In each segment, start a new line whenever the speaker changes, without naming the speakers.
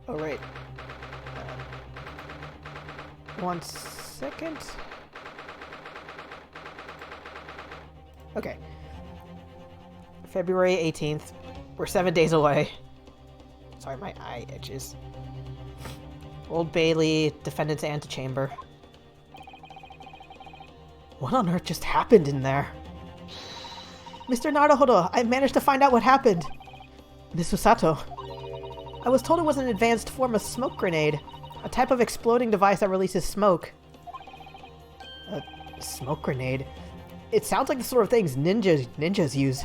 Oh, right. 1 second. Okay. February 18th. We're 7 days away. Sorry, my eye itches. Old Bailey, defendant's antechamber. What on earth just happened in there? Mr. Naruhodo, I managed to find out what happened. Miss Usato. I was told it was an advanced form of smoke grenade. A type of exploding device that releases smoke. A smoke grenade? It sounds like the sort of things ninjas use.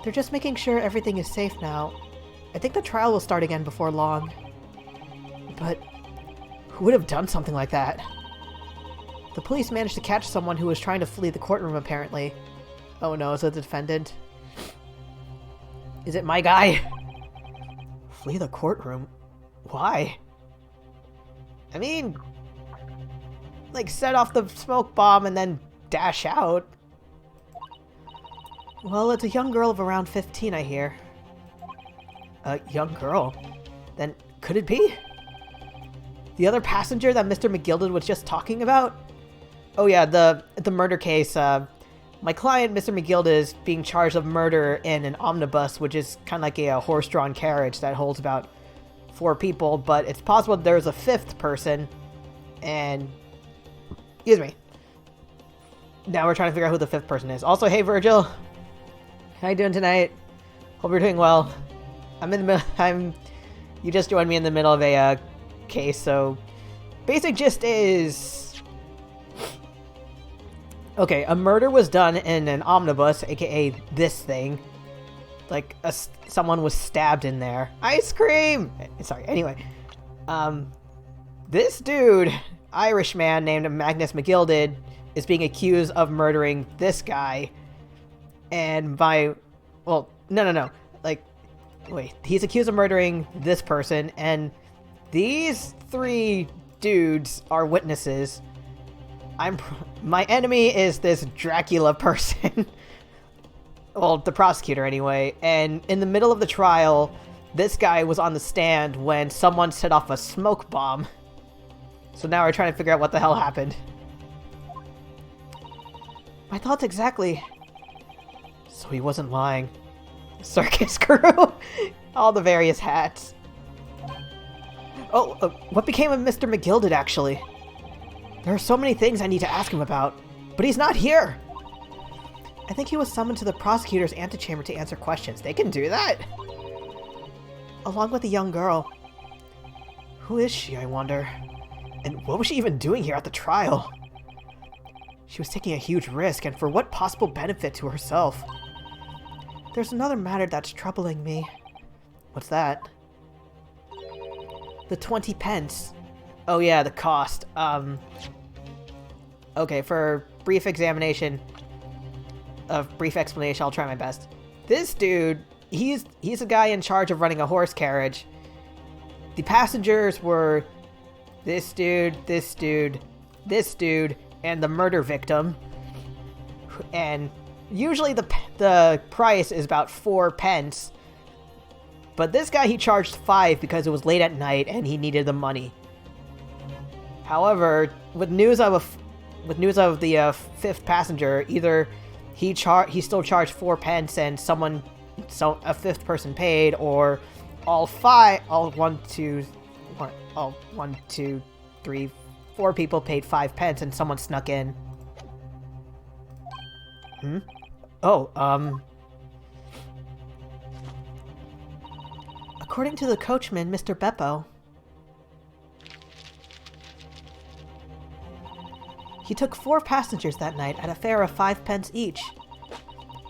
They're just making sure everything is safe now. I think the trial will start again before long. But who would have done something like that? The police managed to catch someone who was trying to flee the courtroom, apparently. Oh no, is it the defendant? Is it my guy? Flee the courtroom? Why? I mean, like, set off the smoke bomb and then dash out. Well, it's a young girl of around 15, I hear. A young girl? Then could it be? The other passenger that Mr. McGilded was just talking about? Oh yeah, the murder case. My client, Mr. McGilded, is being charged of murder in an omnibus, which is kind of like a horse-drawn carriage that holds about 4 people, but it's possible there's a 5th person, and... Excuse me. Now we're trying to figure out who the 5th person is. Also, hey Virgil! How you doing tonight? Hope you're doing well. I'm in the middle... You just joined me in the middle of a case, so... Basic gist is... Okay, a murder was done in an omnibus, aka this thing. Like, someone was stabbed in there. Ice cream! Sorry, anyway. This dude, Irish man named Magnus McGilded, is being accused of murdering this guy. And well, no. Like, wait, he's accused of murdering this person, and these 3 dudes are witnesses. My enemy is this Dracula person. Well, the prosecutor anyway. And in the middle of the trial, this guy was on the stand when someone set off a smoke bomb. So now we're trying to figure out what the hell happened. My thoughts exactly. So he wasn't lying. Circus crew. All the various hats. Oh, what became of Mr. McGilded, actually? There are so many things I need to ask him about, but he's not here! I think he was summoned to the prosecutor's antechamber to answer questions. They can do that? Along with a young girl. Who is she, I wonder? And what was she even doing here at the trial? She was taking a huge risk, and for what possible benefit to herself? There's another matter that's troubling me. What's that? The 20 pence. Oh yeah, the cost. Okay, for brief explanation, I'll try my best. This dude, he's a guy in charge of running a horse carriage. The passengers were this dude, this dude, this dude, and the murder victim. And usually the price is about 4 pence. But this guy, he charged 5 because it was late at night and he needed the money. However, with news of the 5th passenger, either he still charged 4 pence and a 5th person paid, or all 4 people paid 5 pence and someone snuck in. According to the coachman, Mr. Beppo, he took 4 passengers that night at a fare of 5 pence each.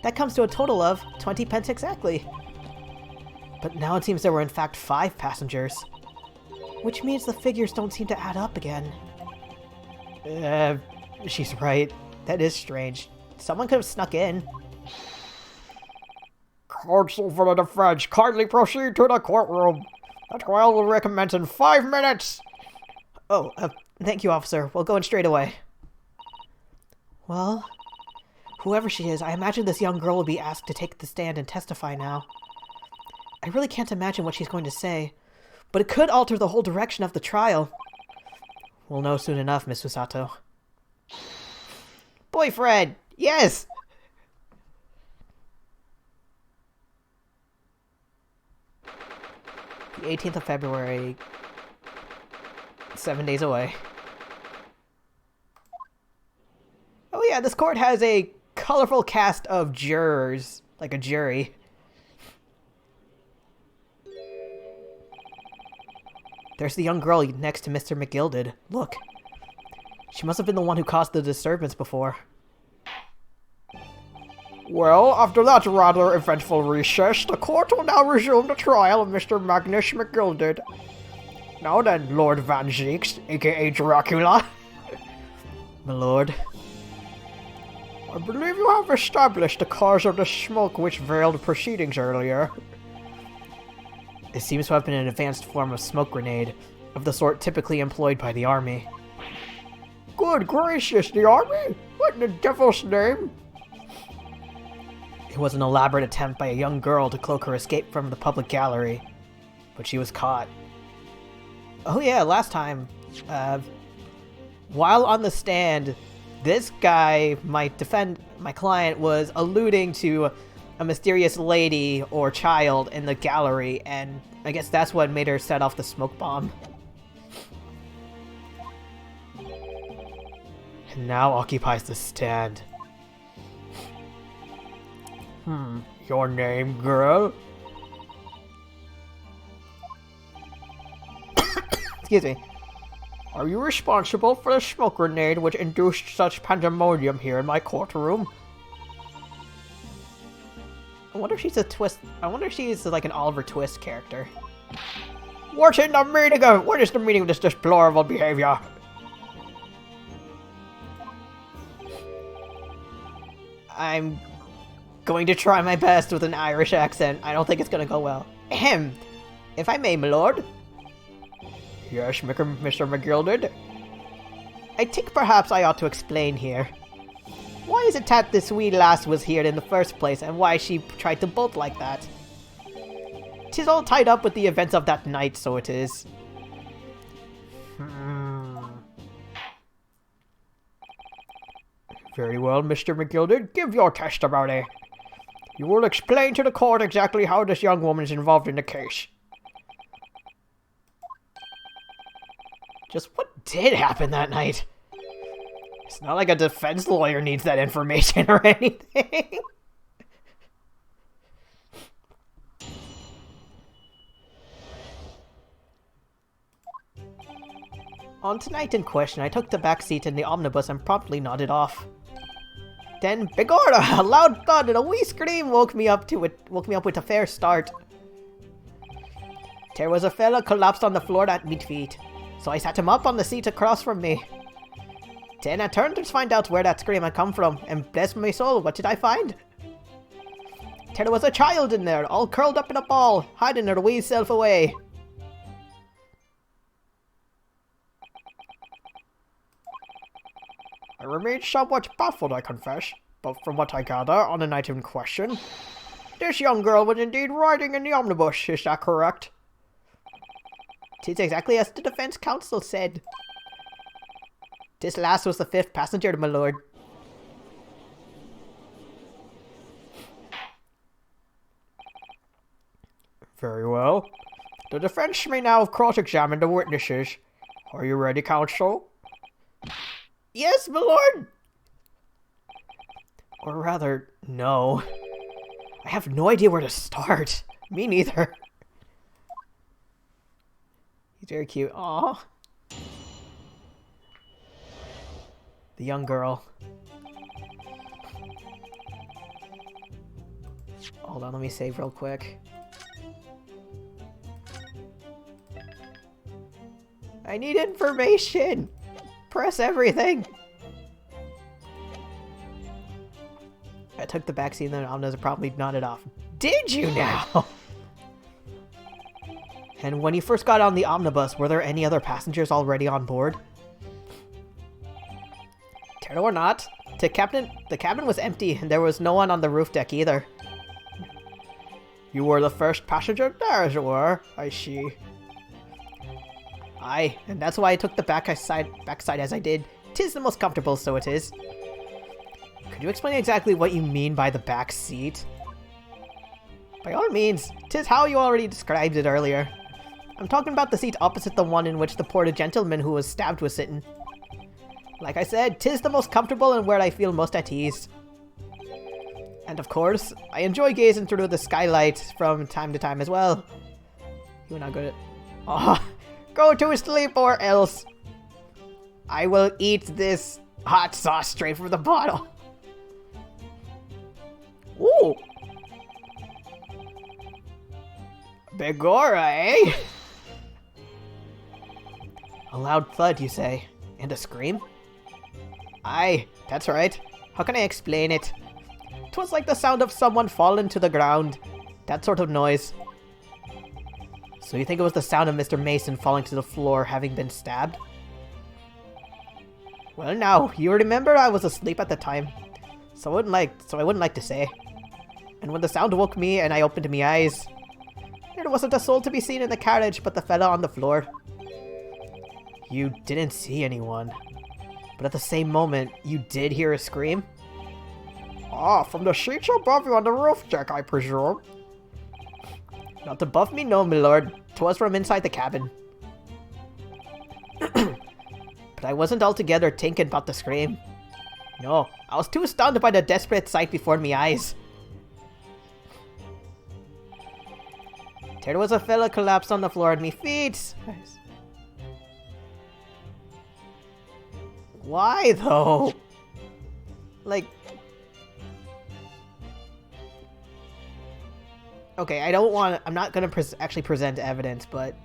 That comes to a total of 20 pence exactly. But now it seems there were in fact 5 passengers. Which means the figures don't seem to add up again. She's right. That is strange. Someone could have snuck in. Counsel for the defense, kindly proceed to the courtroom. The trial will recommence in 5 minutes. Oh, thank you, officer. We'll go in straight away. Well, whoever she is, I imagine this young girl will be asked to take the stand and testify now. I really can't imagine what she's going to say. but it could alter the whole direction of the trial. We'll know soon enough, Miss Usato. Boyfriend! Yes! The 18th of February. 7 days away. Oh yeah, this court has a colorful cast of jurors. Like a jury. There's the young girl next to Mr. McGilded. Look. She must have been the one who caused the disturbance before. Well, after that rather eventful recess, the court will now resume the trial of Mr. Magnus McGilded. Now then, Lord Van Zeeks, aka Dracula. My lord. I believe you have established the cause of the smoke which veiled the proceedings earlier. It seems to have been an advanced form of smoke grenade, of the sort typically employed by the army. Good gracious, the army? What in the devil's name? It was an elaborate attempt by a young girl to cloak her escape from the public gallery, but she was caught. Oh yeah, last time, while on the stand, this guy, my client, was alluding to a mysterious lady or child in the gallery, and I guess that's what made her set off the smoke bomb. And now occupies the stand. Your name, girl? Excuse me. Are you responsible for the smoke grenade which induced such pandemonium here in my courtroom? I wonder if she's a twist. I wonder if she's like an Oliver Twist character. What is the meaning of this deplorable behavior? I'm going to try my best with an Irish accent. I don't think it's going to go well. Ahem. If I may, my lord. Yes, Mr. McGilded? I think perhaps I ought to explain here. Why is it that this wee lass was here in the first place, and why she tried to bolt like that? 'Tis all tied up with the events of that night, so it is. Very well, Mr. McGilded, give your testimony. You will explain to the court exactly how this young woman is involved in the case. Just what did happen that night? It's not like a defense lawyer needs that information or anything. On tonight in question, I took the back seat in the omnibus and promptly nodded off. Then, begorra, a loud thud and a wee scream woke me up with a fair start. There was a fella collapsed on the floor at me feet, so I sat him up on the seat across from me. Then I turned to find out where that scream had come from, and bless my soul, what did I find? There was a child in there, all curled up in a ball, hiding her wee self away. I remained somewhat baffled, I confess, but from what I gather on the night in question, this young girl was indeed riding in the omnibus, is that correct? 'Tis exactly as the defense counsel said. This lass was the 5th passenger, my lord. Very well. The defense may now cross-examine the witnesses. Are you ready, counsel? Yes, my lord! Or rather, no. I have no idea where to start. Me neither. He's very cute. Aww. The young girl. Hold on, let me save real quick. I need information! Press everything! I took the backseat and then Omna's probably nodded off. Did you now? And when you first got on the omnibus, were there any other passengers already on board? Turtle or not, the cabin was empty and there was no one on the roof deck either. You were the first passenger there, as it were, I see. Aye, and that's why I took the backside as I did. 'Tis the most comfortable, so it is. Could you explain exactly what you mean by the back seat? By all means, 'tis how you already described it earlier. I'm talking about the seat opposite the one in which the poor gentleman who was stabbed was sitting. Like I said, 'tis the most comfortable and where I feel most at ease. And of course, I enjoy gazing through the skylight from time to time as well. You are not good at... Oh, go to sleep or else I will eat this hot sauce straight from the bottle. Ooh. Begorra, eh? A loud thud, you say? And a scream? Aye, that's right. How can I explain it? 'Twas like the sound of someone falling to the ground. That sort of noise. So you think it was the sound of Mr. Mason falling to the floor having been stabbed? Well now, you remember I was asleep at the time. So I wouldn't like to say. And when the sound woke me and I opened my eyes, there wasn't a soul to be seen in the carriage but the fella on the floor. You didn't see anyone. But at the same moment, you did hear a scream? Ah, from the sheets above you on the roof deck, I presume. Not above me, no, my lord. 'Twas from inside the cabin. But I wasn't altogether thinking about the scream. No, I was too stunned by the desperate sight before me eyes. There was a fella collapsed on the floor at me feet. Why, though? Like... Okay, I'm not gonna actually present evidence, but...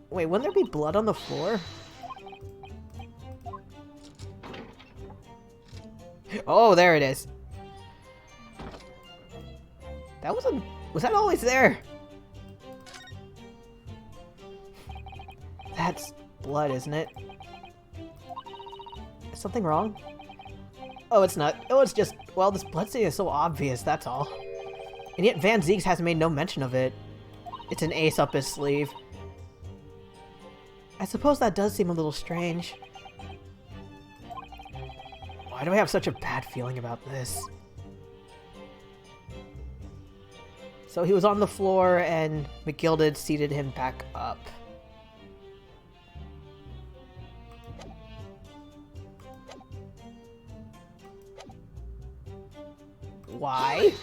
Wait, wouldn't there be blood on the floor? Oh, there it is. That wasn't... Was that always there? That's blood, isn't it? Is something wrong? Oh, it's not. Oh, it's just... Well, this blood stain is so obvious, that's all. And yet Van Zieks has made no mention of it. It's an ace up his sleeve. I suppose that does seem a little strange. Why do I have such a bad feeling about this? So he was on the floor and McGilded seated him back up. Why?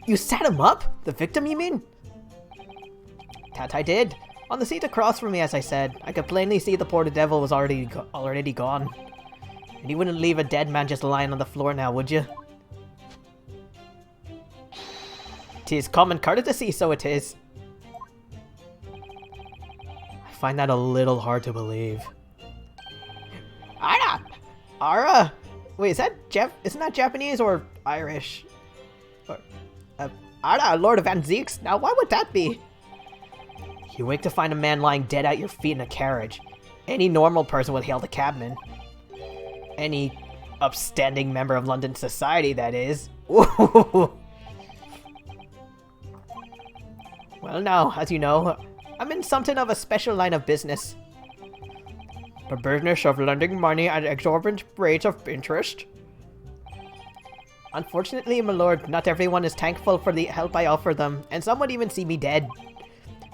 You sat him up? The victim, you mean? That I did. On the seat across from me, as I said. I could plainly see the poor devil was already gone. And you wouldn't leave a dead man just lying on the floor now, would you? 'Tis common courtesy, so it is. I find that a little hard to believe. Ara! Wait, isn't that Japanese or Irish? Or, Ara, Lord of Van Zieks? Now, why would that be? You wake to find a man lying dead at your feet in a carriage. Any normal person would hail the cabman. Any upstanding member of London society, that is. Ooh. Well now, as you know, I'm in something of a special line of business. The business of lending money at exorbitant rates of interest. Unfortunately, my lord, not everyone is thankful for the help I offer them, and some would even see me dead.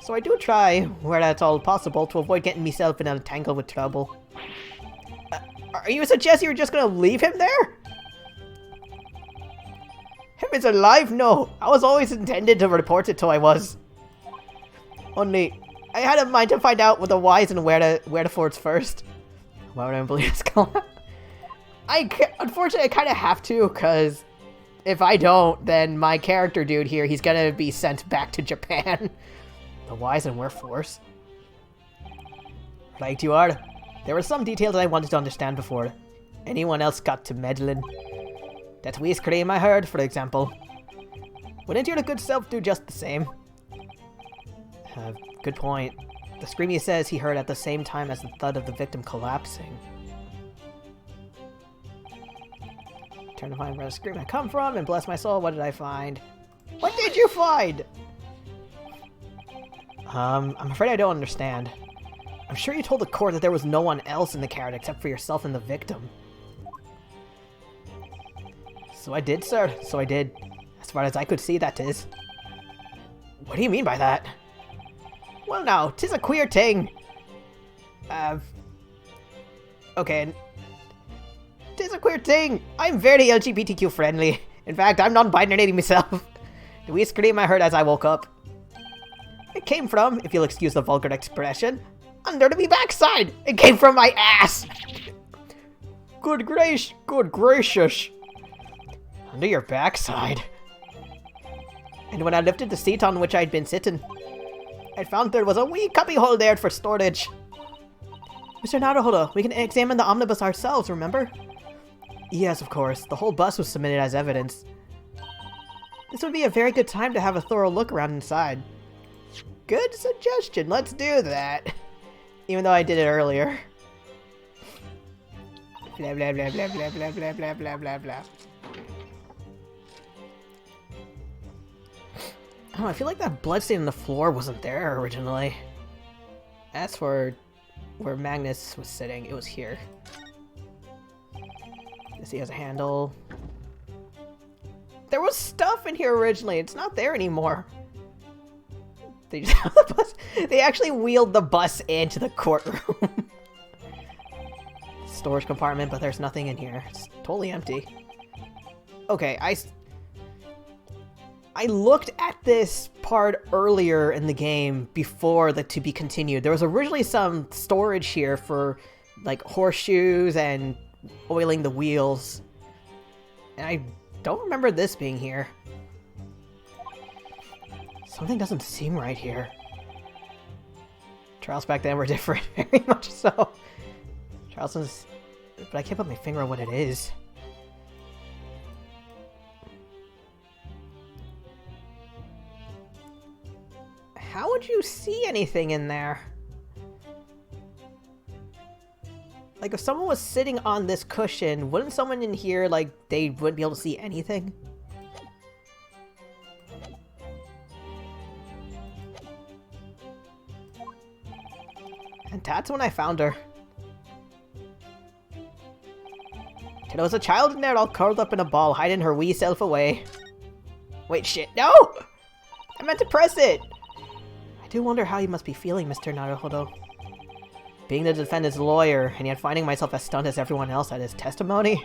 So I do try, where that's all possible, to avoid getting myself in a tangle with trouble. Are you suggesting you're just gonna leave him there? Him is alive? No, I was always intended to report it till I was. Only, I had in mind to find out what the whys and wherefores first. Why would I believe it's called? Unfortunately, I kind of have to, because if I don't, then my character dude here, he's gonna be sent back to Japan. The whys and wherefores. Right you are. There were some details that I wanted to understand before anyone else got to meddling. That wee scream I heard, for example. Wouldn't your good self do just the same? Good point. The scream he says he heard at the same time as the thud of the victim collapsing. Turn to find where the scream I come from, and bless my soul, what did I find? What did you find? I'm afraid I don't understand. I'm sure you told the court that there was no one else in the carrot except for yourself and the victim. So I did, sir. So I did. As far as I could see, that is. What do you mean by that? Well now, 'tis a queer thing. Okay. 'Tis a queer thing. I'm very LGBTQ friendly. In fact, I'm non-binary myself. The wee scream I heard as I woke up. It came from, if you'll excuse the vulgar expression, under the me backside. It came from my ass. Good gracious. Under your backside. And when I lifted the seat on which I'd been sitting, I found there was a wee cubby hole there for storage. Mr. Naruhodo, we can examine the omnibus ourselves, remember? Yes, of course. The whole bus was submitted as evidence. This would be a very good time to have a thorough look around inside. Good suggestion. Let's do that. Even though I did it earlier. Blah, blah, blah, blah, blah, blah, blah, blah, blah, blah, blah. Oh, I feel like that bloodstain on the floor wasn't there originally. As for where Magnus was sitting, it was here. This he has a handle. There was stuff in here originally. It's not there anymore. They just have the bus. They actually wheeled the bus into the courtroom. Storage compartment, but there's nothing in here. It's totally empty. Okay, I looked at this part earlier in the game before the to be continued. There was originally some storage here for like horseshoes and oiling the wheels. And I don't remember this being here. Something doesn't seem right here. Trials back then were different, very much so. Charleston's... But I can't put my finger on what it is. How would you see anything in there? Like, if someone was sitting on this cushion, wouldn't someone in here, like, they wouldn't be able to see anything? And that's when I found her. There was a child in there all curled up in a ball, hiding her wee self away. Wait, shit, no! I meant to press it! I do wonder how you must be feeling, Mr. Naruhodo. Being the defendant's lawyer, and yet finding myself as stunned as everyone else at his testimony?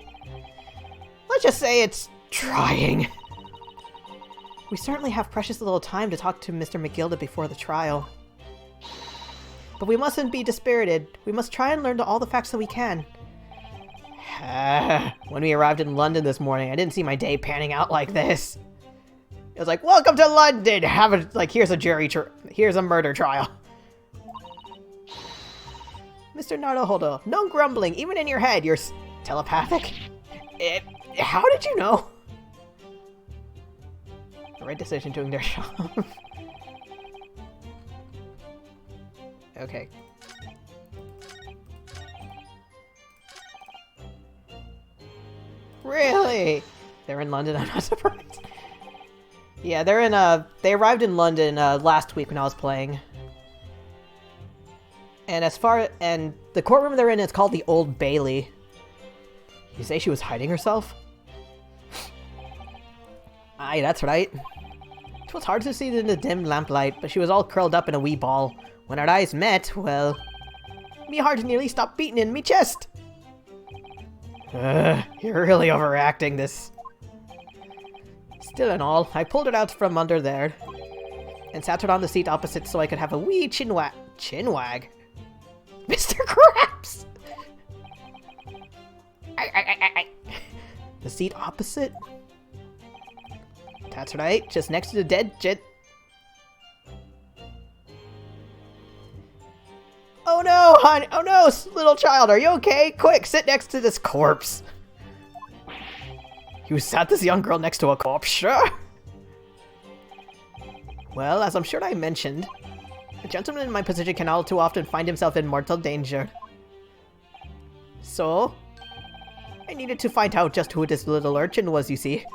Let's just say it's trying. We certainly have precious little time to talk to Mr. McGilda before the trial. But we mustn't be dispirited. We must try and learn all the facts that we can. When we arrived in London this morning, I didn't see my day panning out like this. It was like, welcome to London! Have a, like, here's a murder trial. Mr. Naruhodo, no grumbling, even in your head, you're telepathic. How did you know? The right decision doing their job. Okay. Really? They're in London, I'm not surprised. Yeah, they're in, they arrived in London, last week when I was playing. And and the courtroom they're in is called the Old Bailey. You say she was hiding herself? Aye, that's right. It was hard to see in the dim lamplight, but she was all curled up in a wee ball. When our eyes met, well... me heart nearly stopped beating in me chest. You're really overacting this. Still and all, I pulled it out from under there and sat it on the seat opposite so I could have a wee chinwag. Mr. Krabs! The seat opposite? That's right, just next to the dead Oh no, honey! Oh no, little child, are you okay? Quick, sit next to this corpse. You sat this young girl next to a corpse, sure? Well, as I'm sure I mentioned, a gentleman in my position can all too often find himself in mortal danger. So, I needed to find out just who this little urchin was, you see.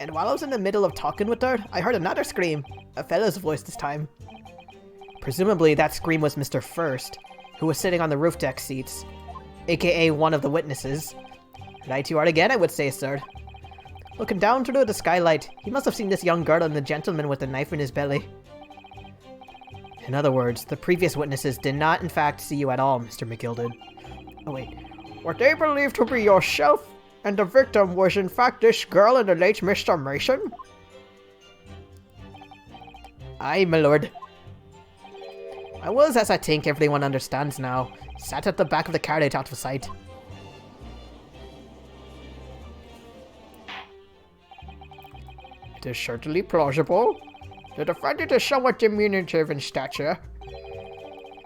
And while I was in the middle of talking with her, I heard another scream. A fella's voice this time. Presumably that scream was Mr. First, who was sitting on the roof deck seats, aka one of the witnesses. Right you are again, I would say, sir. Looking down through the skylight, he must have seen this young girl and the gentleman with the knife in his belly. In other words, the previous witnesses did not in fact see you at all, Mr. McGilded. Oh wait. What they believed to be yourself, and the victim was in fact this girl and the late Mr. Mason? Aye, my lord. I was, as I think everyone understands now, sat at the back of the carriage out of sight. It is certainly plausible. The defendant is somewhat diminutive in stature,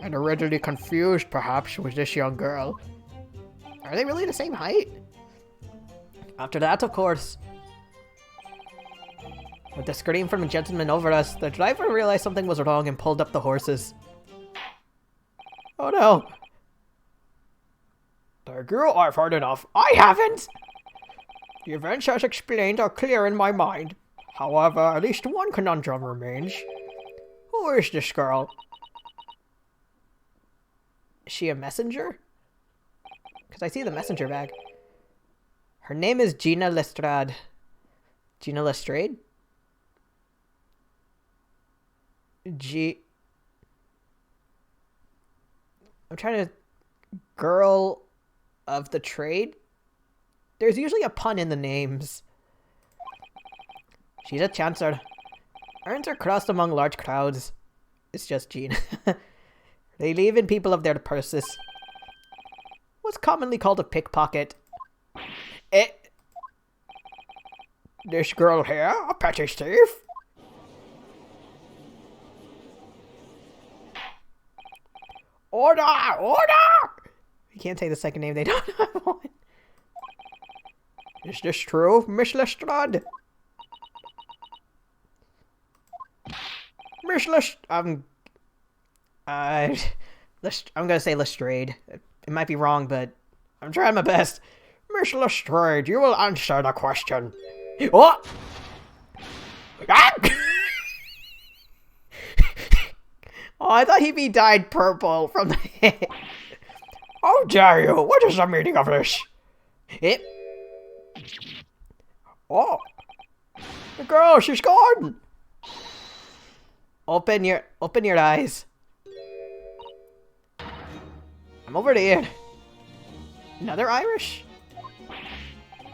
and readily confused, perhaps, with this young girl. Are they really the same height? After that, of course. With the scream from the gentleman over us, the driver realized something was wrong and pulled up the horses. Oh no! Thank you, I've heard enough. I haven't! The events as explained are clear in my mind. However, at least one conundrum remains. Who is this girl? Is she a messenger? Because I see the messenger bag. Her name is Gina Lestrade. Gina Lestrade? I'm trying to... Girl of the trade? There's usually a pun in the names. She's a chancer. Errands are crossed among large crowds. It's just Jean. They leave in people of their purses. What's commonly called a pickpocket. This girl here, a petty thief? Order! Order! You can't say the second name, they don't have one. Is this true, Miss Lestrade? Miss I'm gonna say Lestrade. It might be wrong, but I'm trying my best. Miss Lestrade, you will answer the question. What? Ah! Oh, I thought he'd be dyed purple from the head. How dare you? What is the meaning of this? Oh. The girl, she's gone. Open your eyes. I'm over there. Another Irish?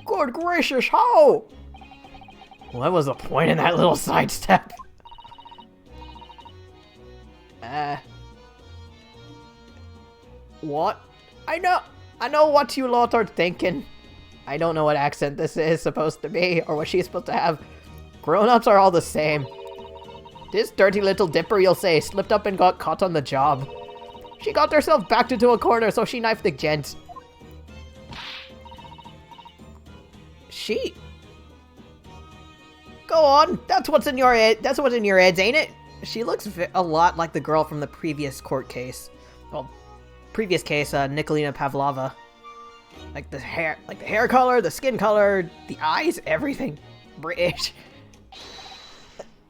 Good gracious, how? What was the point in that little sidestep? What? I know what you lot are thinking. I don't know what accent this is supposed to be, or what she's supposed to have. Grown-ups are all the same. This dirty little dipper, you'll say, slipped up and got caught on the job. She got herself backed into a corner, so she knifed the gent. She? Go on, that's what's in your head. That's what's in your heads, ain't it? She looks a lot like the girl from the previous court case. Well, previous case, Nikolina Pavlova. Like the hair color, the skin color, the eyes, everything. British.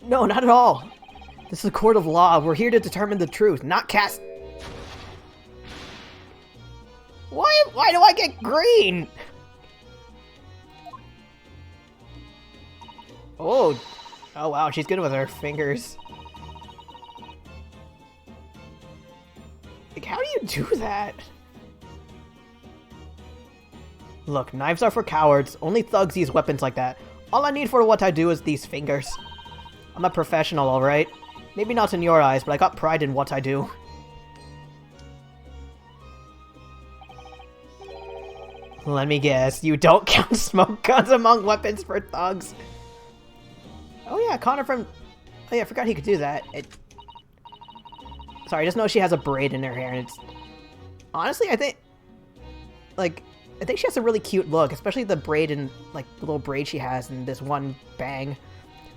No, not at all. This is a court of law. We're here to determine the truth, not cast... Why do I get green? Oh wow, she's good with her fingers. Like, how do you do that? Look, knives are for cowards. Only thugs use weapons like that. All I need for what I do is these fingers. I'm a professional, alright? Maybe not in your eyes, but I got pride in what I do. Let me guess, you don't count smoke guns among weapons for thugs. Oh yeah, Connor from... Oh yeah, I forgot he could do that. Sorry, I just know she has a braid in her hair, and it's... Honestly, I think she has a really cute look, especially the braid and, like, the little braid she has in this one bang.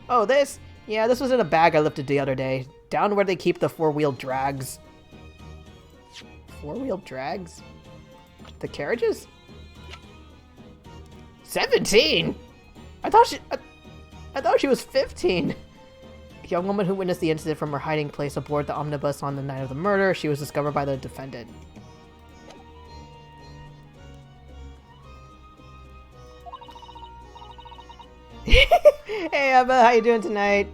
Oh, this? Yeah, this was in a bag I lifted the other day. Down where they keep the four-wheel drags. Four-wheel drags? The carriages? 17? I thought she... I thought she was 15. A young woman who witnessed the incident from her hiding place aboard the omnibus on the night of the murder. She was discovered by the defendant. Hey Emma, how you doing tonight?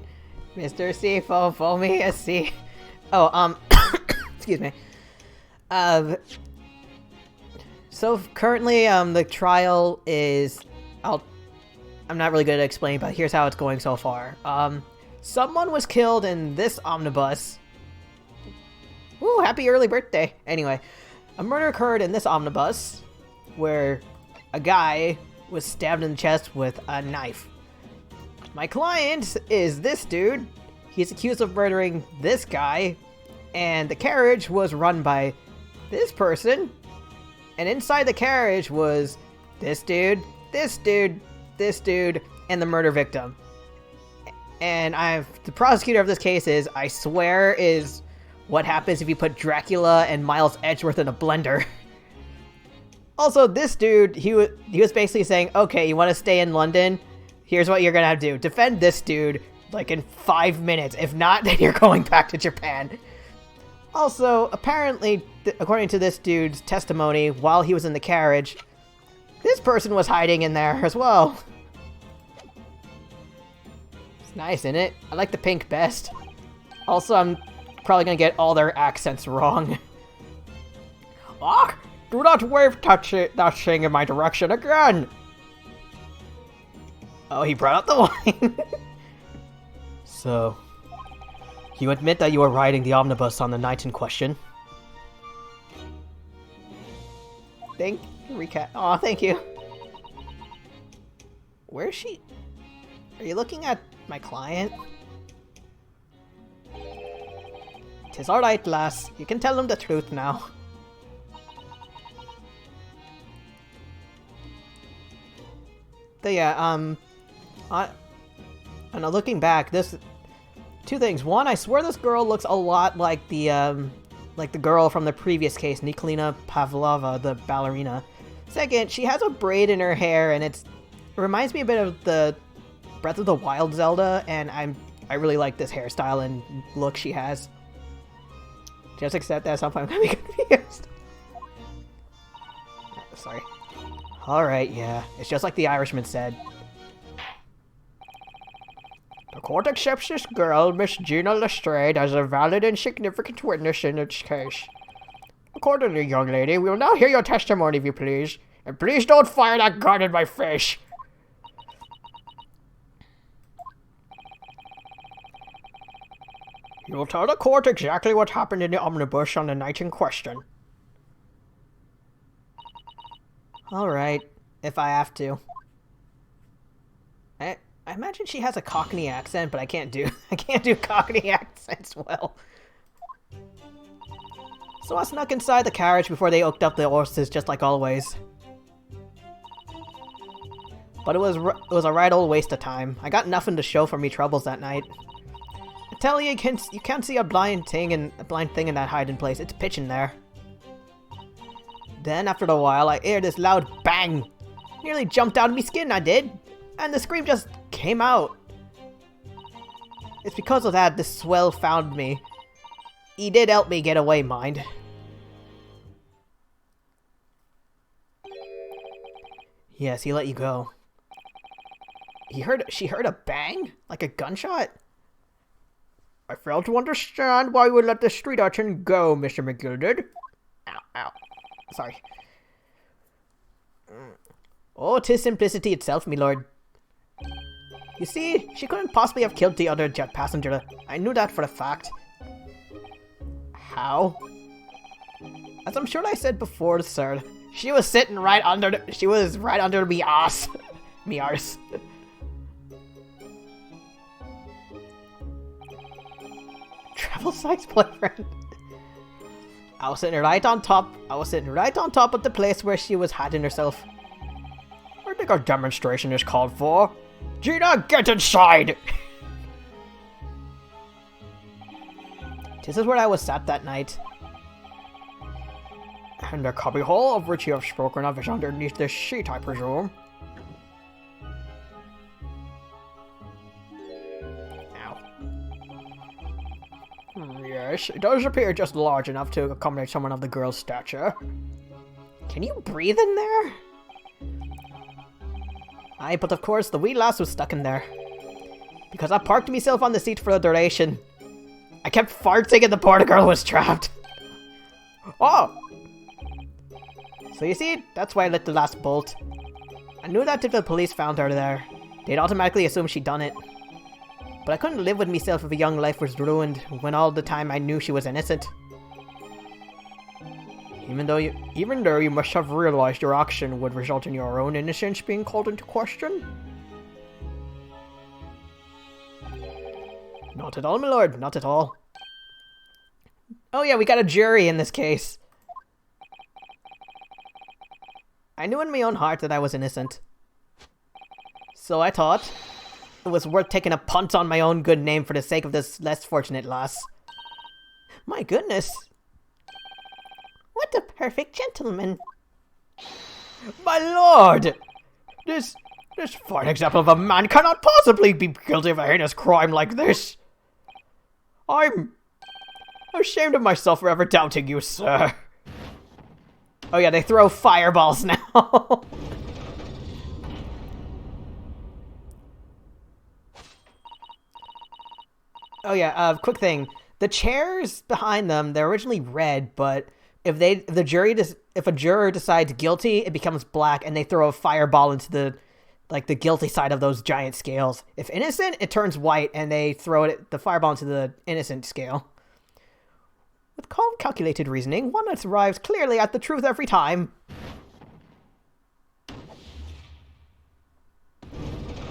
Mr. C, follow me, SC. Oh, excuse me. So currently, the trial is, I'm not really good at explaining, but here's how it's going so far. Someone was killed in this omnibus. Woo, happy early birthday. Anyway, a murder occurred in this omnibus where a guy was stabbed in the chest with a knife. My client is this dude. He's accused of murdering this guy, and the carriage was run by this person, and inside the carriage was this dude, this dude, this dude, and the murder victim. And the prosecutor of this case I swear is what happens if you put Dracula and Miles Edgeworth in a blender. Also, this dude, he was basically saying, okay, you want to stay in London? Here's what you're gonna have to do. Defend this dude, like, in 5 minutes. If not, then you're going back to Japan. Also, apparently, according to this dude's testimony, while he was in the carriage, this person was hiding in there as well. It's nice, isn't it? I like the pink best. Also, I'm probably gonna get all their accents wrong. Ah! Do not wave that thing in my direction again! Oh, he brought out the wine. So, you admit that you were riding the omnibus on the night in question? Aw, thank you. Where is she? Are you looking at my client? 'Tis alright, lass. You can tell him the truth now. But yeah, and looking back, two things. One, I swear this girl looks a lot like the girl from the previous case, Nikolina Pavlova, the ballerina. Second, she has a braid in her hair, and it reminds me a bit of the Breath of the Wild Zelda, and I really like this hairstyle and look she has. Just accept that at some point I'm gonna be confused. Sorry. Alright, yeah. It's just like the Irishman said. The court accepts this girl, Miss Gina Lestrade, as a valid and significant witness in its case. Accordingly, young lady, we will now hear your testimony, if you please. And please don't fire that gun in my face! You will tell the court exactly what happened in the omnibus on the night in question. Alright, if I have to. I imagine she has a Cockney accent, but I can't do Cockney accents well. So I snuck inside the carriage before they hooked up the horses, just like always. But it was a right old waste of time. I got nothing to show for me troubles that night. I tell you, you can't see a blind thing in that hiding place. It's pitch in there. Then, after a while, I heard this loud bang. Nearly jumped out of me skin, I did. And the scream just came out. It's because of that this swell found me. He did help me get away, mind. Yes, he let you go. She heard a bang? Like a gunshot? I fail to understand why you would let the street urchin go, Mr. McGilded. Ow, ow. Sorry. Oh, 'tis simplicity itself, my lord. You see, she couldn't possibly have killed the other jet passenger. I knew that for a fact. How? As I'm sure I said before, sir, she was sitting right under me arse. Me arse. Travel size boyfriend. I was sitting right on top of the place where she was hiding herself. I think a demonstration is called for. Gina, get inside! This is where I was sat that night. And the cubbyhole of which you have spoken of is underneath this sheet, I presume. Yes, it does appear just large enough to accommodate someone of the girl's stature. Can you breathe in there? Aye, but of course the wee lass was stuck in there. Because I parked myself on the seat for the duration. I kept farting and the poor girl was trapped. Oh! So you see, that's why I lit the last bolt. I knew that if the police found her there, they'd automatically assume she'd done it. But I couldn't live with myself if a young life was ruined when all the time I knew she was innocent. Even though you must have realized your action would result in your own innocence being called into question? Not at all, my lord, not at all. Oh yeah, we got a jury in this case. I knew in my own heart that I was innocent. So I thought it was worth taking a punt on my own good name for the sake of this less fortunate lass. My goodness. What a perfect gentleman. My lord! This fine example of a man cannot possibly be guilty of a heinous crime like this. I'm ashamed of myself for ever doubting you, sir. Oh yeah, they throw fireballs now. Oh yeah, quick thing. The chairs behind them, they're originally red, but if a juror decides guilty, it becomes black, and they throw a fireball into the guilty side of those giant scales. If innocent, it turns white, and they throw the fireball into the innocent scale. With calm, calculated reasoning, one arrives clearly at the truth every time.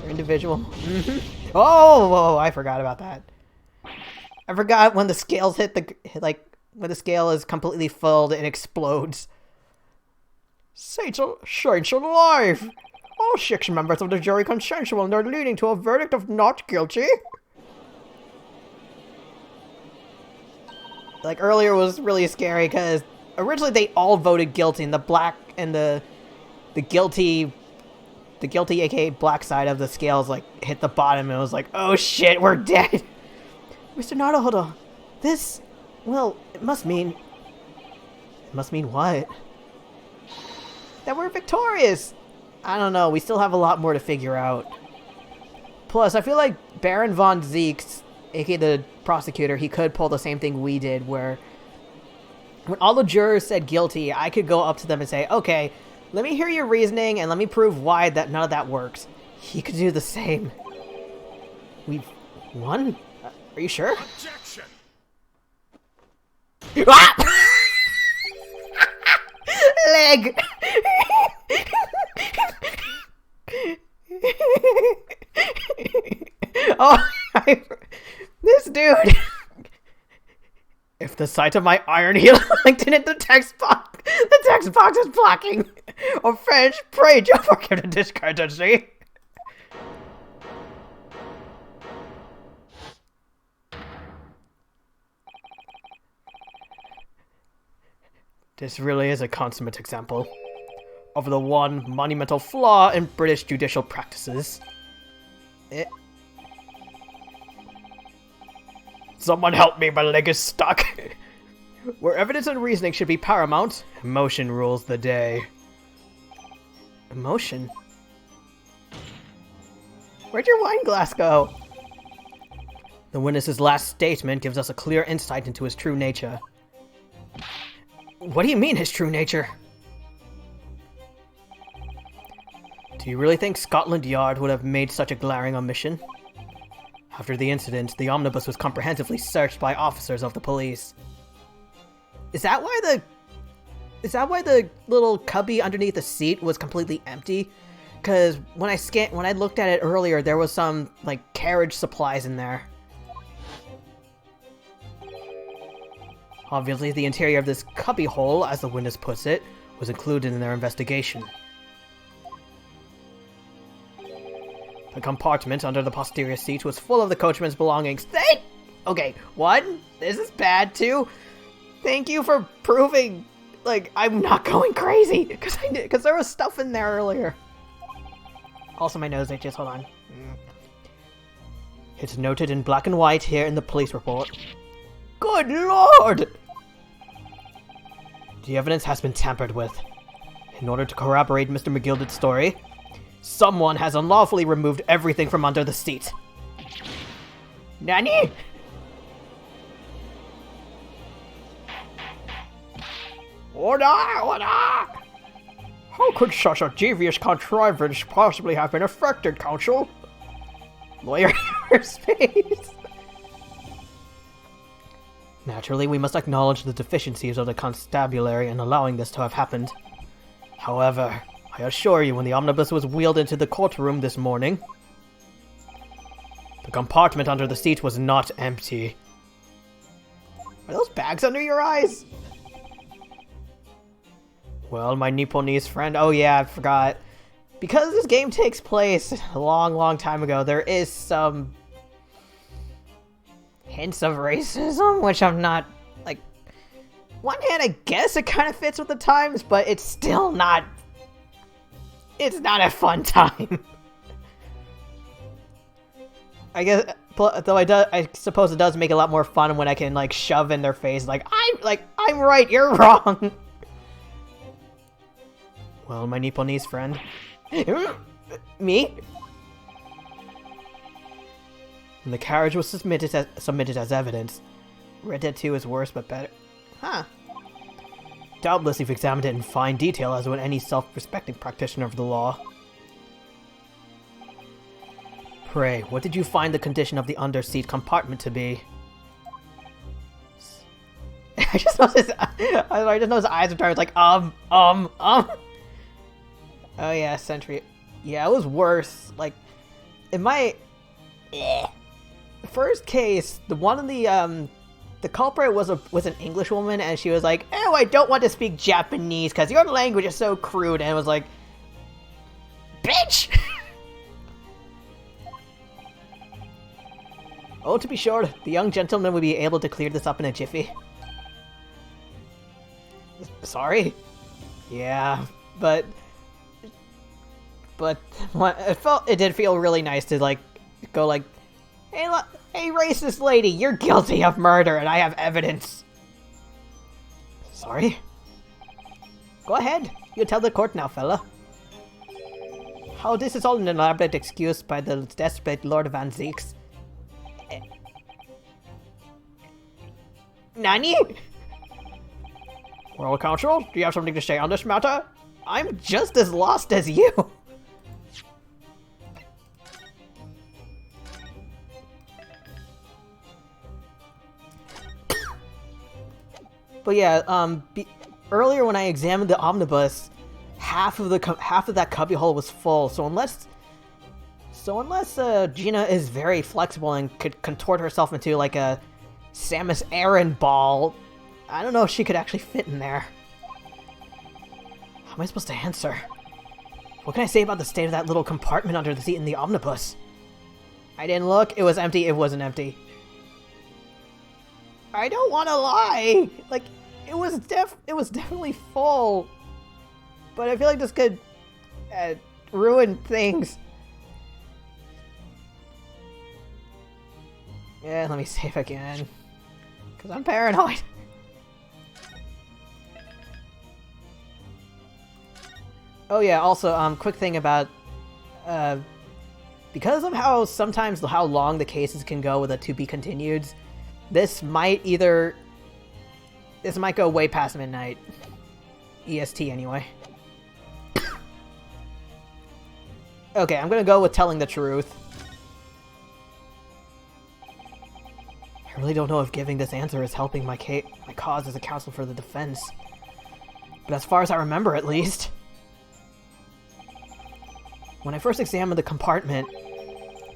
They're individual. Oh, I forgot about that. I forgot when the scales hit when the scale is completely filled and explodes. Saints alive! All 6 members of the jury consensual and are leading to a verdict of not guilty. Like, earlier was really scary because originally they all voted guilty, and the black and the guilty aka black side of the scales hit the bottom, and it was like, oh shit, we're dead. Mr. Naruhodo, this, well, it must mean what? That we're victorious! I don't know, we still have a lot more to figure out. Plus, I feel like Baron von Zeeks, aka the prosecutor, he could pull the same thing we did, where when all the jurors said guilty, I could go up to them and say, okay, let me hear your reasoning and let me prove why that none of that works. He could do the same. We've won? Are you sure?
Objection!
Ah! Leg! Oh, this dude! If the sight of my iron heel linked in the text box is blocking. Oh, French, pray don't forgive the discourtesy. This really is a consummate example of the one monumental flaw in British judicial practices. Someone help me, my leg is stuck. Where evidence and reasoning should be paramount, emotion rules the day. Emotion? Where'd your wine glass go? The witness's last statement gives us a clear insight into his true nature. What do you mean, his true nature? Do you really think Scotland Yard would have made such a glaring omission? After the incident, the omnibus was comprehensively searched by officers of the police. Is that why the little cubby underneath the seat was completely empty? Because when I looked at it earlier, there was some carriage supplies in there. Obviously, the interior of this cubbyhole, as the witness puts it, was included in their investigation. The compartment under the posterior seat was full of the coachman's belongings. Okay, 1, this is bad. 2, thank you for proving, I'm not going crazy, because there was stuff in there earlier. Also, my nose itches, hold on. It's noted in black and white here in the police report. Good lord! The evidence has been tampered with. In order to corroborate Mr. McGilded's story, someone has unlawfully removed everything from under the seat. Nani? Order! How could such a devious contrivance possibly have been effected, Counsel? Lawyer space. Naturally, we must acknowledge the deficiencies of the constabulary in allowing this to have happened. However, I assure you, when the omnibus was wheeled into the courtroom this morning, the compartment under the seat was not empty. Are those bags under your eyes? Well, my Nipponese friend... Oh yeah, I forgot. Because this game takes place a long time ago, there is some hints of racism, which I'm not... Like, one hand, I guess it kind of fits with the times, but it's still not... It's not a fun time. I guess, though I suppose it does make it a lot more fun when I can, like, shove in their face, I'm right, you're wrong. Well, my Nipponese friend. Me? When the carriage was submitted as evidence, Red Dead 2 is worse but better. Huh. Doubtless you've examined it in fine detail, as would any self-respecting practitioner of the law. Pray, what did you find the condition of the under-seat compartment to be? I just noticed his eyes are turned like, Oh yeah, Sentry. Yeah, it was worse. Like, in my first case, the culprit was an English woman, and she was like, "Oh, I don't want to speak Japanese because your language is so crude," and it was like, "Bitch!" Oh, to be sure, the young gentleman would be able to clear this up in a jiffy. Sorry? Yeah, but it did feel really nice to, like, go like, hey, look, hey, racist lady, you're guilty of murder, and I have evidence. Sorry? Go ahead, you tell the court now, fella. How this is all an elaborate excuse by the desperate Lord Van Zeeks. Nani? Well, Counsel, do you have something to say on this matter? I'm just as lost as you. But yeah, earlier when I examined the omnibus, half of that cubbyhole was full. So unless Gina is very flexible and could contort herself into like a Samus Aran ball, I don't know if she could actually fit in there. How am I supposed to answer? What can I say about the state of that little compartment under the seat in the omnibus? I didn't look. It was empty. It wasn't empty. I don't want to lie. Like, it was definitely full. But I feel like this could ruin things. Yeah, let me see if I can. Because I'm paranoid. Oh yeah, also, quick thing about, because of how long the cases can go with a to be continued, this might go way past midnight. EST anyway. Okay, I'm gonna go with telling the truth. I really don't know if giving this answer is helping my cause as a counsel for the defense. But as far as I remember, at least. When I first examined the compartment,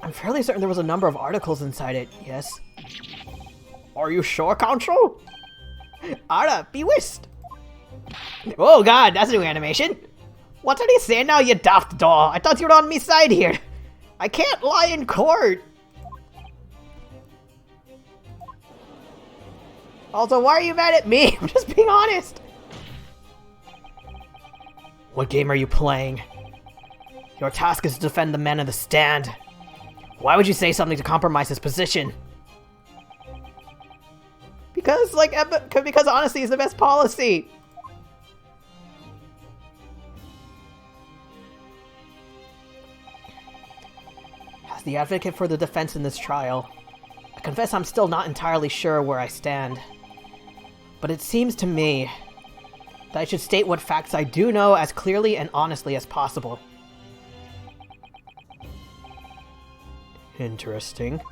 I'm fairly certain there was a number of articles inside it, yes? Are you sure, Counsel? Ara, be whist! Oh god, that's a new animation! What are you saying now, you daft doll? I thought you were on me side here! I can't lie in court! Also, why are you mad at me? I'm just being honest! What game are you playing? Your task is to defend the man in the stand. Why would you say something to compromise his position? Because honesty is the best policy. As the advocate for the defense in this trial, I confess I'm still not entirely sure where I stand. But it seems to me that I should state what facts I do know as clearly and honestly as possible. Interesting.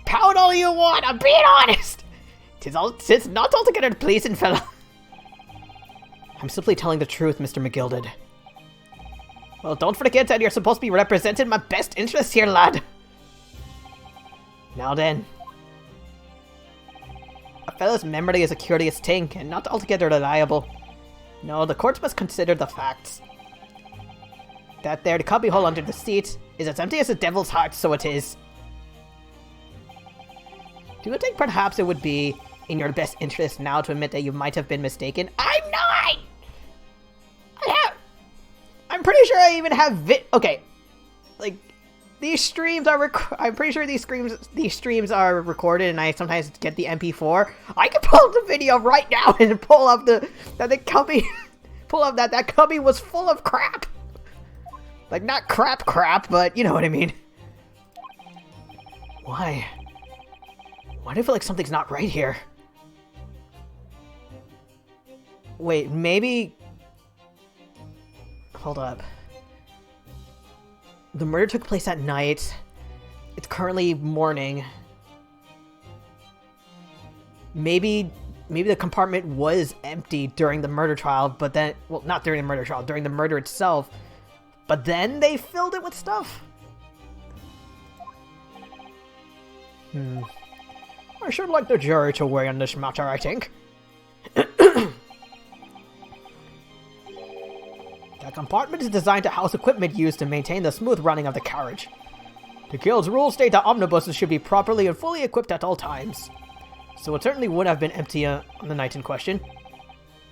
Pout all you want, I'm being honest! Tis not altogether pleasing, fella. I'm simply telling the truth, Mr. McGilded. Well, don't forget that you're supposed to be representing my best interests here, lad. Now then. A fellow's memory is a curious thing, and not altogether reliable. No, the court must consider the facts. That there, the cubbyhole under the seat, is as empty as a devil's heart, so it is. Do you think perhaps it would be in your best interest now to admit that you might have been mistaken? I'm not! I'm pretty sure I even have okay. Like, these streams are I'm pretty sure these streams are recorded, and I sometimes get the MP4. I can pull up the video right now and pull up that cubby was full of crap. Like, not crap, but you know what I mean. Why? Why do I feel like something's not right here? Wait, maybe... Hold up. The murder took place at night. It's currently morning. Maybe the compartment was empty during the murder trial, but then... Well, not during the murder trial, during the murder itself. But then they filled it with stuff? I should like the jury to weigh on this matter, I think. The compartment is designed to house equipment used to maintain the smooth running of the carriage. The guild's rules state that omnibuses should be properly and fully equipped at all times. So it certainly would have been empty on the night in question.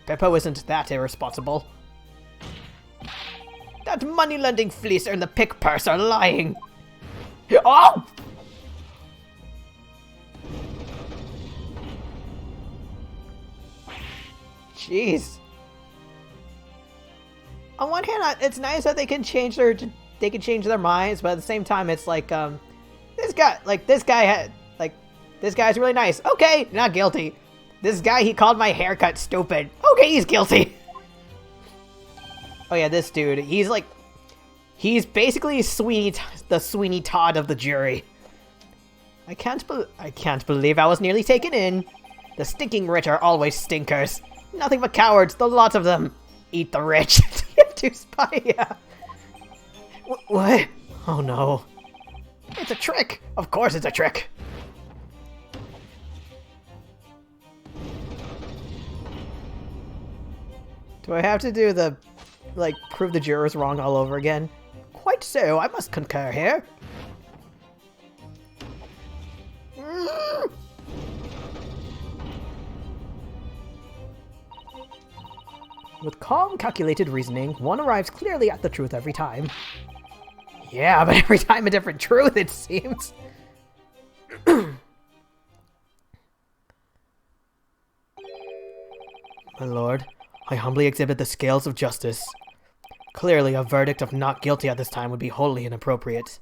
Beppo isn't that irresponsible. That money-lending fleecer and the pick purse are lying. Oh! Jeez. On one hand, it's nice that they can change their minds, but at the same time, it's like, this guy's really nice. Okay, not guilty. This guy, he called my haircut stupid. Okay, he's guilty. Oh yeah, this dude, he's basically the Sweeney Todd of the jury. I can't believe I was nearly taken in. The stinking rich are always stinkers. Nothing but cowards, the lot of them. Eat the rich. To spy, yeah. What? Oh no. It's a trick! Of course it's a trick! Do I have to do the, prove the jurors wrong all over again? Quite so, I must concur here. With calm, calculated reasoning, one arrives clearly at the truth every time. Yeah, but every time a different truth, it seems. My lord, I humbly exhibit the scales of justice. Clearly, a verdict of not guilty at this time would be wholly inappropriate.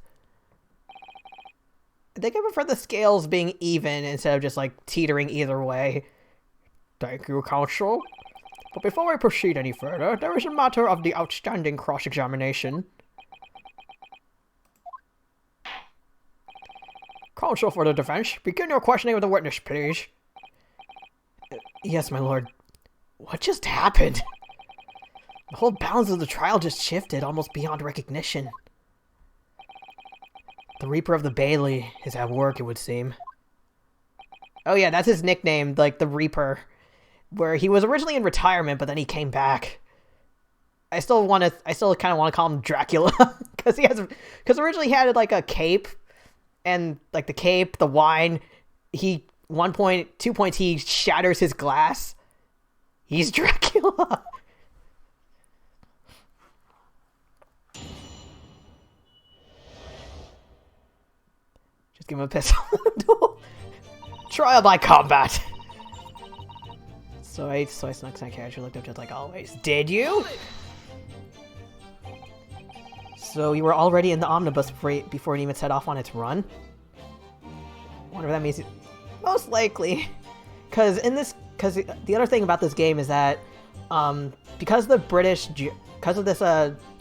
I think I prefer the scales being even instead of just, teetering either way. Thank you, counsel. But before I proceed any further, there is a matter of the outstanding cross-examination. Counsel for the defense, begin your questioning of the witness, please. Yes, my lord. What just happened? The whole balance of the trial just shifted, almost beyond recognition. The Reaper of the Bailey is at work, it would seem. Oh yeah, that's his nickname, the Reaper. Where he was originally in retirement, but then he came back. I still kind of want to call him Dracula, because originally he had a cape, and the cape, the wine, 2 points he shatters his glass. He's Dracula. Just give him a pistol. Trial by combat. So I snuck snack casually looked up just like always. Did you? So you were already in the omnibus before it even set off on its run? Wonder if that means most likely. Because the other thing about this game is that because of this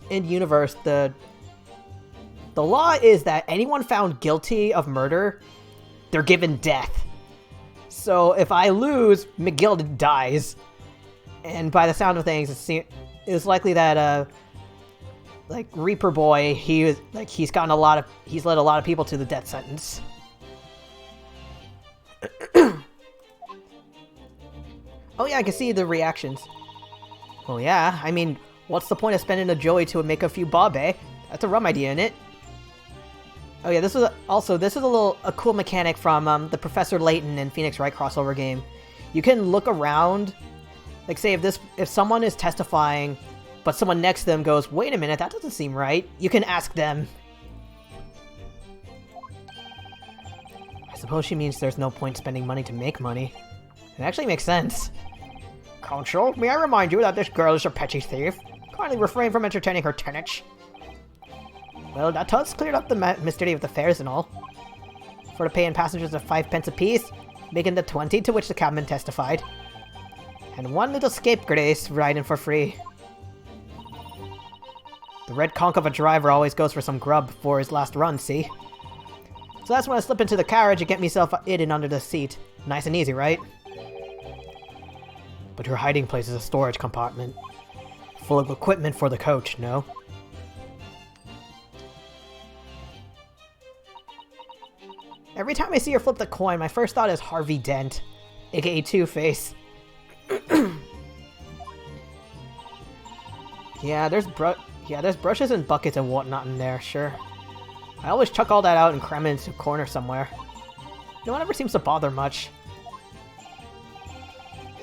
in-universe, the law is that anyone found guilty of murder, they're given death. So if I lose, McGill dies, and by the sound of things, it's likely that like Reaper Boy, he's led a lot of people to the death sentence. Oh yeah, I can see the reactions. Oh yeah, I mean, what's the point of spending a joey to make a few bob, eh? That's a rum idea, isn't it? Oh yeah, this is a cool mechanic from the Professor Layton and Phoenix Wright crossover game. You can look around, like say if someone is testifying, but someone next to them goes, "Wait a minute, that doesn't seem right." You can ask them. I suppose she means there's no point spending money to make money. It actually makes sense. Counsel, may I remind you that this girl is a petty thief? Kindly refrain from entertaining her tenants. Well, that has cleared up the mystery of the fares and all. For the paying passengers of 5 pence apiece, making the 20 to which the cabman testified. And one little scapegrace riding for free. The red conch of a driver always goes for some grub before his last run, see? So that's when I slip into the carriage and get myself hidden under the seat. Nice and easy, right? But your hiding place is a storage compartment. Full of equipment for the coach, no? Every time I see her flip the coin, my first thought is Harvey Dent, aka Two-Face. Yeah, there's brushes and buckets and whatnot in there, sure. I always chuck all that out and cram it into a corner somewhere. No one ever seems to bother much.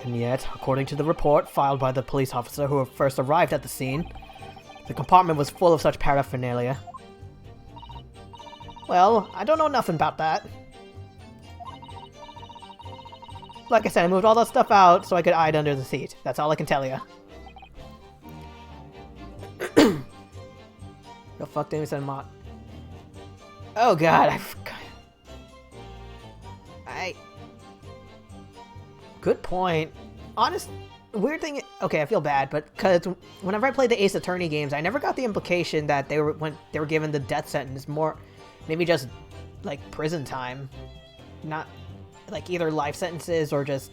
And yet, according to the report filed by the police officer who first arrived at the scene, the compartment was full of such paraphernalia. Well, I don't know nothing about that. Like I said, I moved all that stuff out so I could hide under the seat. That's all I can tell you. The fuck did we send Mott? Oh god, Good point. Weird thing. Okay, I feel bad, but because whenever I played the Ace Attorney games, I never got the implication that they were given the death sentence. More, maybe just like prison time, not like either life sentences or just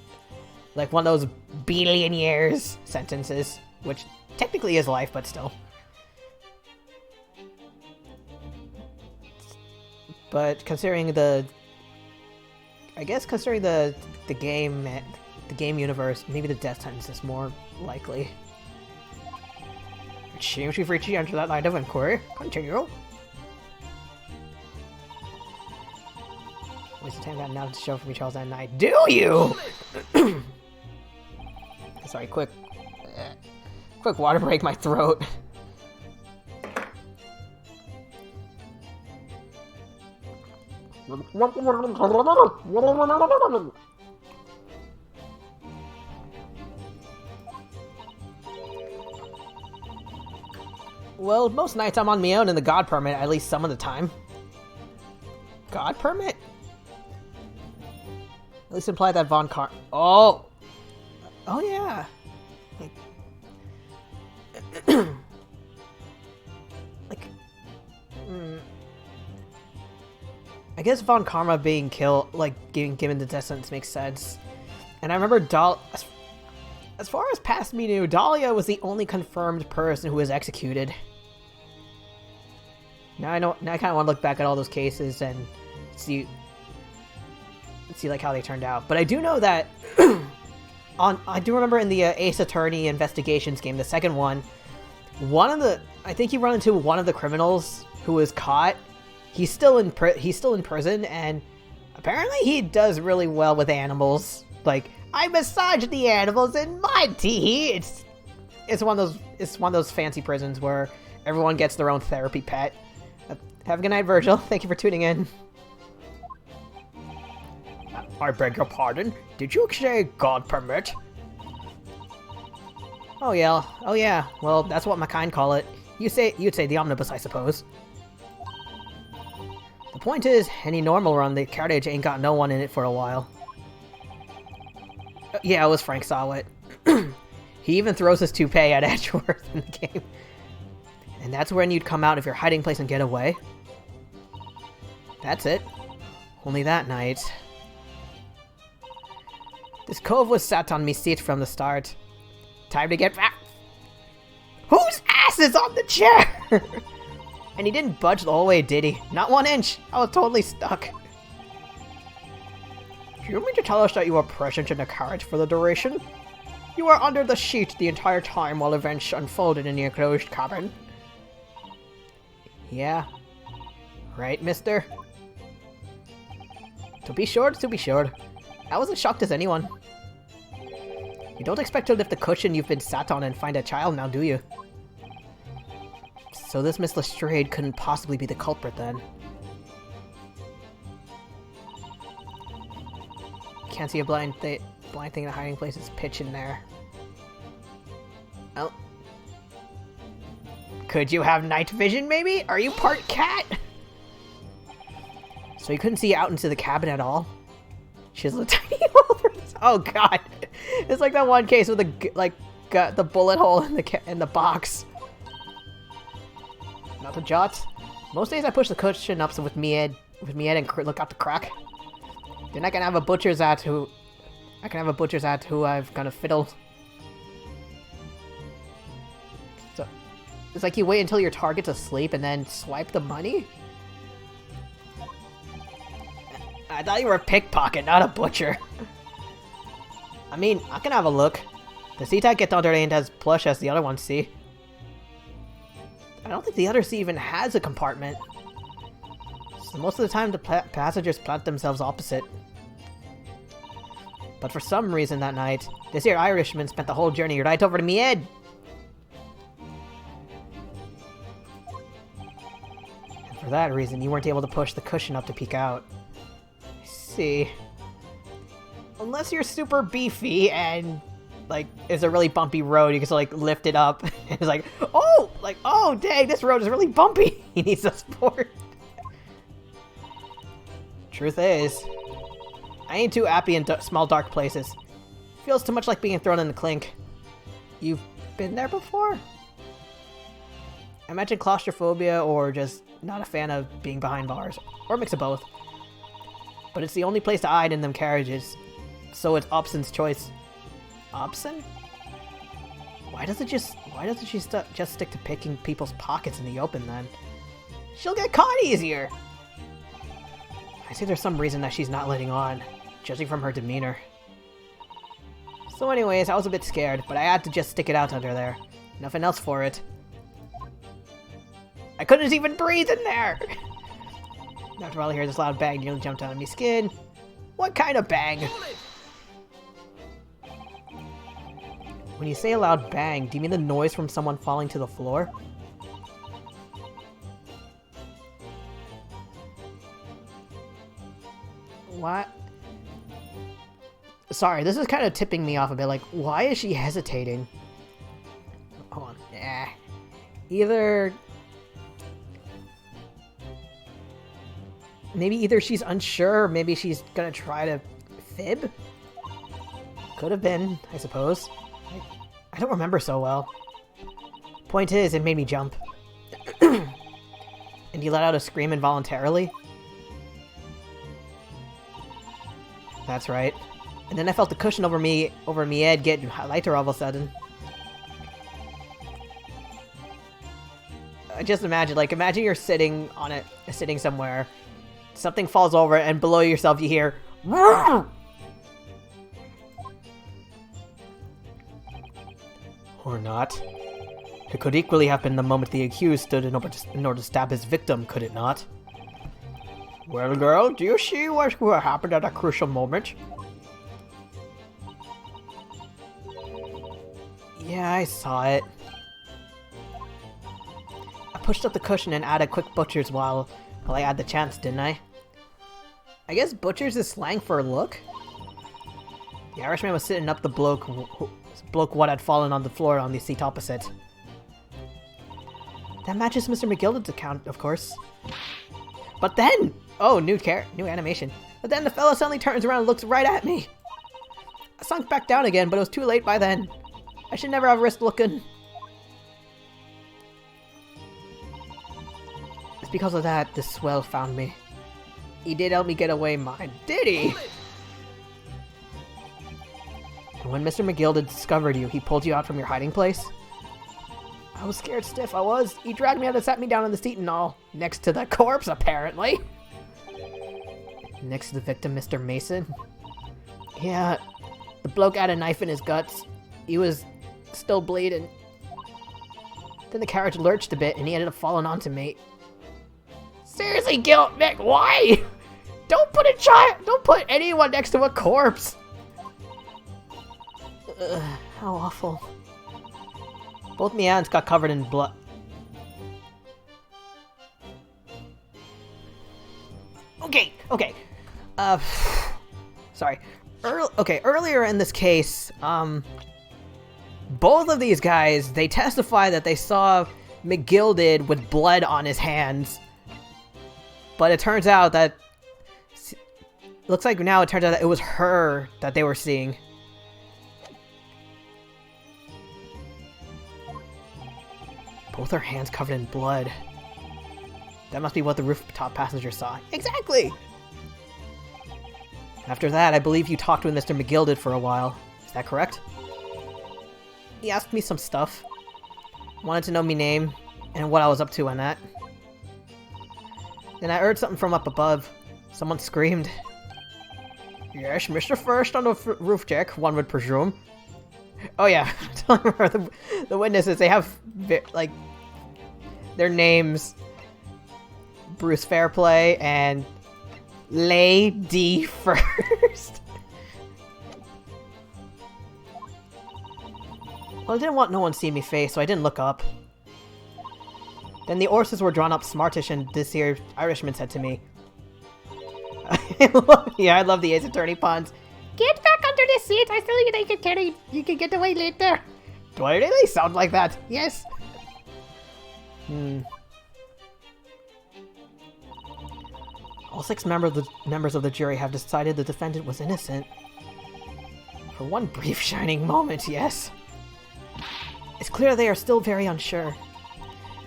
like one of those billion years sentences, which technically is life, but still. But considering the game universe, maybe the death sentence is more likely. It seems we've reached the end of that line of inquiry. Continue. Waste of time now to show for me, Charles, that night. Do you? Sorry, quick water break my throat. Well, most nights I'm on my own in the God Permit, at least some of the time. God Permit? At least imply that Von Car- Oh! Oh yeah! I guess Von Karma being killed, given the death sentence makes sense. And I remember as far as past me knew, Dahlia was the only confirmed person who was executed. Now I kind of want to look back at all those cases and see like how they turned out. But I do know that I do remember in the Ace Attorney Investigations game, the second one, I think you run into one of the criminals who was caught. He's still in prison, and apparently he does really well with animals. Like, I massage the animals in my tea. It's one of those fancy prisons where everyone gets their own therapy pet. Have a good night, Virgil. Thank you for tuning in.
I beg your pardon? Did you say God permit?
Oh yeah. Well, that's what my kind call it. You'd say the omnibus, I suppose. The point is, any normal run, the carriage ain't got no one in it for a while. Yeah, it was Frank Sawit. He even throws his toupee at Edgeworth in the game. And that's when you'd come out of your hiding place and get away. That's it. Only that night. This cove was sat on me seat from the start. Time to get back. Whose ass is on the chair? And he didn't budge the whole way, did he? Not 1 inch. I was totally stuck.
Do you mean to tell us that you were present in the carriage for the duration? You were under the sheet the entire time while events unfolded in the enclosed cabin?
Yeah. Right, mister? To be sure. I was as shocked as anyone. You don't expect to lift the cushion you've been sat on and find a child now, do you? So this Miss Lestrade couldn't possibly be the culprit then. Can't see a blind thing in a hiding place. It's pitch in there. Oh.
Could you have night vision, maybe? Are you part cat?
So you couldn't see out into the cabin at all? She has a tiny hole. Oh god. It's like that one case with the bullet hole in the box. Not the jot. Most days I push the cushion up so with me head and look out the crack. Then I can have a butcher's at who I've gonna fiddle. So it's like you wait until your target's asleep and then swipe the money? I thought you were a pickpocket, not a butcher. I mean, I can have a look. The seat I get under ain't as plush as the other ones, see? I don't think the other seat even has a compartment. So most of the time the passengers plant themselves opposite. But for some reason that night, this here Irishman spent the whole journey right over to me head. And for that reason, you weren't able to push the cushion up to peek out. I see. Unless you're super beefy and, like, it's a really bumpy road, you can just, like, lift it up. And it's like, oh, dang, this road is really bumpy. He needs the support. Truth is, I ain't too happy in small dark places. Feels too much like being thrown in the clink. You've been there before? I imagine claustrophobia or just not a fan of being behind bars. Or a mix of both. But it's the only place to hide in them carriages. So it's Obson's choice. Obson? Why doesn't she just stick to picking people's pockets in the open then? She'll get caught easier! I see there's some reason that she's not letting on, judging from her demeanor. So anyways, I was a bit scared, but I had to just stick it out under there. Nothing else for it. I couldn't even breathe in there! After all, I hear this loud bang nearly jumped out of me skin. What kind of bang? When you say a loud bang, do you mean the noise from someone falling to the floor? What? Sorry, this is kind of tipping me off a bit. Like, why is she hesitating? Hold on. Maybe she's unsure, or maybe she's gonna try to fib? Could have been, I suppose. I don't remember so well. Point is, it made me jump. And you let out a scream involuntarily? That's right. And then I felt the cushion over me head get lighter all of a sudden. I just imagine you're sitting on it, sitting somewhere. Something falls over, and below yourself you hear, "Roar!" Or not. It could equally have been the moment the accused stood in order to stab his victim, could it not?
Well, girl, do you see what happened at a crucial moment?
Yeah, I saw it. I pushed up the cushion and added a quick butcher's while I had the chance, didn't I?
I guess butchers is slang for look? The Irishman was sitting up the bloke what had fallen on the floor on the seat opposite. That matches Mr. McGilded's account, of course. But then... Oh, new animation. But then the fella suddenly turns around and looks right at me. I sunk back down again, but it was too late by then. I should never have risked looking. It's because of that this swell found me. He did help me get away mine, did he? And when Mr. McGilded discovered you, he pulled you out from your hiding place? I was scared stiff, I was. He dragged me out and sat me down on the seat and all. Next to the corpse, apparently. Next to the victim, Mr. Mason? Yeah, the bloke had a knife in his guts. He was still bleeding. Then the carriage lurched a bit and he ended up falling onto me. Seriously, Guilt, Nick, why? Don't put anyone next to a corpse. How awful. Both my hands got covered in blood. Okay. Sorry. Earlier in this case, both of these guys, they testify that they saw McGilded with blood on his hands. But it turns out that... Looks like now it turns out that it was her that they were seeing. Both her hands covered in blood. That must be what the rooftop passenger saw. Exactly! After that, I believe you talked with Mr. McGilded for a while. Is that correct? He asked me some stuff. Wanted to know me name, and what I was up to on that. Then I heard something from up above. Someone screamed. Yes, Mr. First on the roof deck, one would presume. Oh yeah, the witnesses, they have, like, their names. Bruce Fairplay and Lady First. Well, I didn't want no one to see me face, so I didn't look up. Then the horses were drawn up smartish, and this here Irishman said to me, yeah, I love the Ace Attorney puns. Get back under the seat, I still think you can get away later. Do I really sound like that? Yes. All 6 members of the jury have decided the defendant was innocent. For one brief shining moment, yes. It's clear they are still very unsure.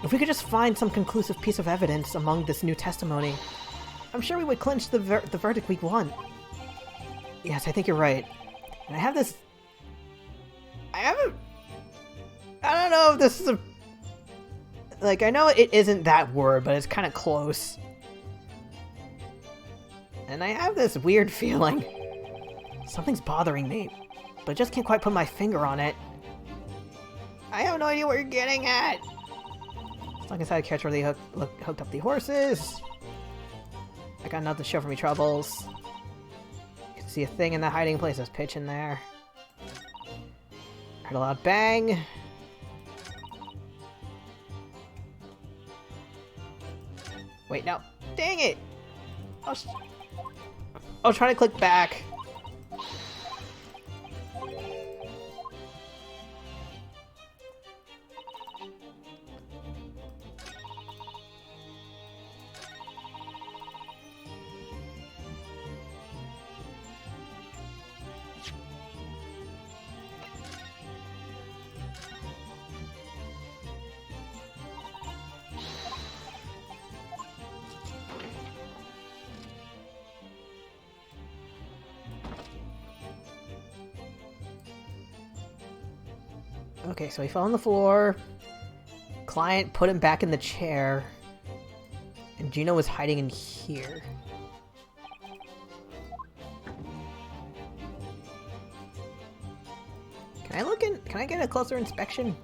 If we could just find some conclusive piece of evidence among this new testimony, I'm sure we would clinch the verdict we want. Yes, I think you're right. And I have this... I don't know if this is a... Like, I know it isn't that word, but it's kind of close. And I have this weird feeling. Something's bothering me, but I just can't quite put my finger on it. I have no idea what you're getting at. As long as I catch where they hooked up the horses. I got nothing to show for me troubles. You can see a thing in the hiding place. There's pitch in there. Heard a loud bang. Wait, no. Dang it! I was trying to click back. Okay, so he fell on the floor. Client put him back in the chair. And Gino was hiding in here. Can I look in? Can I get a closer inspection?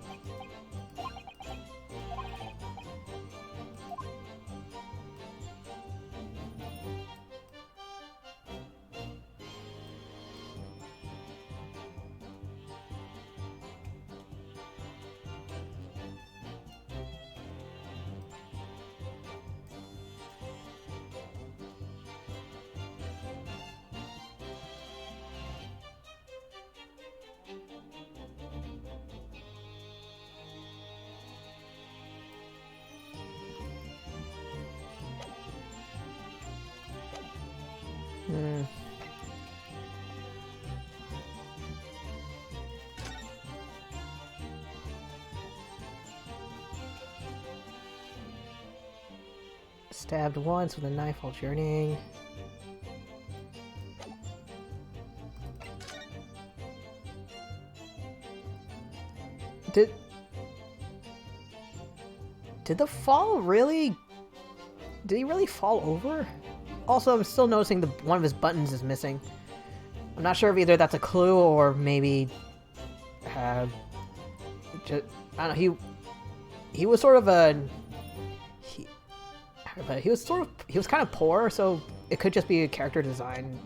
Stabbed once with a knife while journeying. Did the fall really... Did he really fall over? Also, I'm still noticing one of his buttons is missing. I'm not sure if either that's a clue or maybe... I don't know, he was sort of a... He was kind of poor, so it could just be a character design.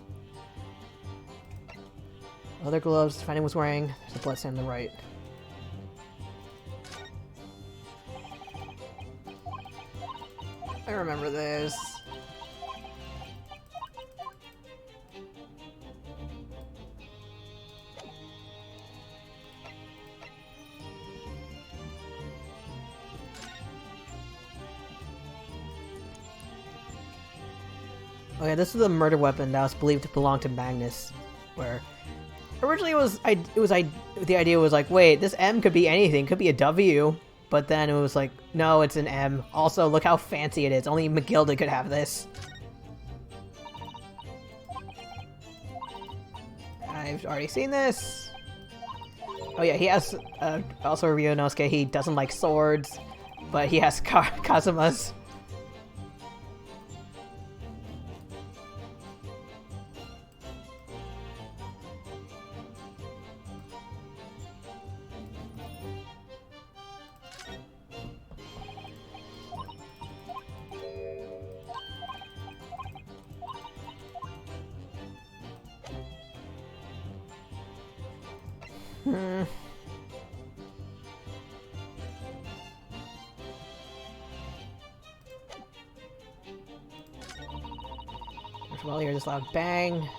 Other gloves Fanny was wearing. There's a bloodstain on the right. I remember this. Okay, this is the murder weapon that was believed to belong to Magnus, where originally the idea was like, wait, this M could be anything, could be a W, but then it was like, no, it's an M. Also, look how fancy it is. Only McGilded could have this. I've already seen this. Oh yeah, he has also Ryunosuke. He doesn't like swords, but he has Kazuma's. Well, here's this loud bang.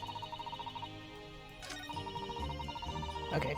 Okay.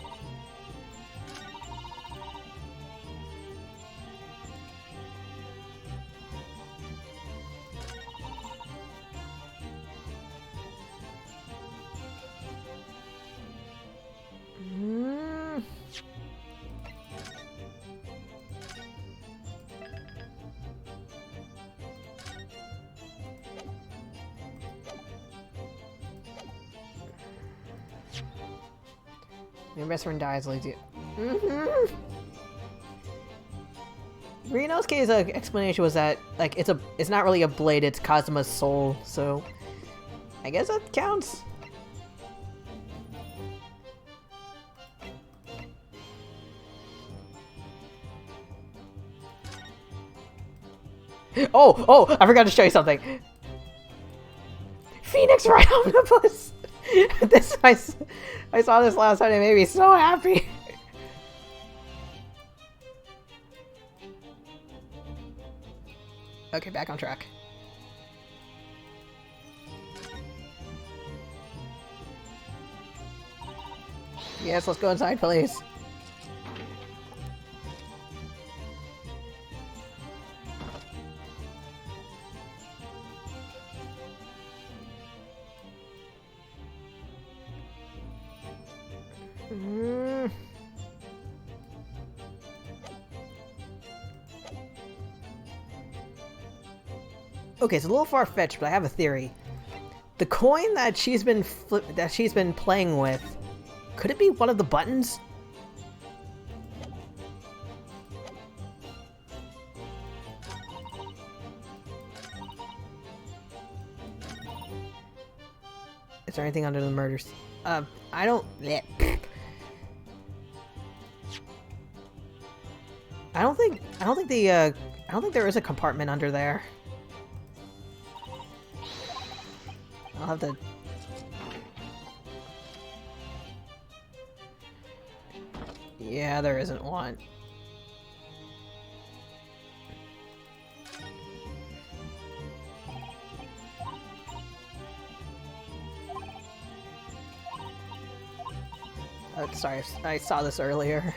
Your best friend dies, leads you. Ryunosuke's explanation was that like it's not really a blade, it's Kazuma's soul, so I guess that counts. Oh! I forgot to show you something. Phoenix Ride Omnibus. This I saw this last time. It made me so happy. Okay, back on track. Yes, let's go inside, please. Okay, it's a little far-fetched, but I have a theory. The coin that she's been playing with, could it be one of the buttons? Is there anything under the murders? I don't. I don't think there is a compartment under there. I'll have to... Yeah, there isn't one. Oh, sorry, I saw this earlier.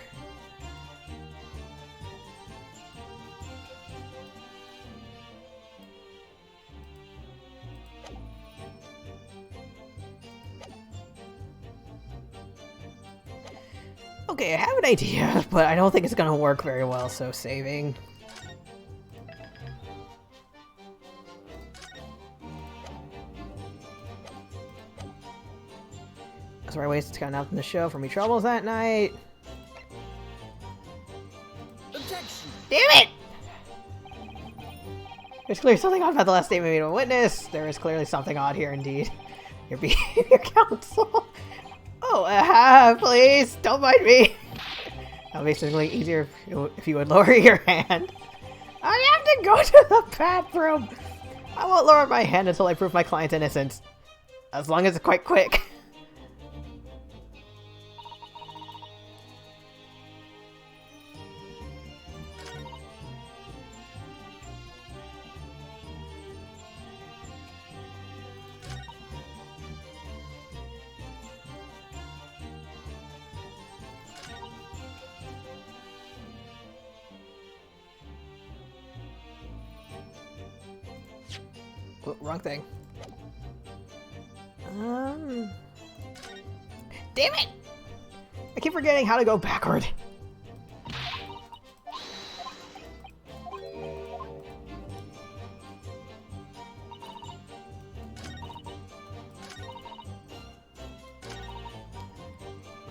Okay, I have an idea, but I don't think it's gonna work very well, so saving. That's where I wasted time out in the show for me troubles that night.
Objection!
Damn it! There's clearly something odd about the last statement made to a witness. There is clearly something odd here indeed. Your behavior, counsel. Oh, please, don't mind me. That would be significantly easier if you would lower your hand. I have to go to the bathroom. I won't lower my hand until I prove my client's innocence. As long as it's quite quick. Oh, wrong thing. Damn it! I keep forgetting how to go backward.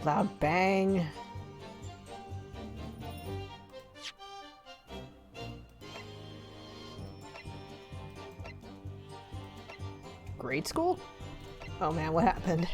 Loud bang. Grade school? Oh man, what happened?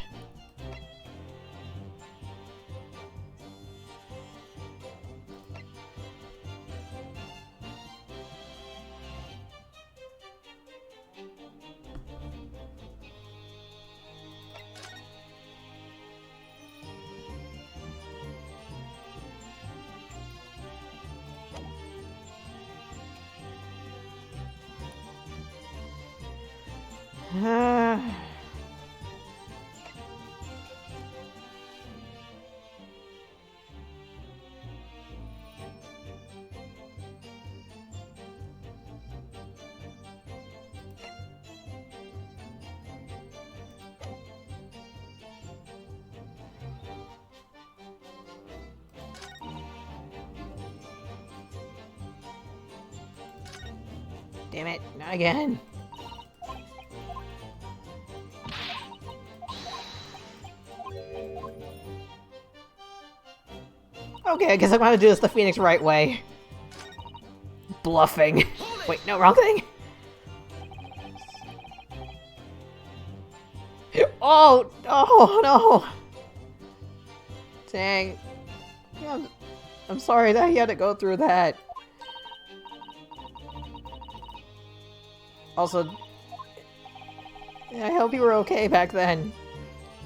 Damn it, not again. Okay, I guess I'm gonna do this the Phoenix right way. Bluffing. Wait, no, wrong thing. Oh, oh no. Dang. Yeah, I'm sorry that he had to go through that. Also, I hope you were okay back then.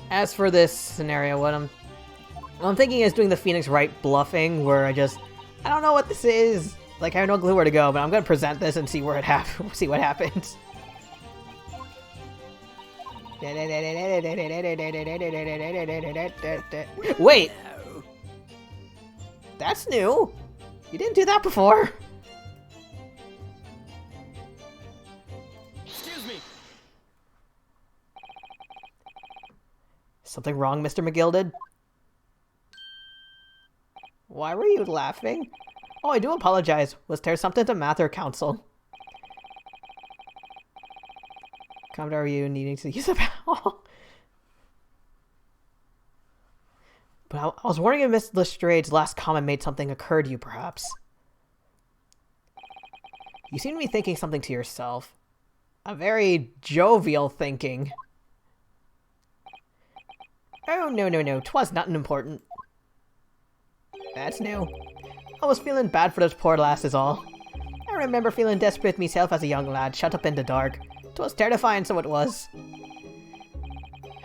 As for this scenario, what I'm thinking is doing the Phoenix Wright bluffing, where I don't know what this is. Like, I have no clue where to go, but I'm gonna present this and see where see what happens. Wait! That's new! You didn't do that before!
Excuse me!
Something wrong, Mr. McGilded? Why were you laughing? Oh, I do apologize. Was there something to matter, Counsel? Comment, are you needing to use a bowel? But I was wondering if Miss Lestrade's last comment made something occur to you, perhaps. You seem to be thinking something to yourself. A very jovial thinking. Oh, no, 'twas nothing important. That's new. I was feeling bad for those poor lass is all. I remember feeling desperate myself as a young lad, shut up in the dark. 'Twas terrifying, so it was.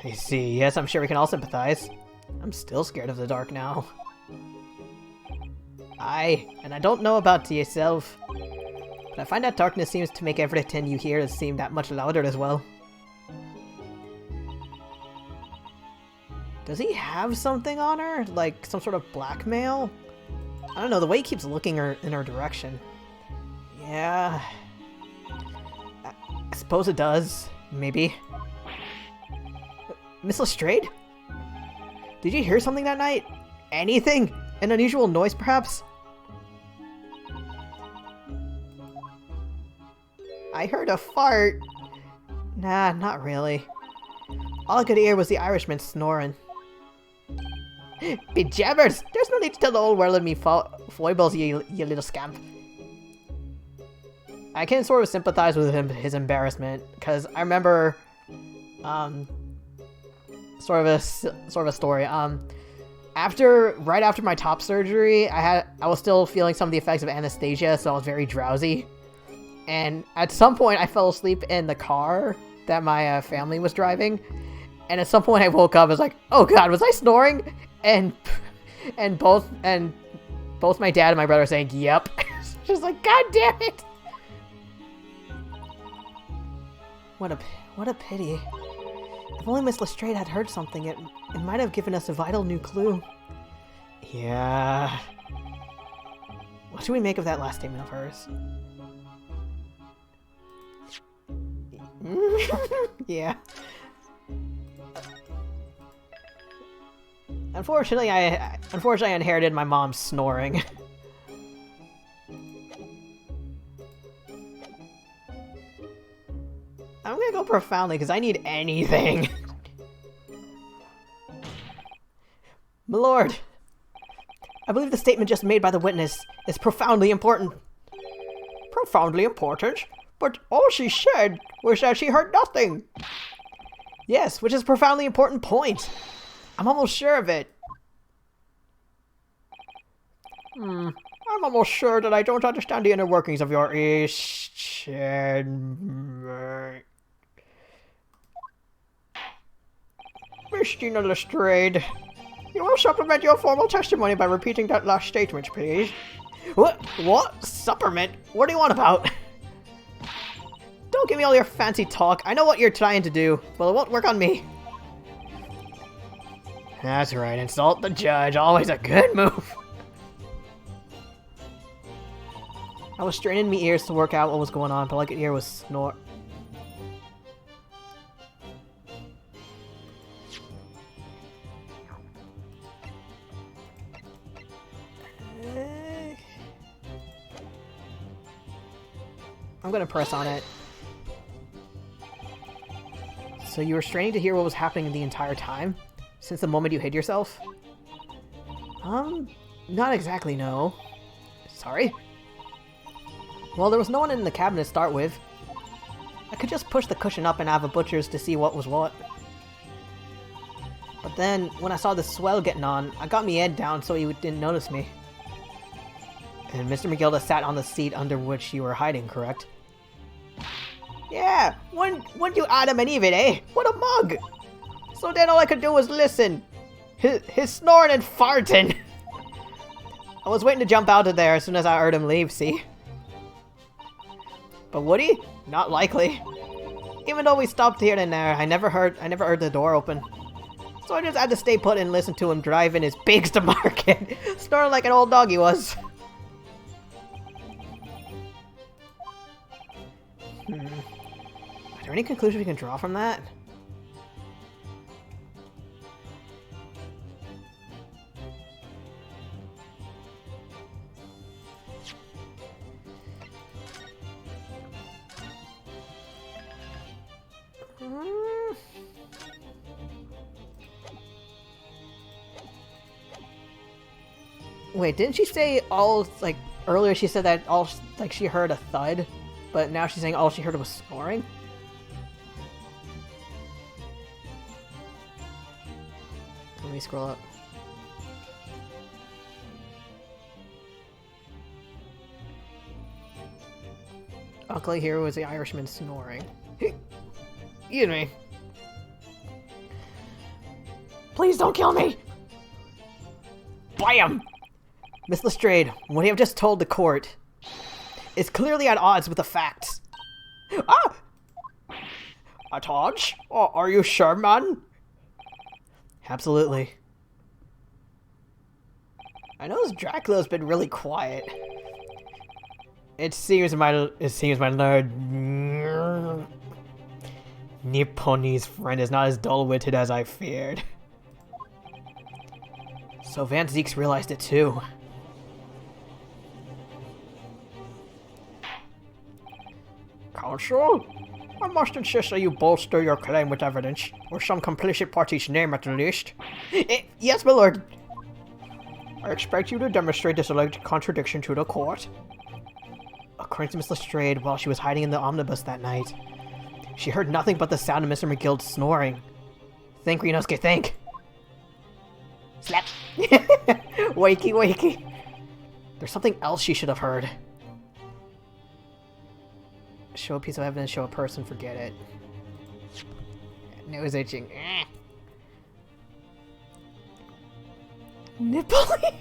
I see, yes, I'm sure we can all sympathize. I'm still scared of the dark now. Aye, and I don't know about to yourself, but I find that darkness seems to make everything you hear seem that much louder as well. Does he have something on her? Like, some sort of blackmail? I don't know, the way he keeps looking in her direction. Yeah... I suppose it does. Maybe. Miss Lestrade? Did you hear something that night? anything? An unusual noise, perhaps? I heard a fart. Nah, not really. All I could hear was the Irishman snoring. Be jabbers! There's no need to tell the old world of me foibles, you little scamp. I can sort of sympathize with him, his embarrassment, because I remember, sort of a story. Right after my top surgery, I was still feeling some of the effects of anesthesia, so I was very drowsy. And at some point, I fell asleep in the car that my family was driving. And at some point, I woke up. I was like, "Oh God, was I snoring?" And both my dad and my brother were saying, "Yep." Just like, God damn it! What a pity. If only Miss Lestrade had heard something, it might have given us a vital new clue. Yeah. What should we make of that last statement of hers? Yeah. Unfortunately, I inherited my mom's snoring. I'm gonna go profoundly because I need anything. My lord, I believe the statement just made by the witness is profoundly important. Profoundly important? But all she said was that she heard nothing. Yes, which is a profoundly important point. I'm almost sure of it. I'm almost sure that I don't understand the inner workings of your Miss Gina Lestrade, you will supplement your formal testimony by repeating that last statement, please. What? Supplement? What do you want about? Don't give me all your fancy talk. I know what you're trying to do, but it won't work on me. That's right, insult the judge. Always a good move. I was straining my ears to work out what was going on, but all I could hear was snort. I'm gonna press on it. So you were straining to hear what was happening the entire time? Since the moment you hid yourself? Not exactly, no. Sorry? Well, there was no one in the cabin to start with. I could just push the cushion up and have a butcher's to see what was what. But then, when I saw the swell getting on, I got me head down so he didn't notice me. And Mr. McGilda sat on the seat under which you were hiding, correct? Yeah, when you Adam and Eve it, eh? What a mug! So then all I could do was listen. His snoring and farting. I was waiting to jump out of there as soon as I heard him leave, see? But would he? Not likely. Even though we stopped here and there, I never heard the door open. So I just had to stay put and listen to him driving his pigs to market, snoring like an old dog he was. Are there any conclusions we can draw from that? Wait, didn't she say all, like, earlier she said that all, like, she heard a thud, but now she's saying all she heard was snoring? Let me scroll up. All I hear was the Irishman snoring. Excuse me. Please don't kill me! Bam! Miss Lestrade, what you have just told the court is clearly at odds with the facts. Ah! At odds? Oh, are you sure, man? Absolutely. I know this Dracula's been really quiet. It seems my lord Nipponi's friend is not as dull-witted as I feared. So Van Zieks realized it too. Counsel? I must insist that you bolster your claim with evidence, or some complicit party's name at the least.
Yes, my lord.
I expect you to demonstrate this alleged contradiction to the court. According to Miss Lestrade, while she was hiding in the omnibus that night, she heard nothing but the sound of Mr. McGill snoring. Think, Ryunosuke, think!
Slap! Wakey, wakey.
There's something else she should have heard. Show a piece of evidence, show a person, forget it. Nose itching.
Nipply?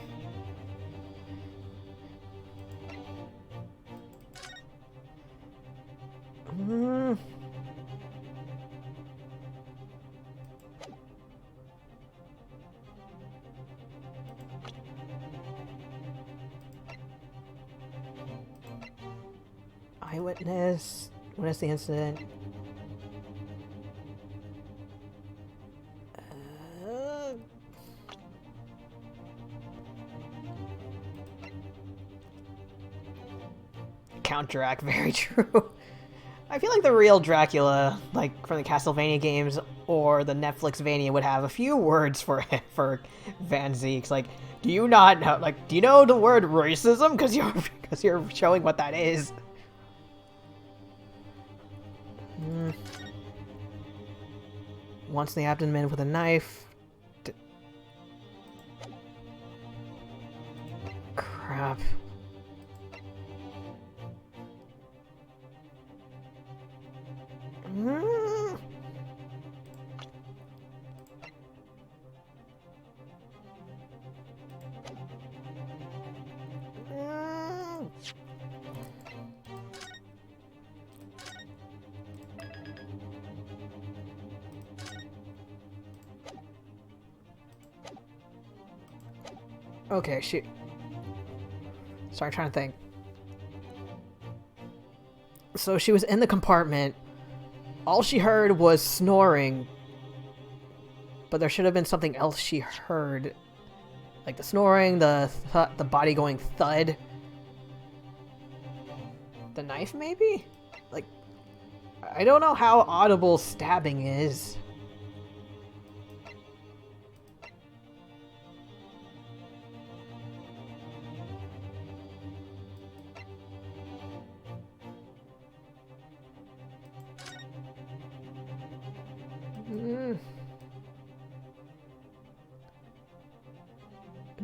Eyewitness. Witness the incident. Count Drac, very true. I feel like the real Dracula, like from the Castlevania games or the Netflix Vania, would have a few words for Van Zieks. Like, do you not know? Like, do you know the word racism? Because you're showing what that is. Once the abdomen with a knife. Crap. Okay, shoot. Sorry, I'm trying to think. So she was in the compartment. All she heard was snoring. But there should have been something else she heard. Like the snoring, the body going thud. The knife, maybe? Like, I don't know how audible stabbing is.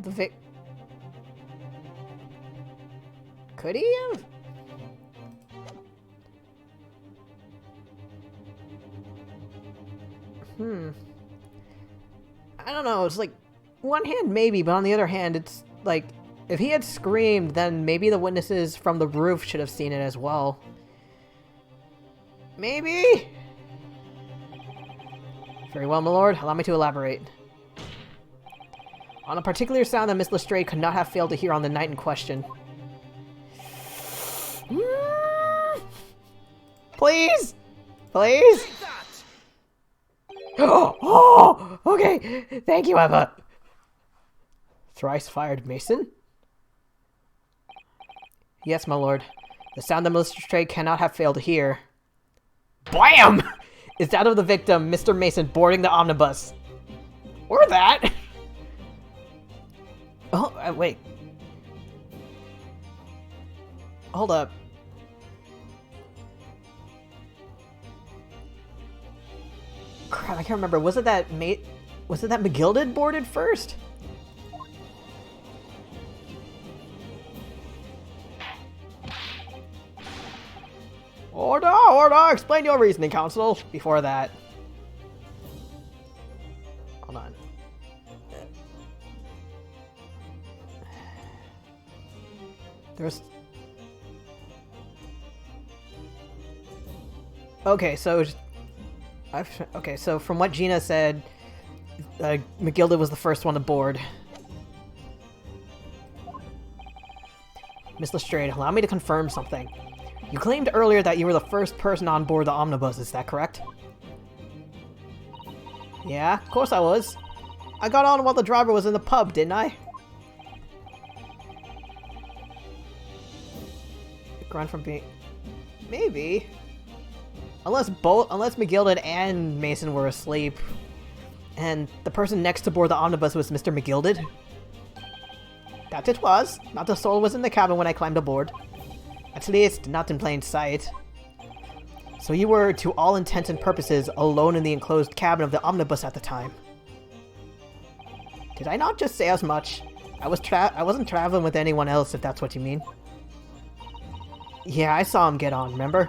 The could he have? I don't know, it's like, one hand maybe, but on the other hand, it's like, if he had screamed, then maybe the witnesses from the roof should have seen it as well. Maybe? Very well, my lord, allow me to elaborate. On a particular sound that Miss Lestrade could not have failed to hear on the night in question. Please! Please! Oh! Okay! Thank you, Eva! Thrice fired Mason? Yes, my lord. The sound that Miss Lestrade cannot have failed to hear. BAM! Is that of the victim, Mr. Mason, boarding the omnibus. Or that! Oh, wait. Hold up. Crap, I can't remember. Was it that McGilded boarded first? Order! Order! Explain your reasoning, counsel. Before that. Hold on. There's... Okay, so... Okay, so from what Gina said, McGilded was the first one to board. Miss Lestrade, allow me to confirm something. You claimed earlier that you were the first person on board the omnibus, is that correct? Yeah, of course I was. I got on while the driver was in the pub, didn't I? Grunt from being... Maybe. Unless McGilded and Mason were asleep. And the person next to board the omnibus was Mr. McGilded. That it was. Not a soul was in the cabin when I climbed aboard. At least, not in plain sight. So you were, to all intents and purposes, alone in the enclosed cabin of the omnibus at the time. Did I not just say as much? I wasn't traveling with anyone else, if that's what you mean. Yeah, I saw him get on, remember?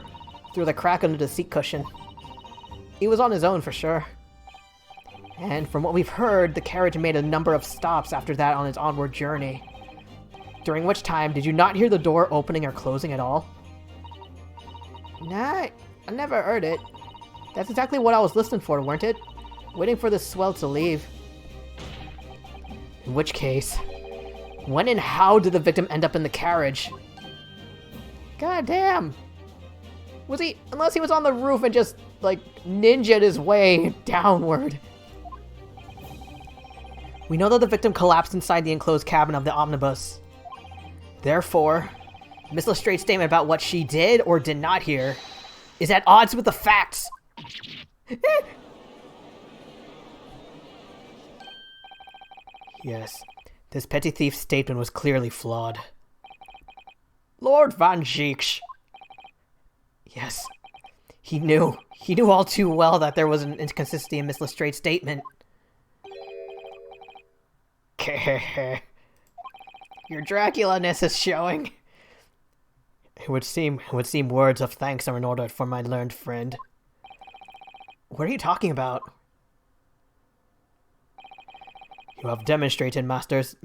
Through the crack under the seat cushion. He was on his own for sure. And from what we've heard, the carriage made a number of stops after that on its onward journey. During which time, did you not hear the door opening or closing at all? Nah, I never heard it. That's exactly what I was listening for, weren't it? Waiting for the swell to leave. In which case, when and how did the victim end up in the carriage? God damn! Was he... Unless he was on the roof and just, like, ninja'd his way downward. We know that the victim collapsed inside the enclosed cabin of the omnibus. Therefore, Miss Lestrade's statement about what she did or did not hear is at odds with the facts. Yes, this petty thief's statement was clearly flawed. Lord Van Geeks. Yes, he knew all too well that there was an inconsistency in Miss Lestrade's statement. Your Dracula-ness is showing. It would seem words of thanks are in order for my learned friend. What are you talking about? You have demonstrated, Masters?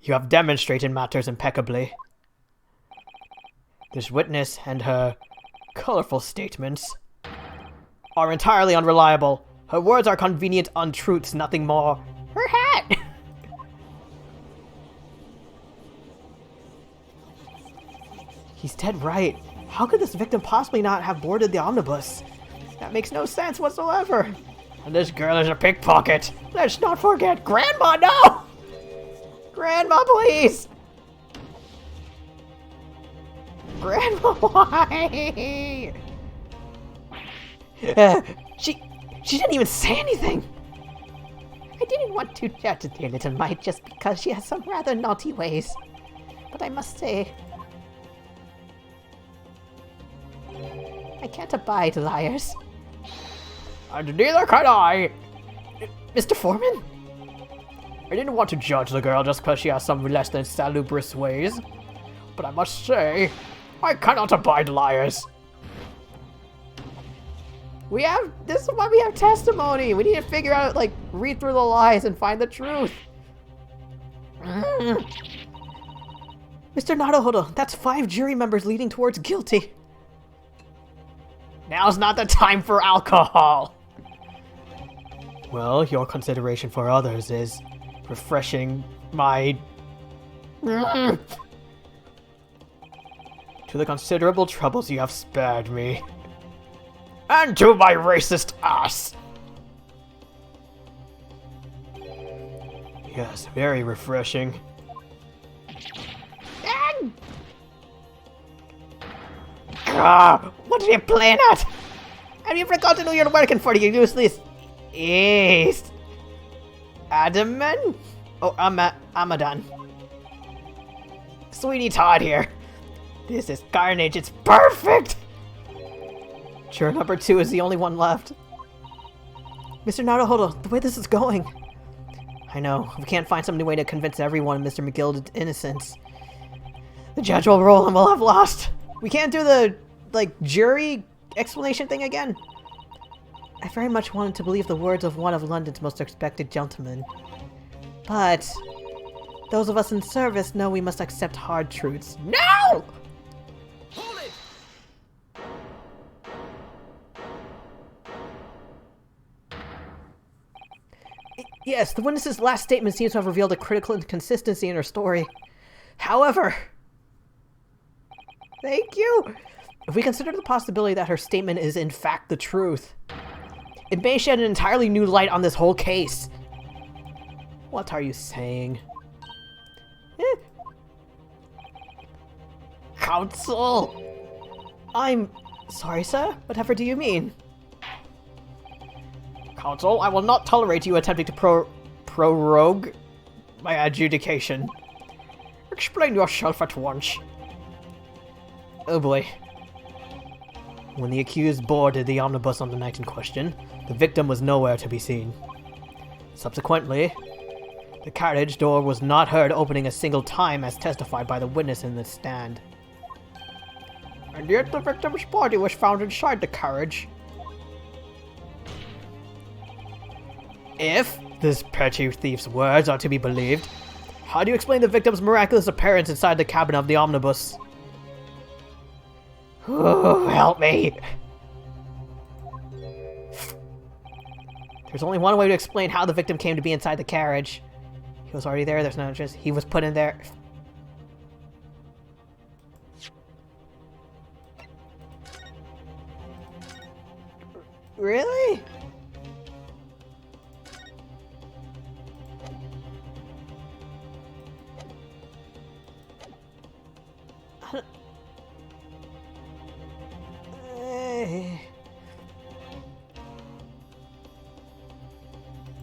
You have demonstrated matters impeccably. This witness and her colorful statements are entirely unreliable. Her words are convenient untruths, nothing more. Her hat! He's dead right. How could this victim possibly not have boarded the omnibus? That makes no sense whatsoever. And this girl is a pickpocket. Let's not forget Grandma, no! Grandma, please! Grandma, why? She didn't even say anything. I didn't want to judge the dear little mite just because she has some rather naughty ways. But I must say, I can't abide liars. And neither can I! Mr. Foreman? I didn't want to judge the girl just because she has some less than salubrious ways. But I must say, I cannot abide liars. This is why we have testimony. We need to figure out, like, read through the lies and find the truth. Mr. Naruhodo, that's 5 jury members leading towards guilty. Now's not the time for alcohol. Well, your consideration for others is refreshing my... to the considerable troubles you have spared me. And to my racist ass! Yes, very refreshing. What are you playing at? Have you forgotten who you're working for, you useless... East... Adaman? Oh, Amadan. Sweeney Todd here. This is carnage, it's perfect! Juror number 2 is the only one left. Mr. Naruhodo, the way this is going... I know, we can't find some new way to convince everyone of Mr. McGilded's innocence. The judge will roll and we'll have lost. We can't do the, like, jury explanation thing again. I very much wanted to believe the words of one of London's most respected gentlemen. But those of us in service know we must accept hard truths. No! Hold it! Yes, the witness's last statement seems to have revealed a critical inconsistency in her story. However... Thank you! If we consider the possibility that her statement is in fact the truth, it may shed an entirely new light on this whole case. What are you saying? Eh? Counsel! I'm sorry, sir. Whatever do you mean? Counsel, I will not tolerate you attempting to prorogue my adjudication. Explain yourself at once. Oh boy. When the accused boarded the omnibus on the night in question, the victim was nowhere to be seen. Subsequently, the carriage door was not heard opening a single time as testified by the witness in the stand. And yet the victim's body was found inside the carriage. If this petty thief's words are to be believed, how do you explain the victim's miraculous appearance inside the cabin of the omnibus? Oh, help me! There's only one way to explain how the victim came to be inside the carriage. He was already there, there's no interest. He was put in there. Really?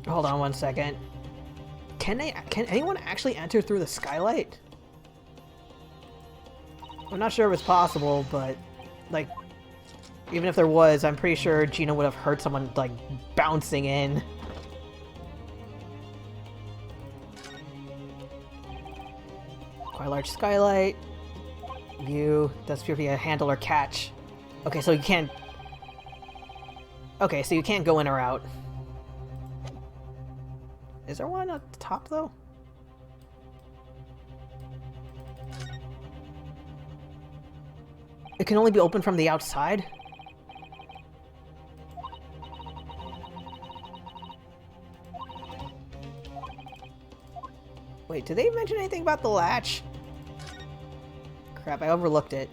Hold on one second. Can anyone actually enter through the skylight? I'm not sure if it's possible, but like, even if there was, I'm pretty sure Gina would have heard someone like bouncing in. Quite a large skylight. View. Does appear to be a handle or catch. Okay, so you can't. Okay, so you can't go in or out. Is there one at the top though? It can only be opened from the outside? Wait, did they mention anything about the latch? Crap, I overlooked it.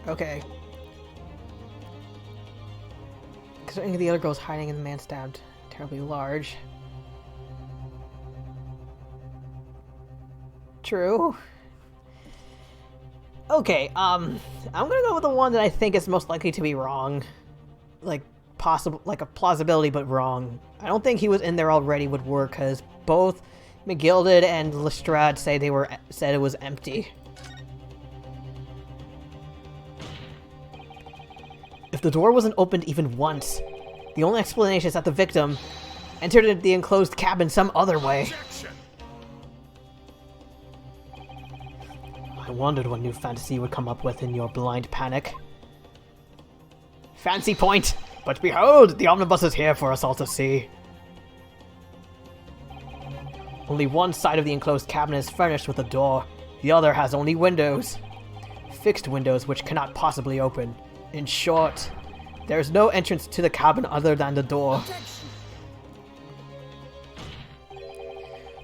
Okay. Considering the other girl's hiding and the man stabbed terribly large. True. Okay, I'm gonna go with the one that I think is most likely to be wrong. Like, possible, like a plausibility, but wrong. I don't think he was in there already would work, because both McGilded and Lestrade said it was empty. If the door wasn't opened even once, the only explanation is that the victim entered the enclosed cabin some other way.
Objection.
I wondered what new fantasy you would come up with in your blind panic. Fancy point! But behold, the omnibus is here for us all to see. Only one side of the enclosed cabin is furnished with a door. The other has only windows. Fixed windows which cannot possibly open. In short, there is no entrance to the cabin other than the door.
Objection.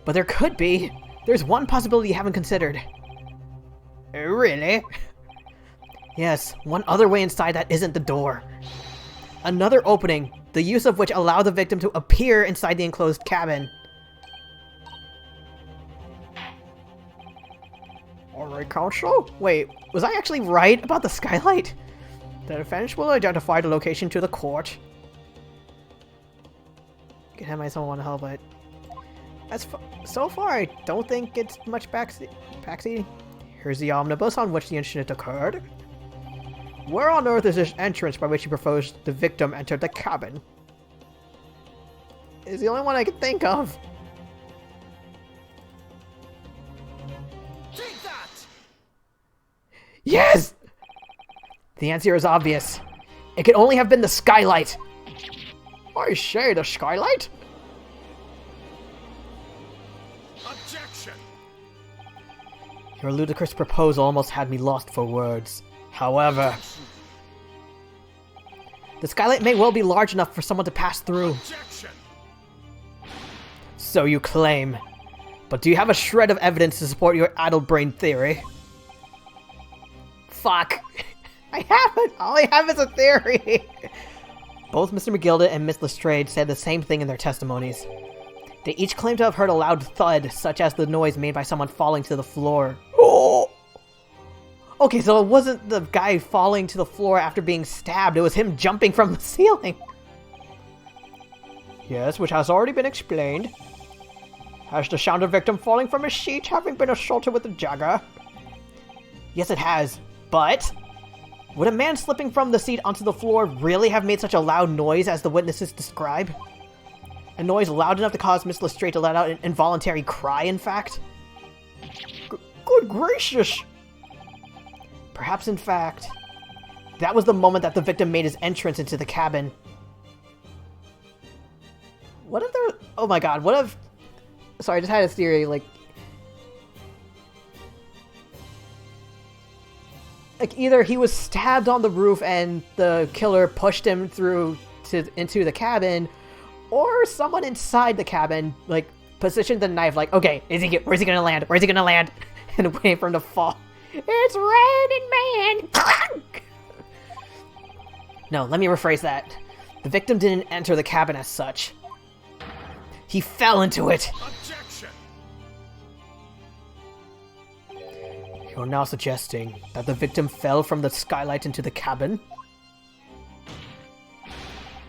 But there could be. There's one possibility you haven't considered. Really? Yes, one other way inside that isn't the door. Another opening, the use of which allowed the victim to appear inside the enclosed cabin. Alright, counsel? Wait, was I actually right about the skylight? The defense will identify the location to the court. You can have my someone help, but so far I don't think it's much backseating. Here's the omnibus on which the incident occurred. Where on earth is this entrance by which you proposed the victim entered the cabin? It's the only one I can think of.
Take that!
Yes! The answer is obvious. It could only have been the skylight. I say the skylight? Your ludicrous proposal almost had me lost for words. However, the skylight may well be large enough for someone to pass through.
Objection!
So you claim. But do you have a shred of evidence to support your addle-brained theory? Fuck. I haven't. All I have is a theory. Both Mr. McGilded and Miss Lestrade said the same thing in their testimonies. They each claimed to have heard a loud thud, such as the noise made by someone falling to the floor. Oh! Okay, so it wasn't the guy falling to the floor after being stabbed, it was him jumping from the ceiling. Yes, which has already been explained. Has the sound of victim falling from his seat having been assaulted with a dagger? Yes, it has, but would a man slipping from the seat onto the floor really have made such a loud noise as the witnesses describe? A noise loud enough to cause Miss Lestrade to let out an involuntary cry, in fact? Good gracious! Perhaps, in fact, that was the moment that the victim made his entrance into the cabin. What if there... Oh my god, what if... Sorry, I just had a theory, like either he was stabbed on the roof and the killer pushed him through into the cabin, or someone inside the cabin, like, positioned the knife, like, okay, where's he gonna land? Where's he gonna land? And wait for him to fall. It's raining, man! No, let me rephrase that. The victim didn't enter the cabin as such. He fell into it!
Objection!
You're now suggesting that the victim fell from the skylight into the cabin?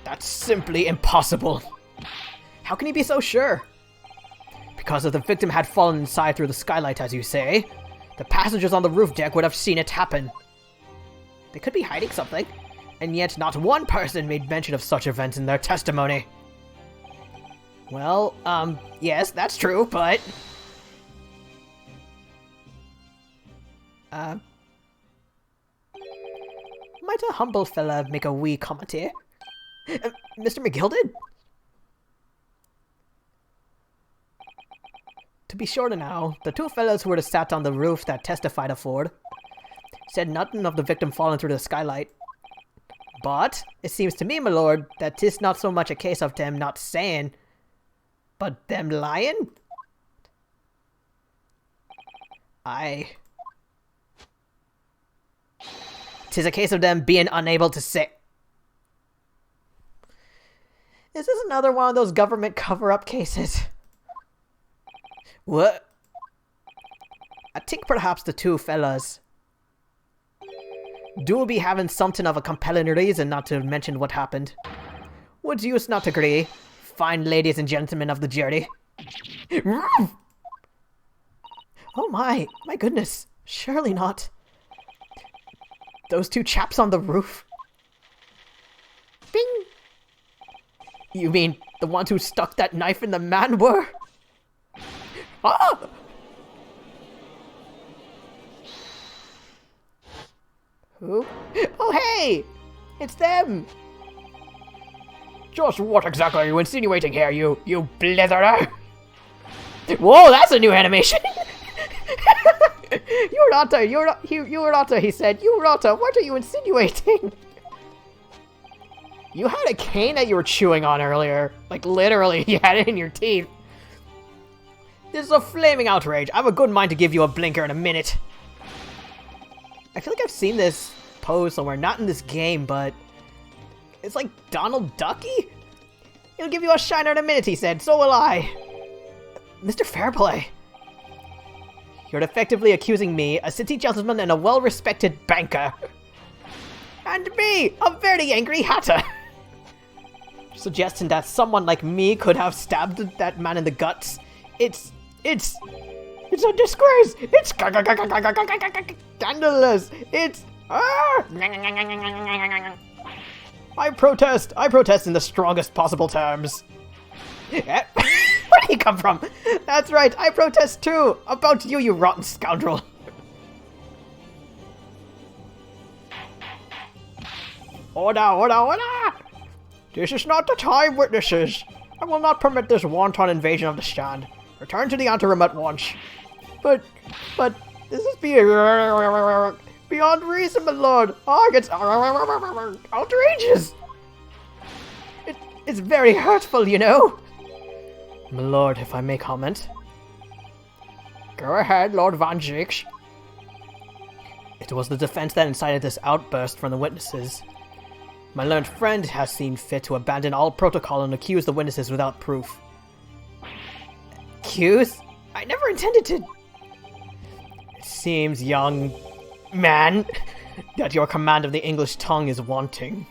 That's simply impossible! How can he be so sure? Because if the victim had fallen inside through the skylight, as you say, the passengers on the roof deck would have seen it happen. They could be hiding something, and yet not one person made mention of such events in their testimony. Well, yes, that's true, but... Might a humble fella make a wee comment here? Mr. McGilded? To be sure now, the two fellows who were sat on the roof that testified afore said nothing of the victim falling through the skylight. But it seems to me, my lord, that 'tis not so much a case of them not saying, but them lying? Aye. 'Tis a case of them being unable to say. Is this another one of those government cover-up cases? What? I think perhaps the two fellas do be having something of a compelling reason not to mention what happened. Would you not agree, fine ladies and gentlemen of the jury? Oh my goodness, surely not. Those two chaps on the roof? Bing! You mean the ones who stuck that knife in the man were? Ah! Who? Oh hey! It's them! Just what exactly are you insinuating here, you blitherer? Whoa, that's a new animation! Urata, he said. Urata, what are you insinuating? You had a cane that you were chewing on earlier. Like, literally, you had it in your teeth. This is a flaming outrage. I have a good mind to give you a blinker in a minute. I feel like I've seen this pose somewhere. Not in this game, but... It's like Donald Ducky? He'll give you a shiner in a minute, he said. So will I. Mr. Fairplay. You're effectively accusing me, a city gentleman and a well-respected banker. And me, a very angry hatter. Suggesting that someone like me could have stabbed that man in the guts. It's a disgrace. It's scandalous. It's... I protest in the strongest possible terms. Where did he come from? That's right, I protest too! About you, you rotten scoundrel! Order! This is not the time, witnesses! I will not permit this wanton invasion of the stand. Return to the anteroom at once. But, This is beyond reason, my lord. Oh, it's outrageous. It's very hurtful, you know. My lord, if I may comment. Go ahead, Lord Van Jake. It was the defense that incited this outburst from the witnesses. My learned friend has seen fit to abandon all protocol and accuse the witnesses without proof. Accuse? I never intended to... It seems, young man, that your command of the English tongue is wanting.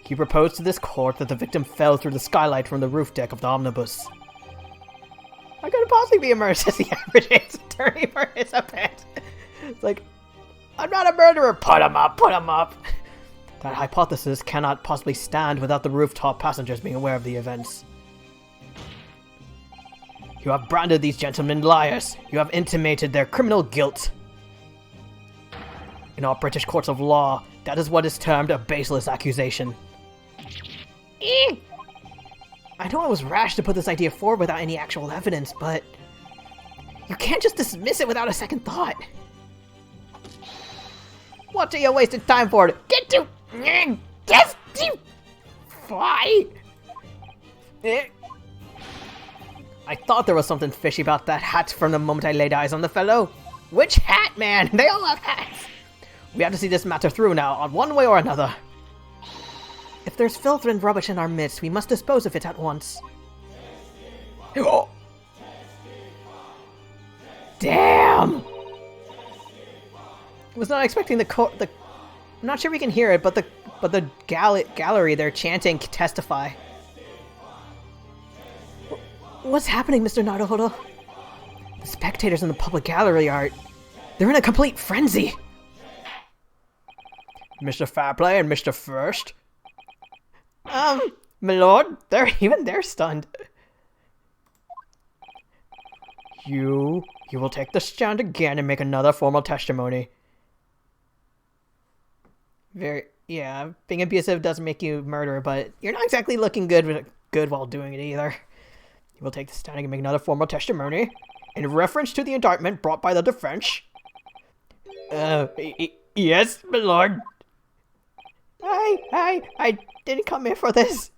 He proposed to this court that the victim fell through the skylight from the roof deck of the omnibus. How could it possibly be a murder, says the average attorney participant? It's like, I'm not a murderer. Put him up, put him up. That hypothesis cannot possibly stand without the rooftop passengers being aware of the events. You have branded these gentlemen liars. You have intimated their criminal guilt. In our British courts of law, that is what is termed a baseless accusation. I know it was rash to put this idea forward without any actual evidence, but you can't just dismiss it without a second thought. What are you wasting time for? Get to... Fly! I thought there was something fishy about that hat from the moment I laid eyes on the fellow. Which hat, man? They all have hats! We have to see this matter through now, on one way or another. If there's filth and rubbish in our midst, we must dispose of it at once. Oh. Damn! I was not expecting I'm not sure we can hear it, but the gallery, they're chanting testify. What's happening, Mr. Naruhodo? The spectators in the public gallery they're in a complete frenzy. Mr. Fairplay and Mr. First? My lord, they're stunned. You will take the stand again and make another formal testimony. Yeah, being abusive doesn't make you murder, but you're not exactly looking good while doing it either. You will take the stand and make another formal testimony in reference to the indictment brought by the defense. Yes, my lord. I didn't come here for this.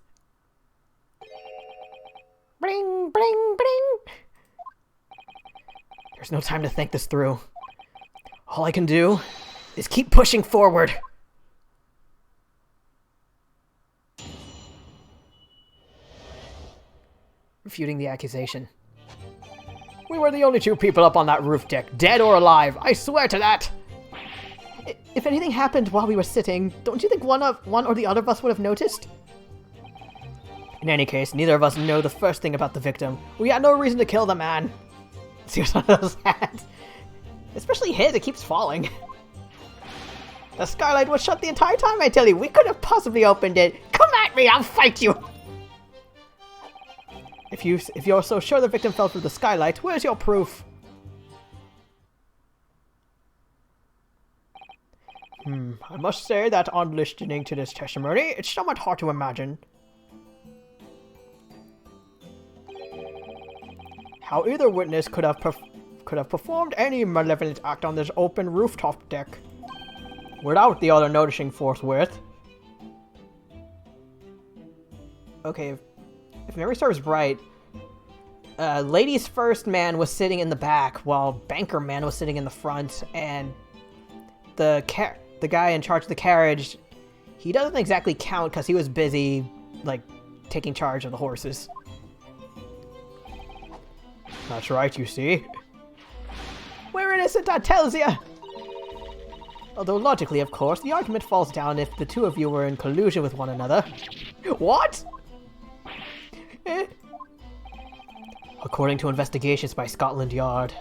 Bring, bring, bring. There's no time to think this through. All I can do is keep pushing forward. Refuting the accusation. We were the only two people up on that roof deck, dead or alive. I swear to that. If anything happened while we were sitting, don't you think one or the other of us would have noticed? In any case, neither of us know the first thing about the victim. We had no reason to kill the man. See what's on those hands? Especially his, it keeps falling. The skylight was shut the entire time, I tell you. We couldn't have possibly opened it. Come at me, I'll fight you! If you're so sure the victim fell through the skylight, where's your proof? I must say that on listening to this testimony, it's somewhat hard to imagine how either witness could have performed any malevolent act on this open rooftop deck without the other noticing forthwith. Okay, if memory serves right, Ladies First man was sitting in the back while Banker man was sitting in the front, and the guy in charge of the carriage, he doesn't exactly count because he was busy, like, taking charge of the horses. That's right, you see. We're innocent, I tells ya! Although logically, of course, the argument falls down if the two of you were in collusion with one another. What? According to investigations by Scotland Yard,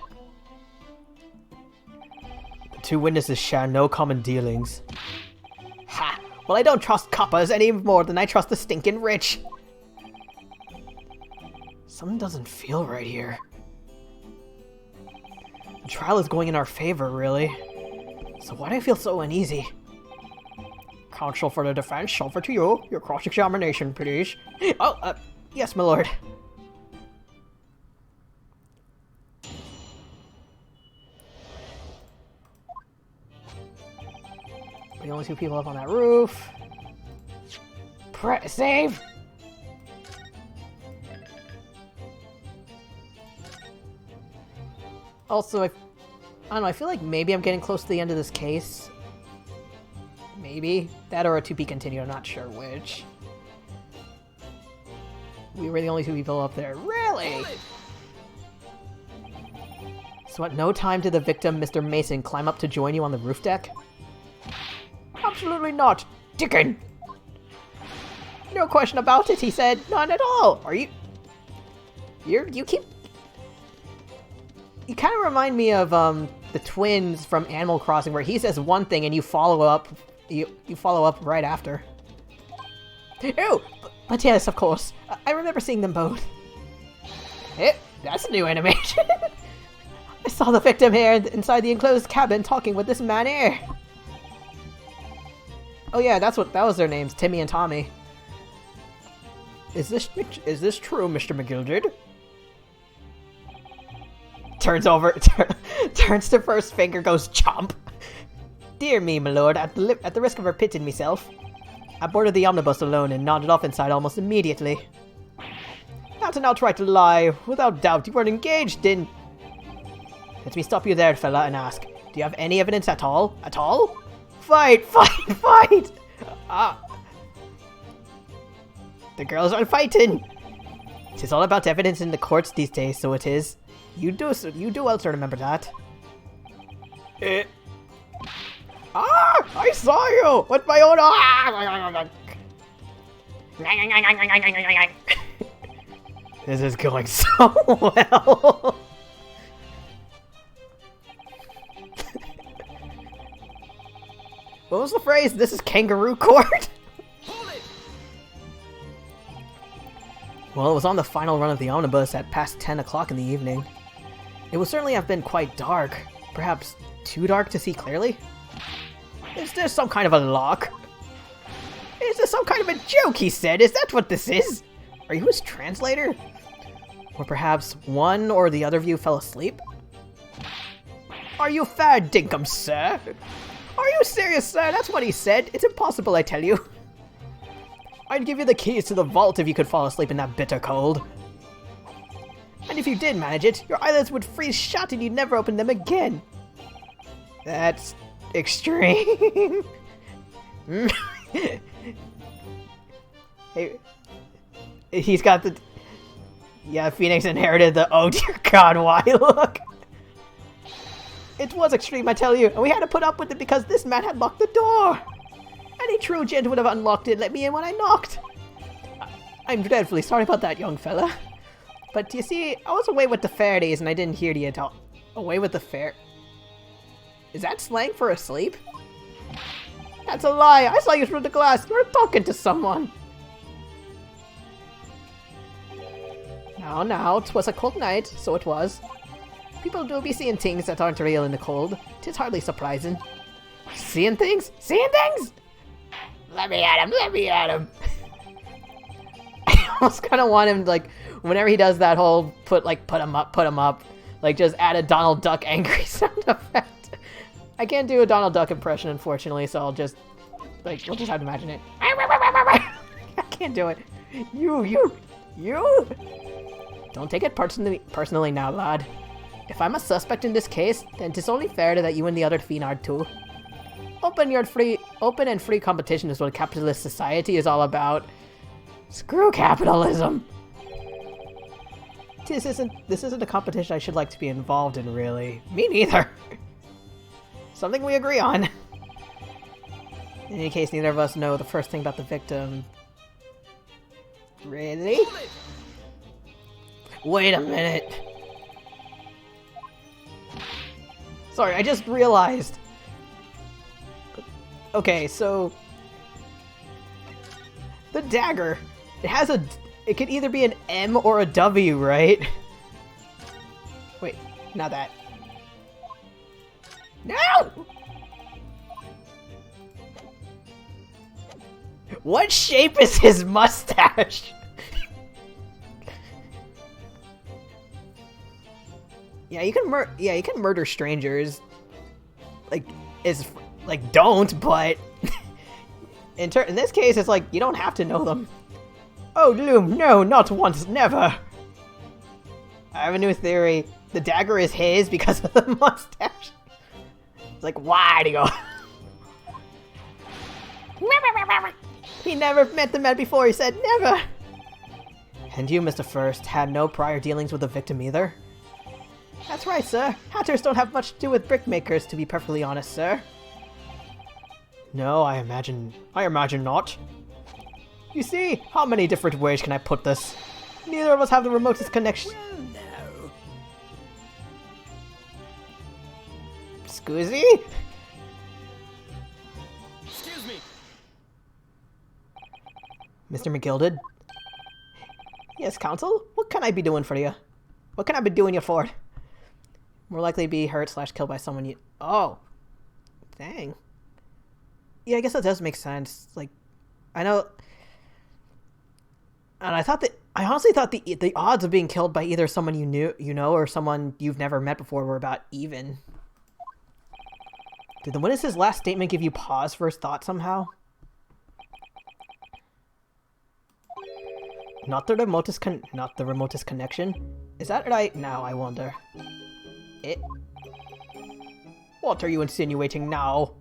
the two witnesses share no common dealings. Ha! Well, I don't trust coppers any more than I trust the stinking rich. Something doesn't feel right here. The trial is going in our favor, really. So why do I feel so uneasy? Counsel for the defense, over to you. Your cross-examination, please. Oh, yes, my lord. The only 2 people up on that roof. Save! Also, I don't know, I feel like maybe I'm getting close to the end of this case. Maybe. That or a to be continued, I'm not sure which. We were the only 2 people up there. Really? So at no time did the victim, Mr. Mason, climb up to join you on the roof deck? Absolutely not, Dickon! No question about it, he said. None at all. Are you... You keep... You kind of remind me of, the twins from Animal Crossing, where he says one thing and you follow up... You follow up right after. Oh! But yes, of course. I remember seeing them both. That's a new animation. I saw the victim here inside the enclosed cabin talking with this man here. Oh yeah, that was their names, Timmy and Tommy. Is this true, Mr. McGilded? Turns to first finger, goes chomp. Dear me, my lord, at the risk of repeating myself, I boarded the omnibus alone and nodded off inside almost immediately. That's an outright lie. Without doubt, you weren't engaged in... Let me stop you there, fella, and ask, do you have any evidence at all? At all? Fight! The girls aren't fighting! 'Tis all about evidence in the courts these days, so it is. You do well to remember that. I saw you! With my own... This is going so well! What was the phrase? This is kangaroo court? Well, it was on the final run of the omnibus at past 10 o'clock in the evening. It would certainly have been quite dark. Perhaps too dark to see clearly? Is this some kind of a lock? Is this some kind of a joke, he said? Is that what this is? Are you his translator? Or perhaps one or the other of you fell asleep? Are you fair dinkum, sir? Are you serious, sir? That's what he said. It's impossible, I tell you. I'd give you the keys to the vault if you could fall asleep in that bitter cold. And if you did manage it, your eyelids would freeze shut and you'd never open them again. That's extreme. Hey, he's got the... Yeah, Phoenix inherited the oh dear god, why look. It was extreme, I tell you, and we had to put up with it because this man had locked the door. Any true gent would have unlocked it and let me in when I knocked. I'm dreadfully sorry about that, young fella. But you see, I was away with the fairies and I didn't hear you at all. Away with the fair... Is that slang for asleep? That's a lie! I saw you through the glass! You were talking to someone! Now, 'twas a cold night, so it was. People do be seeing things that aren't real in the cold. 'Tis hardly surprising. Seeing things? Seeing things? Let me at him! I almost kind of want him, like, whenever he does that whole put him up, like, just add a Donald Duck angry sound effect. I can't do a Donald Duck impression, unfortunately, so I'll just, like, we'll just have to imagine it. I can't do it. You! Don't take it personally now, lad. If I'm a suspect in this case, then 'tis only fair that you and the other fiend are too. Open and free competition is what capitalist society is all about. Screw capitalism! This isn't a competition I should like to be involved in, really. Me neither. Something we agree on. In any case, neither of us know the first thing about the victim. Really? Wait a minute. Sorry, I just realized. Okay, so the dagger, it could either be an M or a W, right? Wait, not that. No! What shape is his mustache? Yeah, you can murder strangers. Like, like, don't, but in this case, it's like, you don't have to know them. Oh, Gloom, no, not once, never. I have a new theory. The dagger is his because of the mustache. It's like, why'd he go? He never met the man before, he said never. And you, Mr. First, had no prior dealings with the victim either? That's right, sir. Hatters don't have much to do with brickmakers, to be perfectly honest, sir. No, I imagine not. You see, how many different ways can I put this? Neither of us have the remotest connection. Well, no. Scusi?
Excuse me.
Mr. McGilded? Yes, counsel? What can I be doing for you? What can I be doing you for? More likely be hurt / killed by someone you... Oh. Dang. Yeah, I guess that does make sense. Like, I know... And I honestly thought the odds of being killed by either someone you know, or someone you've never met before were about even. Did the witness's last statement give you pause for his thought somehow? Not the remotest connection? Is that right now, I wonder? What are you insinuating now?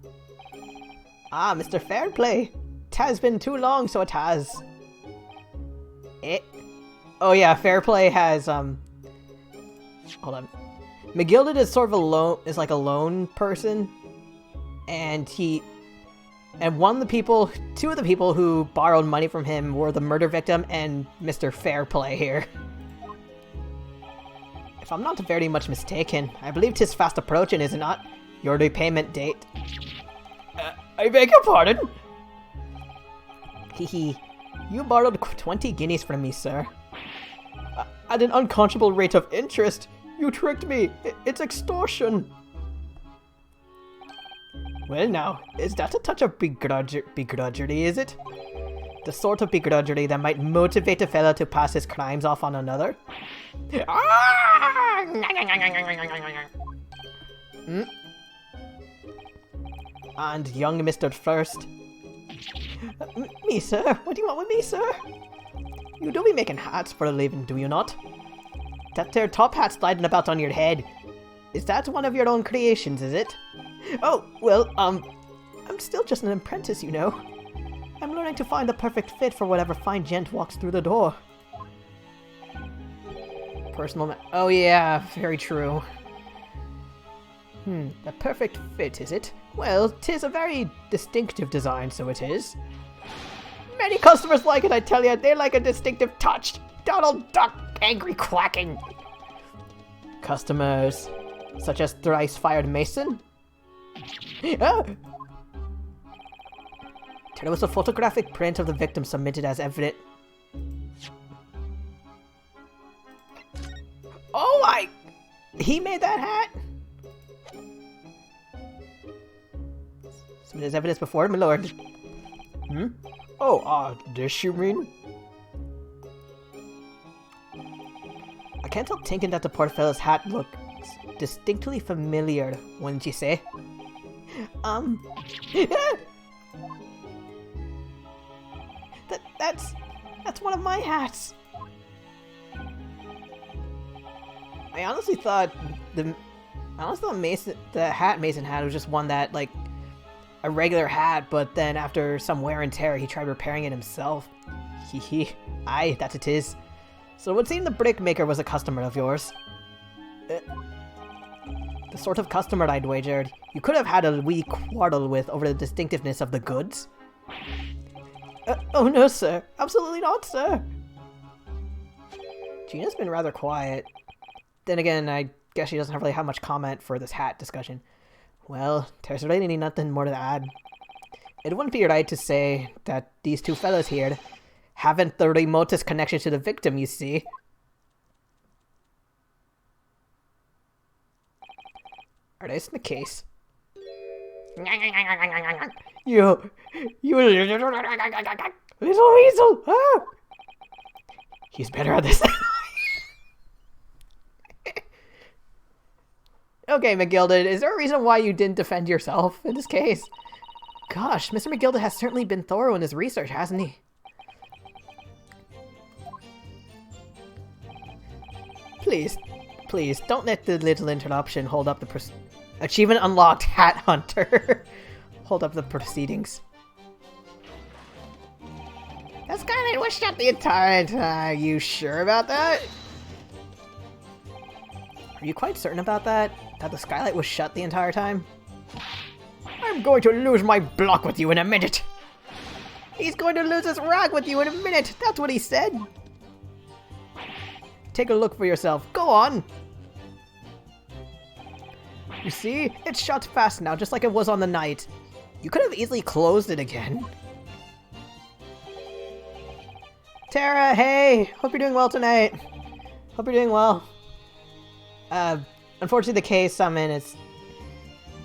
Ah, Mr. Fairplay. It has been too long, so it has. Oh yeah, Fairplay has, hold on. McGilded is sort of like a lone person. And two of the people who borrowed money from him were the murder victim and Mr. Fairplay here. If I'm not very much mistaken, I believe 'tis fast approaching, is it not? Your repayment date. I beg your pardon? Hehe. You borrowed 20 guineas from me, sir. At an unconscionable rate of interest. You tricked me. It's extortion. Well now, is that a touch of begrudgery, is it? The sort of begrudgery that might motivate a fella to pass his crimes off on another? And young Mr. First. Me, sir? What do you want with me, sir? You do be making hats for a living, do you not? That there top hat sliding about on your head. Is that one of your own creations, is it? Oh, well, I'm still just an apprentice, you know. I'm learning to find the perfect fit for whatever fine gent walks through the door. Oh yeah, very true. The perfect fit, is it? Well, 'tis a very distinctive design, so it is. Many customers like it, I tell you. They like a distinctive touch. Donald Duck, angry quacking. Customers, such as thrice-fired Mason? Ah! There was a photographic print of the victim submitted as evidence. Oh my! He made that hat? Submitted as evidence before, my lord. Oh, this you mean? I can't help thinking that the poor fellow's hat looks distinctly familiar, wouldn't you say? That's one of my hats. I honestly thought the hat Mason had was just one that, like, a regular hat, but then after some wear and tear, he tried repairing it himself. Hehe. Aye, that it is. So it would seem the brickmaker was a customer of yours. The sort of customer I'd wagered you could have had a wee quarrel with over the distinctiveness of the goods. Oh no, sir. Absolutely not, sir. Gina's been rather quiet. Then again, I guess she doesn't really have much comment for this hat discussion. Well, there's really nothing more to add. It wouldn't be right to say that these two fellas here haven't the remotest connection to the victim, you see. Are this the case? You little weasel! Ah! He's better at this. Okay, McGilded, is there a reason why you didn't defend yourself in this case? Gosh, Mr. McGilded has certainly been thorough in his research, hasn't he? Please, please, don't let the little interruption hold up the achievement unlocked, Hat Hunter. Hold up the proceedings. That skylight was shut the entire time. Are you sure about that? Are you quite certain about that? That the skylight was shut the entire time? I'm going to lose my block with you in a minute. He's going to lose his rag with you in a minute. That's what he said. Take a look for yourself. Go on. You see? It's shut fast now, just like it was on the night. You could have easily closed it again. Tara, hey! Hope you're doing well tonight. Hope you're doing well. Unfortunately the case I'm in is...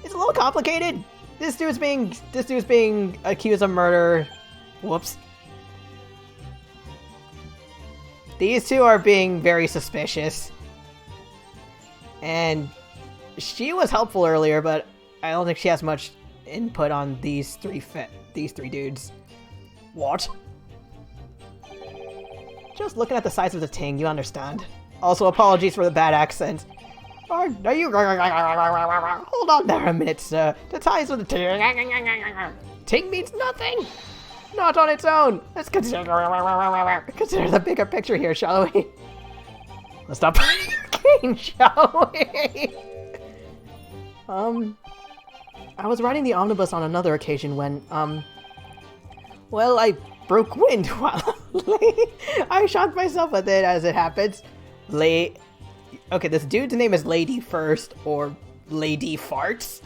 It's a little complicated. This dude's being accused of murder. Whoops. These two are being very suspicious. And she was helpful earlier, but I don't think she has much input on these three dudes. What? Just looking at the size of the ting, you understand. Also, apologies for the bad accent. Are you... Hold on there a minute, sir. The size of the ting... Ting means nothing! Not on its own! Let's consider the bigger picture here, shall we? Let's stop playing a game, shall we? I was riding the omnibus on another occasion when, well, I broke wind while I shocked myself with it, as it happens. Okay, this dude's name is Lady First, or Lady Farts.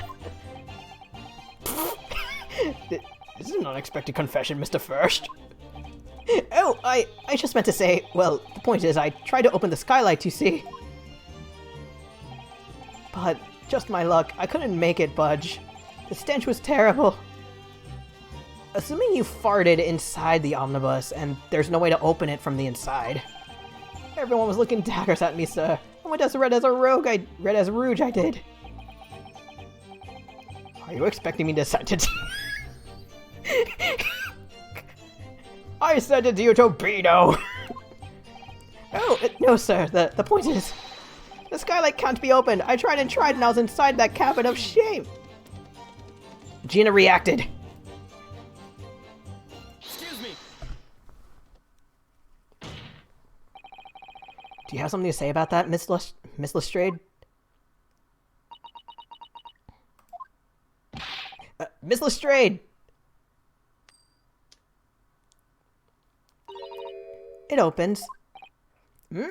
This is an unexpected confession, Mr. First. Oh, I just meant to say, well, the point is I tried to open the skylight, you see. But, just my luck, I couldn't make it budge. The stench was terrible. Assuming you farted inside the omnibus, and there's no way to open it from the inside. Everyone was looking daggers at me, sir. I went as red as a rouge I did. Are you expecting me to sentence you? I sentence you to Beano! Oh, no sir, the point is, the skylight can't be opened. I tried and tried and I was inside that cabin of shame. Gina reacted.
Excuse me.
Do you have something to say about that, Miss Lestrade? Miss Lestrade! It opens. Hmm?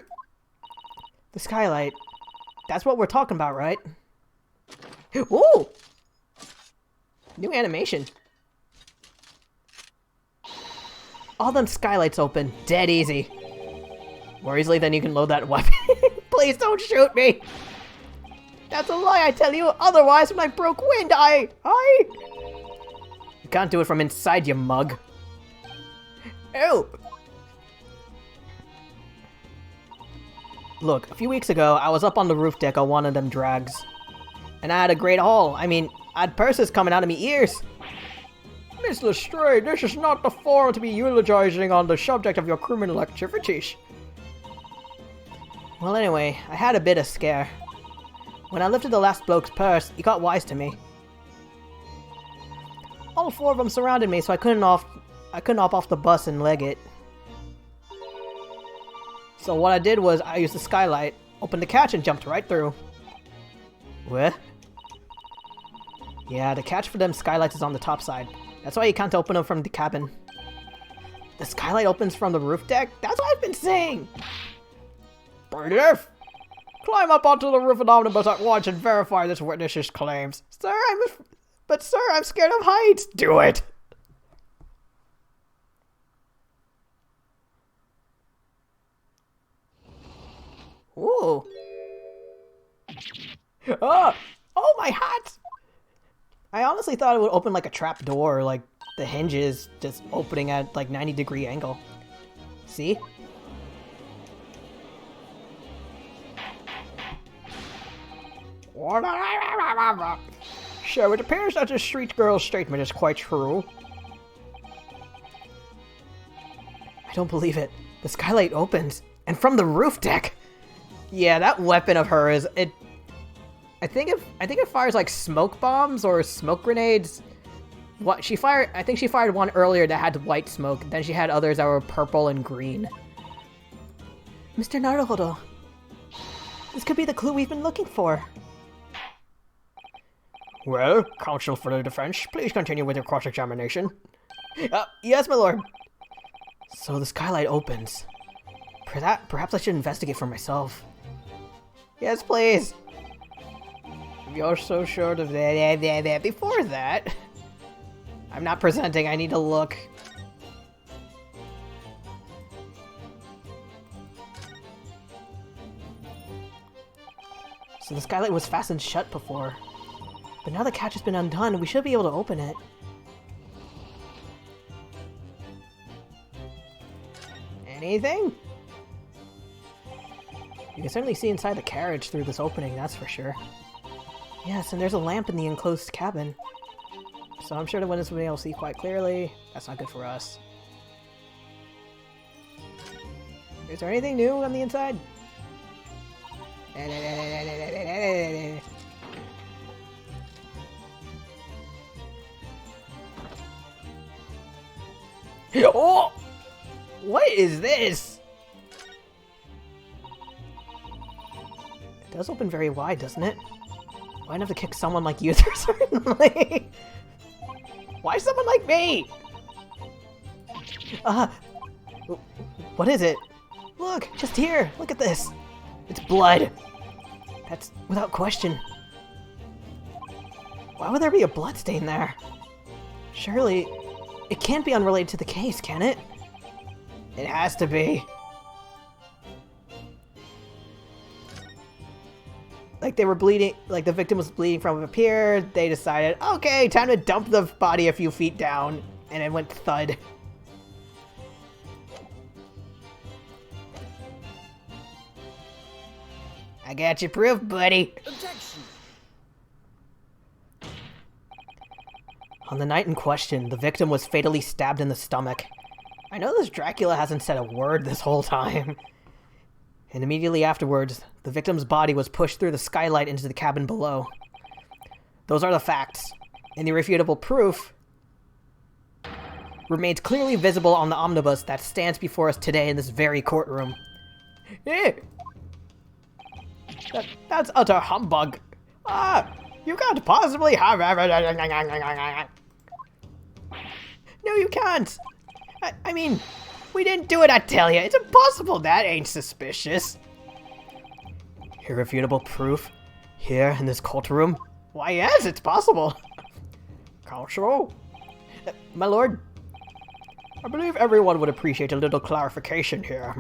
The skylight. That's what we're talking about, right? Ooh! New animation. All them skylights open. Dead easy. More easily than you can load that weapon. Please don't shoot me! That's a lie, I tell you! Otherwise, when I broke wind, You can't do it from inside, you mug. Ew! Look, a few weeks ago, I was up on the roof deck on one of them drags. And I had a great haul. I mean, I had purses coming out of me ears. Miss Lestrade, this is not the forum to be eulogizing on the subject of your criminal activities. Well, anyway, I had a bit of scare. When I lifted the last bloke's purse, he got wise to me. All four of them surrounded me, so I couldn't hop off the bus and leg it. So what I did was I used the skylight, opened the catch, and jumped right through. What? Yeah, the catch for them skylights is on the top side. That's why you can't open them from the cabin. The skylight opens from the roof deck? That's what I've been saying! Bailiff! Climb up onto the roof of the omnibus at once and verify this witness's claims. Sir, I'm scared of heights! Do it! Ooh. Oh! Oh, my hat! I honestly thought it would open like a trap door, like the hinges just opening at like 90-degree angle. See? So it appears that the street girl's statement is quite true. I don't believe it. The skylight opens, and from the roof deck. Yeah, that weapon of hers, I think it fires like smoke bombs or smoke grenades. What she fired? I think she fired one earlier that had white smoke. Then she had others that were purple and green.
Mr. Naruhodo, this could be the clue we've been looking for.
Well, counsel for the defense, please continue with your cross-examination. Yes, my lord. So the skylight opens. Perhaps I should investigate for myself. Yes, please. You're so short of that. Before that, I'm not presenting. I need to look. So the skylight was fastened shut before. But now the catch has been undone, we should be able to open it. Anything? You can certainly see inside the carriage through this opening, that's for sure. Yes, and there's a lamp in the enclosed cabin. So I'm sure the windows will be able to see quite clearly. That's not good for us. Is there anything new on the inside? Oh! What is this? It does open very wide, doesn't it? Why'd I have to kick someone like you there, certainly? Why someone like me? What is it? Look, just here. Look at this. It's blood. That's without question. Why would there be a blood stain there? Surely, it can't be unrelated to the case, can it? It has to be. Like they were bleeding, like the victim was bleeding from up here. They decided, okay, time to dump the body a few feet down, and it went thud. I got your proof, buddy.
Objection.
On the night in question, the victim was fatally stabbed in the stomach. I know this Dracula hasn't said a word this whole time. And immediately afterwards, the victim's body was pushed through the skylight into the cabin below. Those are the facts, and the irrefutable proof remains clearly visible on the omnibus that stands before us today in this very courtroom. That's utter humbug. You can't possibly have... No, you can't. I mean, we didn't do it, I tell you. It's impossible. That ain't suspicious. Irrefutable proof? Here in this courtroom? Why, yes, it's possible. Counsel? My lord? I believe everyone would appreciate a little clarification here,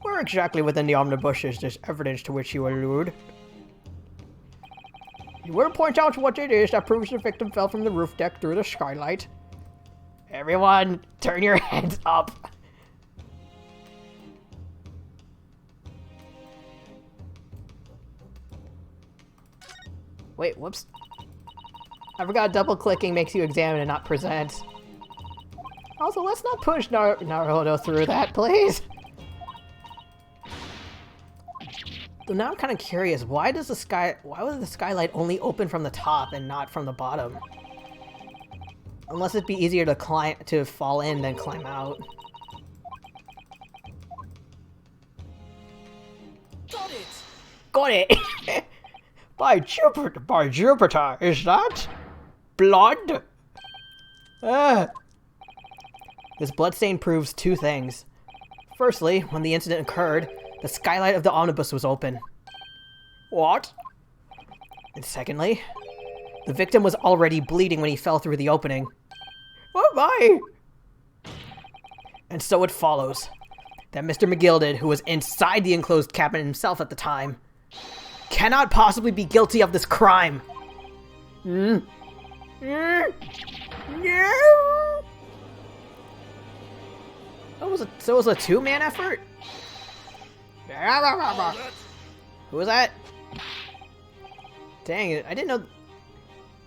Where exactly within the omnibus is this evidence to which you allude? You will point out what it is that proves the victim fell from the roof deck through the skylight. Everyone, turn your heads up. Wait, whoops. I forgot double-clicking makes you examine and not present. Also, let's not push Naruhodo through that, please. So now I'm kind of curious, why was the skylight only open from the top and not from the bottom? Unless it'd be easier to fall in than climb out.
Got it!
Got it! By Jupiter, is that blood? This bloodstain proves two things. Firstly, when the incident occurred, the skylight of the omnibus was open. What? And secondly, the victim was already bleeding when he fell through the opening. Oh my! And so it follows that Mr. McGilded, who was inside the enclosed cabin himself at the time, cannot possibly be guilty of this crime. No! So it was a two-man effort? Who was that? Dang it, I didn't know...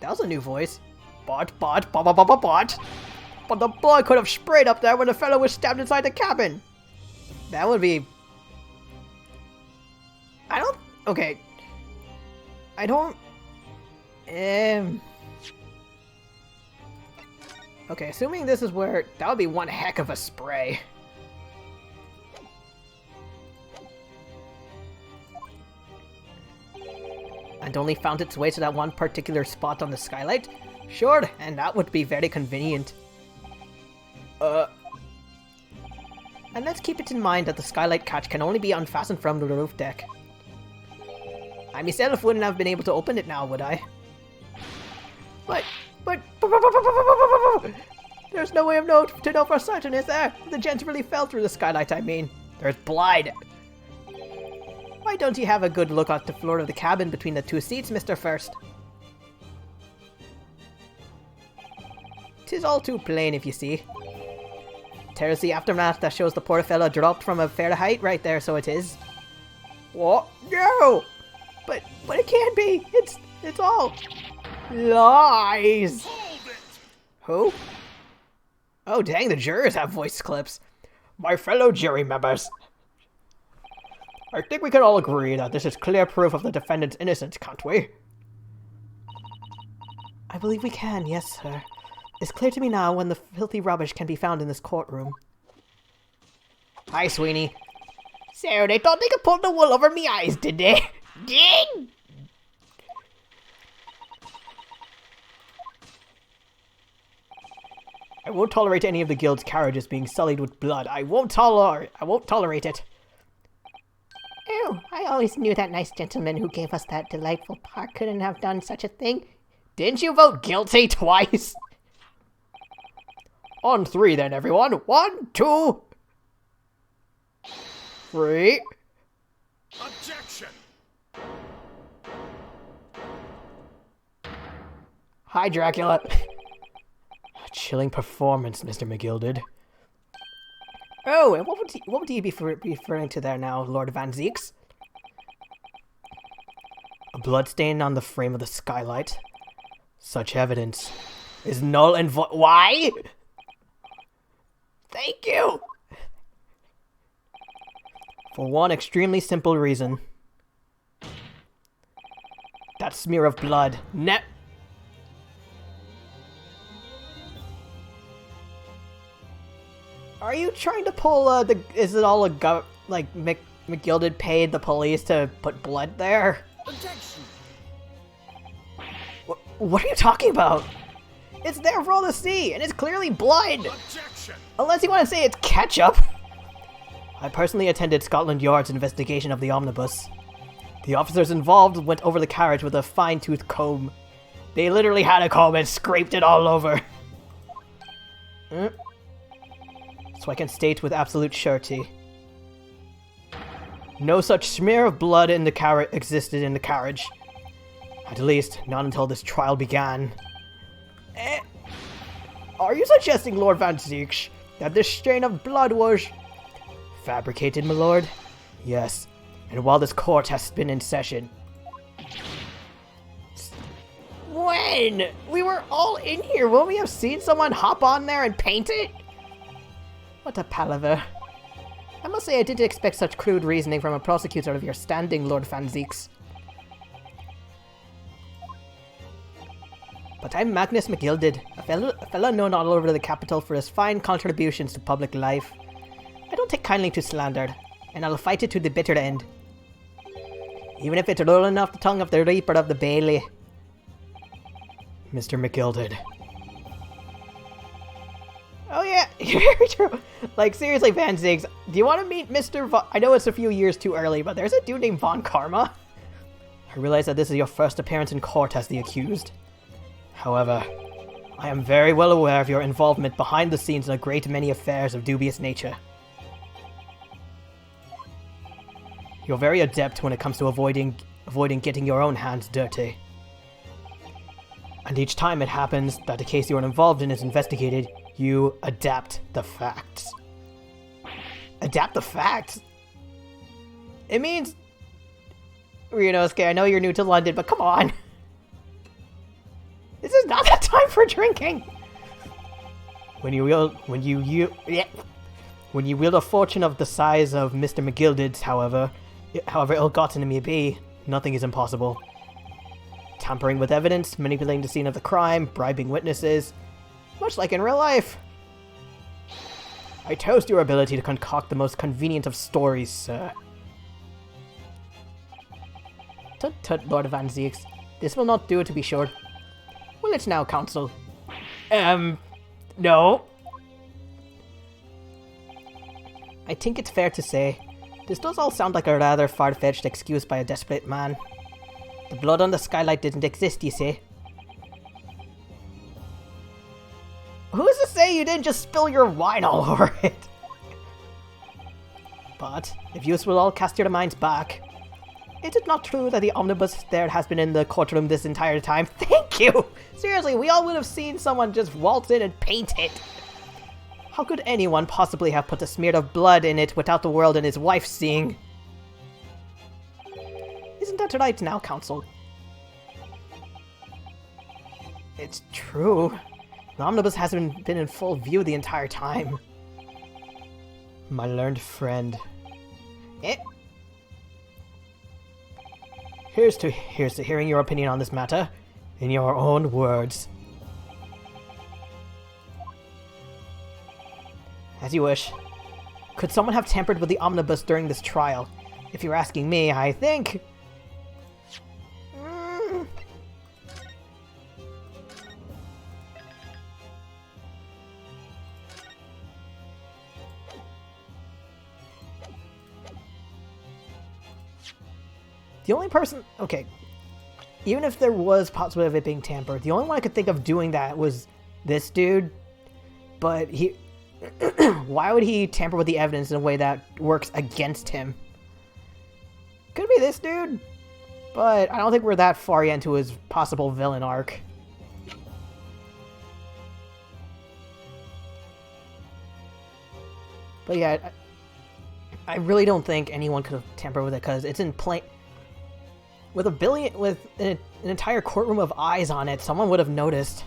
That was a new voice. Bot. But the blood could have sprayed up there when the fellow was stabbed inside the cabin. That would be... I don't... Okay. I don't... Okay, assuming this is where... That would be one heck of a spray. And only found its way to that one particular spot on the skylight? Sure, and that would be very convenient. And let's keep it in mind that the skylight catch can only be unfastened from the roof deck. I myself wouldn't have been able to open it now, would I? But... There's no way of to know for certain, is there? The gent really fell through the skylight, I mean. There's blood. Why don't you have a good look at the floor of the cabin between the two seats, Mr. First? 'Tis all too plain, if you see. There's the aftermath that shows the poor fella dropped from a fair height right there, so it is. What? No! But it can't be! It's all... lies! Who? Oh dang, the jurors have voice clips. My fellow jury members. I think we can all agree that this is clear proof of the defendant's innocence, can't we?
I believe we can, yes, sir. It's clear to me now when the filthy rubbish can be found in this courtroom.
Hi, Sweeney. So, they thought they could pull the wool over me eyes, did they? Ding! I won't tolerate any of the guild's carriages being sullied with blood. I won't tolerate it.
Oh, I always knew that nice gentleman who gave us that delightful park couldn't have done such a thing.
Didn't you vote guilty twice? On three then, everyone. 1, 2, 3.
Objection!
Hi, Dracula. A chilling performance, Mr. McGilded. Oh, and what would he be referring to there now, Lord Van Zeeks? A bloodstain on the frame of the skylight. Such evidence is null and void. Why? Thank you! For one extremely simple reason. That smear of blood. Are you trying to pull, is it all McGilded paid the police to put blood there?
Objection!
What are you talking about? It's there for all to see, and it's clearly blood!
Objection!
Unless you want to say it's ketchup! I personally attended Scotland Yard's investigation of the omnibus. The officers involved went over the carriage with a fine-tooth comb. They literally had a comb and scraped it all over. So I can state with absolute surety. No such smear of blood in the existed in the carriage. At least, not until this trial began. Are you suggesting, Lord Van Zeeks, that this stain of blood was... fabricated, my lord? Yes, and while this court has been in session. When? We were all in here. Won't we have seen someone hop on there and paint it? What a palaver. I must say I didn't expect such crude reasoning from a prosecutor of your standing, Lord Van Zeeks. But I'm Magnus McGilded, a fellow known all over the capital for his fine contributions to public life. I don't take kindly to slander, and I'll fight it to the bitter end. Even if it's rolling off the tongue of the Reaper of the Bailey. Mr. McGilded. Oh yeah, very true. Like, seriously, Van Ziggs, do you want to meet Mr. I know it's a few years too early, but there's a dude named Von Karma. I realize that this is your first appearance in court as the accused. However, I am very well aware of your involvement behind the scenes in a great many affairs of dubious nature. You're very adept when it comes to avoiding getting your own hands dirty. And each time it happens that the case you're involved in is investigated, you adapt the facts. Adapt the facts? It means... Ryunosuke, I know you're new to London, but come on.
This is not the time for drinking!
When you wield a fortune of the size of Mr. McGilded's, however ill-gotten it may be, nothing is impossible. Tampering with evidence, manipulating the scene of the crime, bribing witnesses, much like in real life. I toast your ability to concoct the most convenient of stories, sir. Tut tut, Lord Van Zieks. This will not do, to be sure. Will it now, Counsel? No. I think it's fair to say, this does all sound like a rather far-fetched excuse by a desperate man. The blood on the skylight didn't exist, you see. Who's to say you didn't just spill your wine all over it? But, if you will all cast your minds back, is it not true that the omnibus there has been in the courtroom this entire time? Thank you! Seriously, we all would have seen someone just waltz in and paint it. How could anyone possibly have put a smear of blood in it without the world and his wife seeing? Isn't that right now, Counsel? It's true. The omnibus hasn't been in full view the entire time. My learned friend. Here's to hearing your opinion on this matter, in your own words. As you wish. Could someone have tampered with the omnibus during this trial? If you're asking me, I think... The only person... Okay. Even if there was possibility of it being tampered, the only one I could think of doing that was this dude. But he... Why would he tamper with the evidence in a way that works against him? Could be this dude. But I don't think we're that far yet into his possible villain arc. But yeah, I really don't think anyone could have tampered with it because it's in plain... With an entire courtroom of eyes on it, someone would have noticed.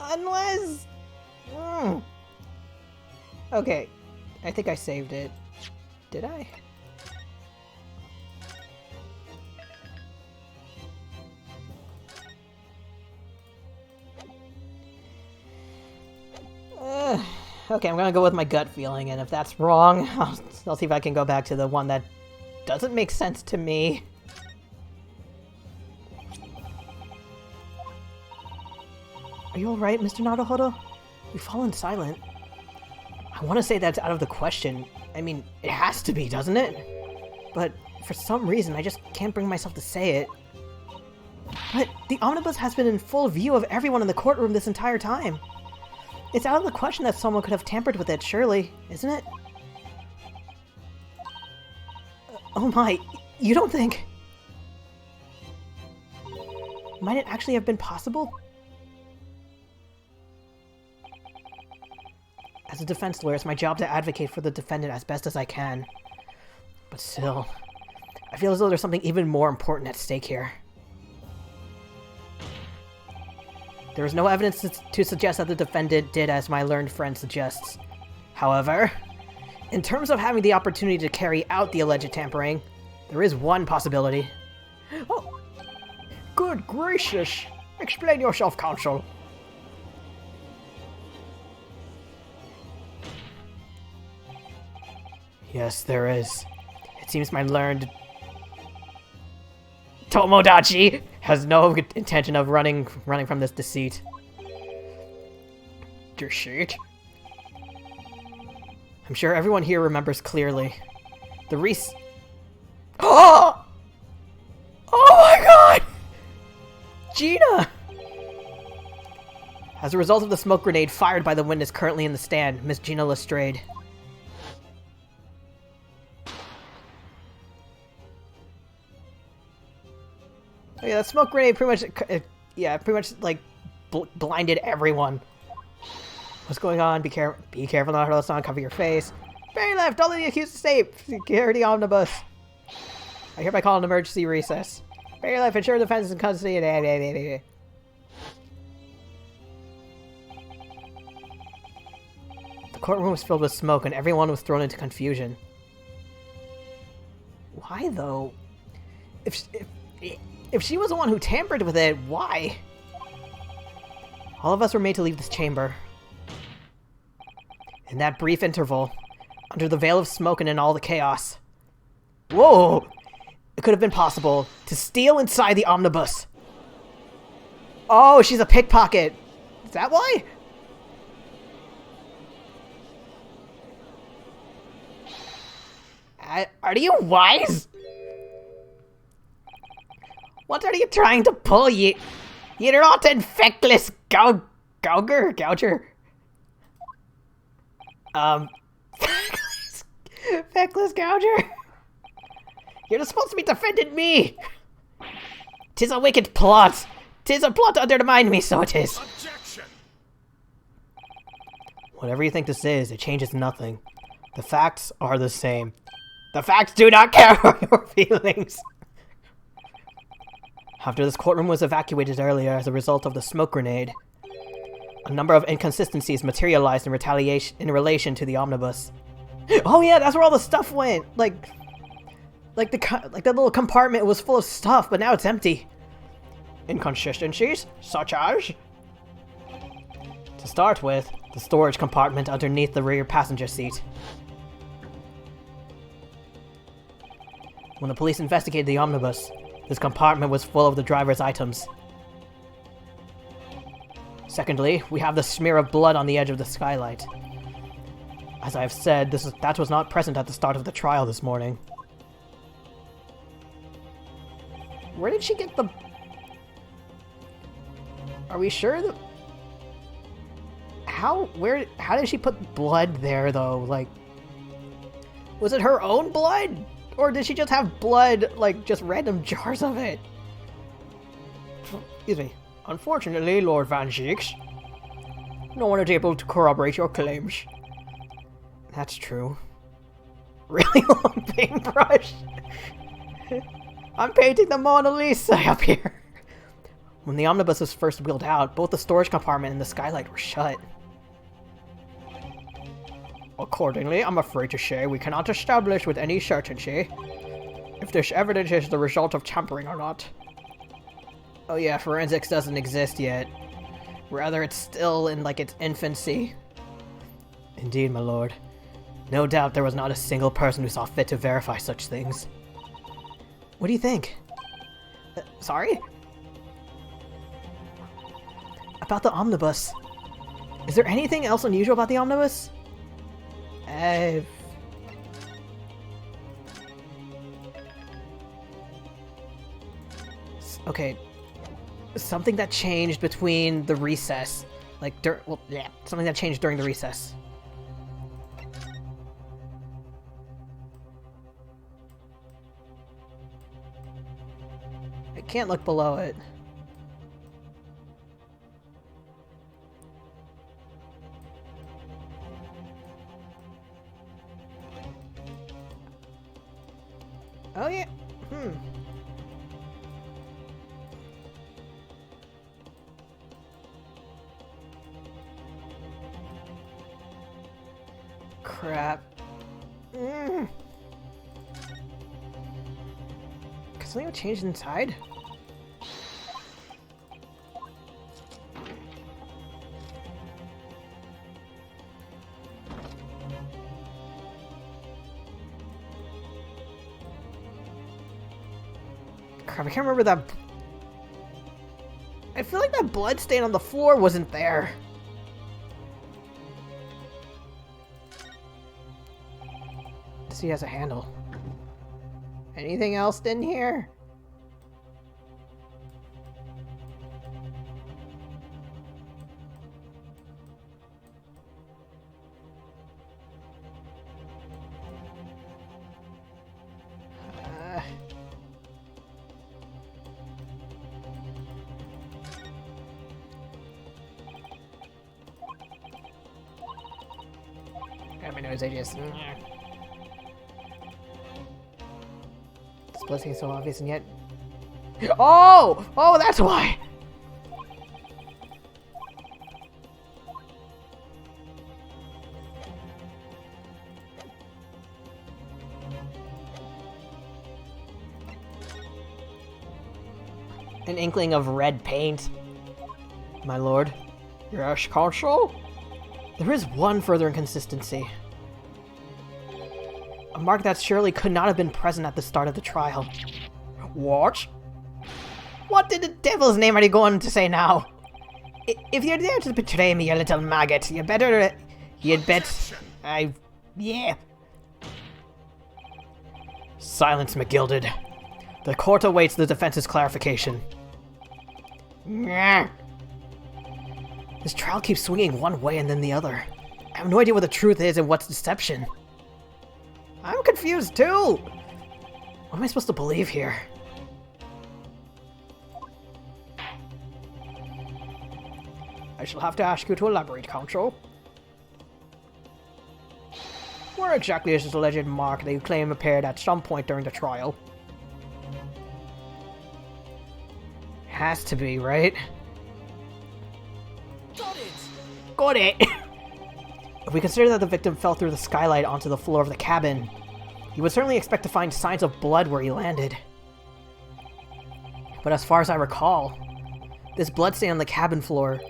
Unless... Okay, I think I saved it. Did I? Okay, I'm gonna go with my gut feeling, and if that's wrong, I'll see if I can go back to the one that doesn't make sense to me. Are you alright, Mr. Naruhodo? You've fallen silent. I want to say that's out of the question. I mean, it has to be, doesn't it? But for some reason, I just can't bring myself to say it. But the omnibus has been in full view of everyone in the courtroom this entire time. It's out of the question that someone could have tampered with it, surely, isn't it? Oh my, you don't think... Might it actually have been possible? As a defense lawyer, it's my job to advocate for the defendant as best as I can. But still, I feel as though there's something even more important at stake here. There is no evidence to suggest that the defendant did as my learned friend suggests. However, in terms of having the opportunity to carry out the alleged tampering, there is one possibility. Oh, good gracious! Explain yourself, Counsel. Yes, there is. It seems my learned Tomodachi has no intention of running from this deceit. Deceit? I'm sure everyone here remembers clearly. Oh! Oh my god! Gina! As a result of the smoke grenade fired by the witness currently in the stand, Miss Gina Lestrade. Oh yeah, that smoke grenade pretty much like blinded everyone. What's going on? Be careful not to let someone cover your face. Very left, all of the accused escape. Security omnibus. I hereby call an emergency recess. Spare your life, ensure defense and custody. The courtroom was filled with smoke and everyone was thrown into confusion. Why, though? If she was the one who tampered with it, why? All of us were made to leave this chamber. In that brief interval, under the veil of smoke and in all the chaos. Whoa! It could have been possible to steal inside the omnibus. Oh, she's a pickpocket. Is that why? Are you wise? What are you trying to pull, you rotten, feckless gouger? Feckless gouger? You're supposed to be defending me! 'Tis a wicked plot! 'Tis a plot to undermine me, so it is!
Objection!
Whatever you think this is, it changes nothing. The facts are the same. The facts do not care for your feelings! After this courtroom was evacuated earlier as a result of the smoke grenade, a number of inconsistencies materialized in retaliation in relation to the omnibus. Oh yeah, that's where all the stuff went! Like the little compartment was full of stuff, but now it's empty. Inconsistencies, such as? To start with, the storage compartment underneath the rear passenger seat. When the police investigated the omnibus, this compartment was full of the driver's items. Secondly, we have the smear of blood on the edge of the skylight. As I have said, that was not present at the start of the trial this morning. Where did she get the... Are we sure that... How did she put blood there, though? Like... Was it her own blood? Or did she just have blood, like, just random jars of it? Excuse me. Unfortunately, Lord Van Zieks, no one is able to corroborate your claims. That's true. Really long paintbrush? I'm painting the Mona Lisa up here. When the omnibus was first wheeled out, both the storage compartment and the skylight were shut. Accordingly, I'm afraid to say we cannot establish with any certainty if this evidence is the result of tampering or not. Oh yeah, forensics doesn't exist yet. Rather, it's still in, like, its infancy. Indeed, my lord. No doubt there was not a single person who saw fit to verify such things. What do you think? Sorry? About the omnibus. Is there anything else unusual about the omnibus? Okay. Something that changed between the recess. Like, something that changed during the recess. I can't look below it. Oh yeah. Crap. Could something change inside? Crap, I can't remember that. I feel like that blood stain on the floor wasn't there. This has a handle. Anything else in here? Got my nose, I just... Blessing is so obvious and yet... Oh! Oh, that's why! An inkling of red paint. My lord. Yes, Consul? There is one further inconsistency. A mark that surely could not have been present at the start of the trial. What? What did the devil's name are you going to say now? If you're there to betray me, you little maggot, you'd bet... Yeah. Silence, McGilded. The court awaits the defense's clarification. This trial keeps swinging one way and then the other. I have no idea what the truth is and what's deception. I'm confused too! What am I supposed to believe here? I shall have to ask you to elaborate, Counsel. Where exactly is this alleged mark that you claim appeared at some point during the trial? Has to be, right? Got it! If we consider that the victim fell through the skylight onto the floor of the cabin, you would certainly expect to find signs of blood where he landed. But as far as I recall, this bloodstain on the cabin floor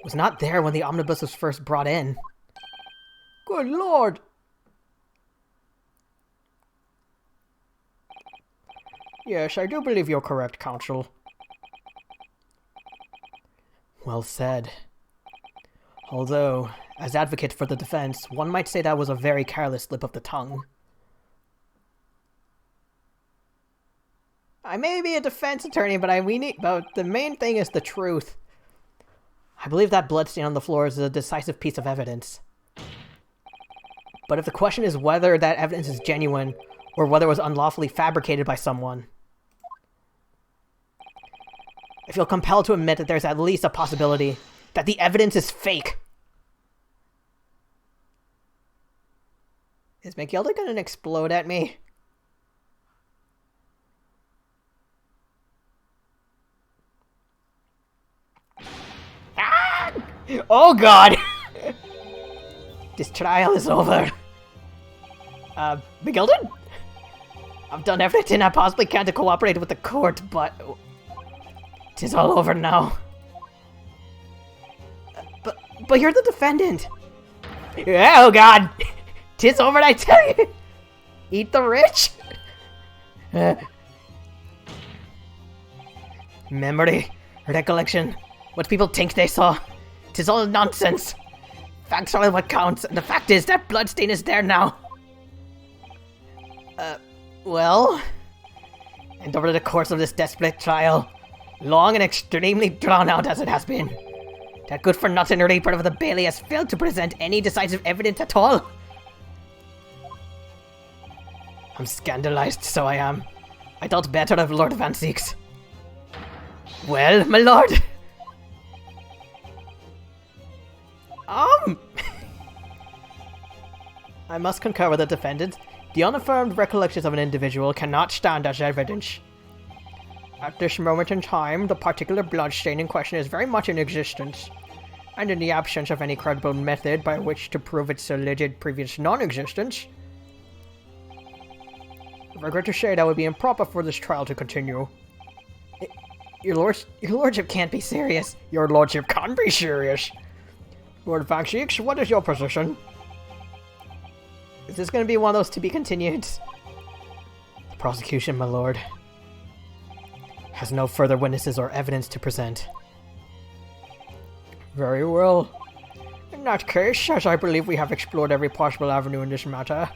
was not there when the omnibus was first brought in. Good lord! Yes, I do believe you're correct, Counsel. Well said. Although, as advocate for the defense, one might say that was a very careless slip of the tongue. I may be a defense attorney, but the main thing is the truth. I believe that bloodstain on the floor is a decisive piece of evidence. But if the question is whether that evidence is genuine, or whether it was unlawfully fabricated by someone, I feel compelled to admit that there's at least a possibility that the evidence is fake. Is McGilda gonna explode at me? Ah! Oh god! This trial is over. McGilda? I've done everything I possibly can to cooperate with the court, but... Tis all over now. But you're the defendant. Oh god! Tis over, I tell you! Eat the rich? Memory, recollection, what people think they saw. Tis all nonsense. Facts are what counts, and the fact is that bloodstain is there now. Well? And over the course of this desperate trial, long and extremely drawn out as it has been, that good-for-nothing reaper of the Bailey has failed to present any decisive evidence at all. I'm scandalized, so I am. I thought better of Lord Van Seeks. Well, my lord! I must concur with the defendant. The unaffirmed recollections of an individual cannot stand as evidence. At this moment in time, the particular bloodstain in question is very much in existence, and in the absence of any credible method by which to prove its alleged previous non-existence, I regret to say that would be improper for this trial to continue. Your lordship can't be serious. Your lordship can't be serious. Lord Van Seeks, what is your position? Is this going to be one of those to be continued? The prosecution, my lord, has no further witnesses or evidence to present. Very well. In that case, as I believe we have explored every possible avenue in this matter,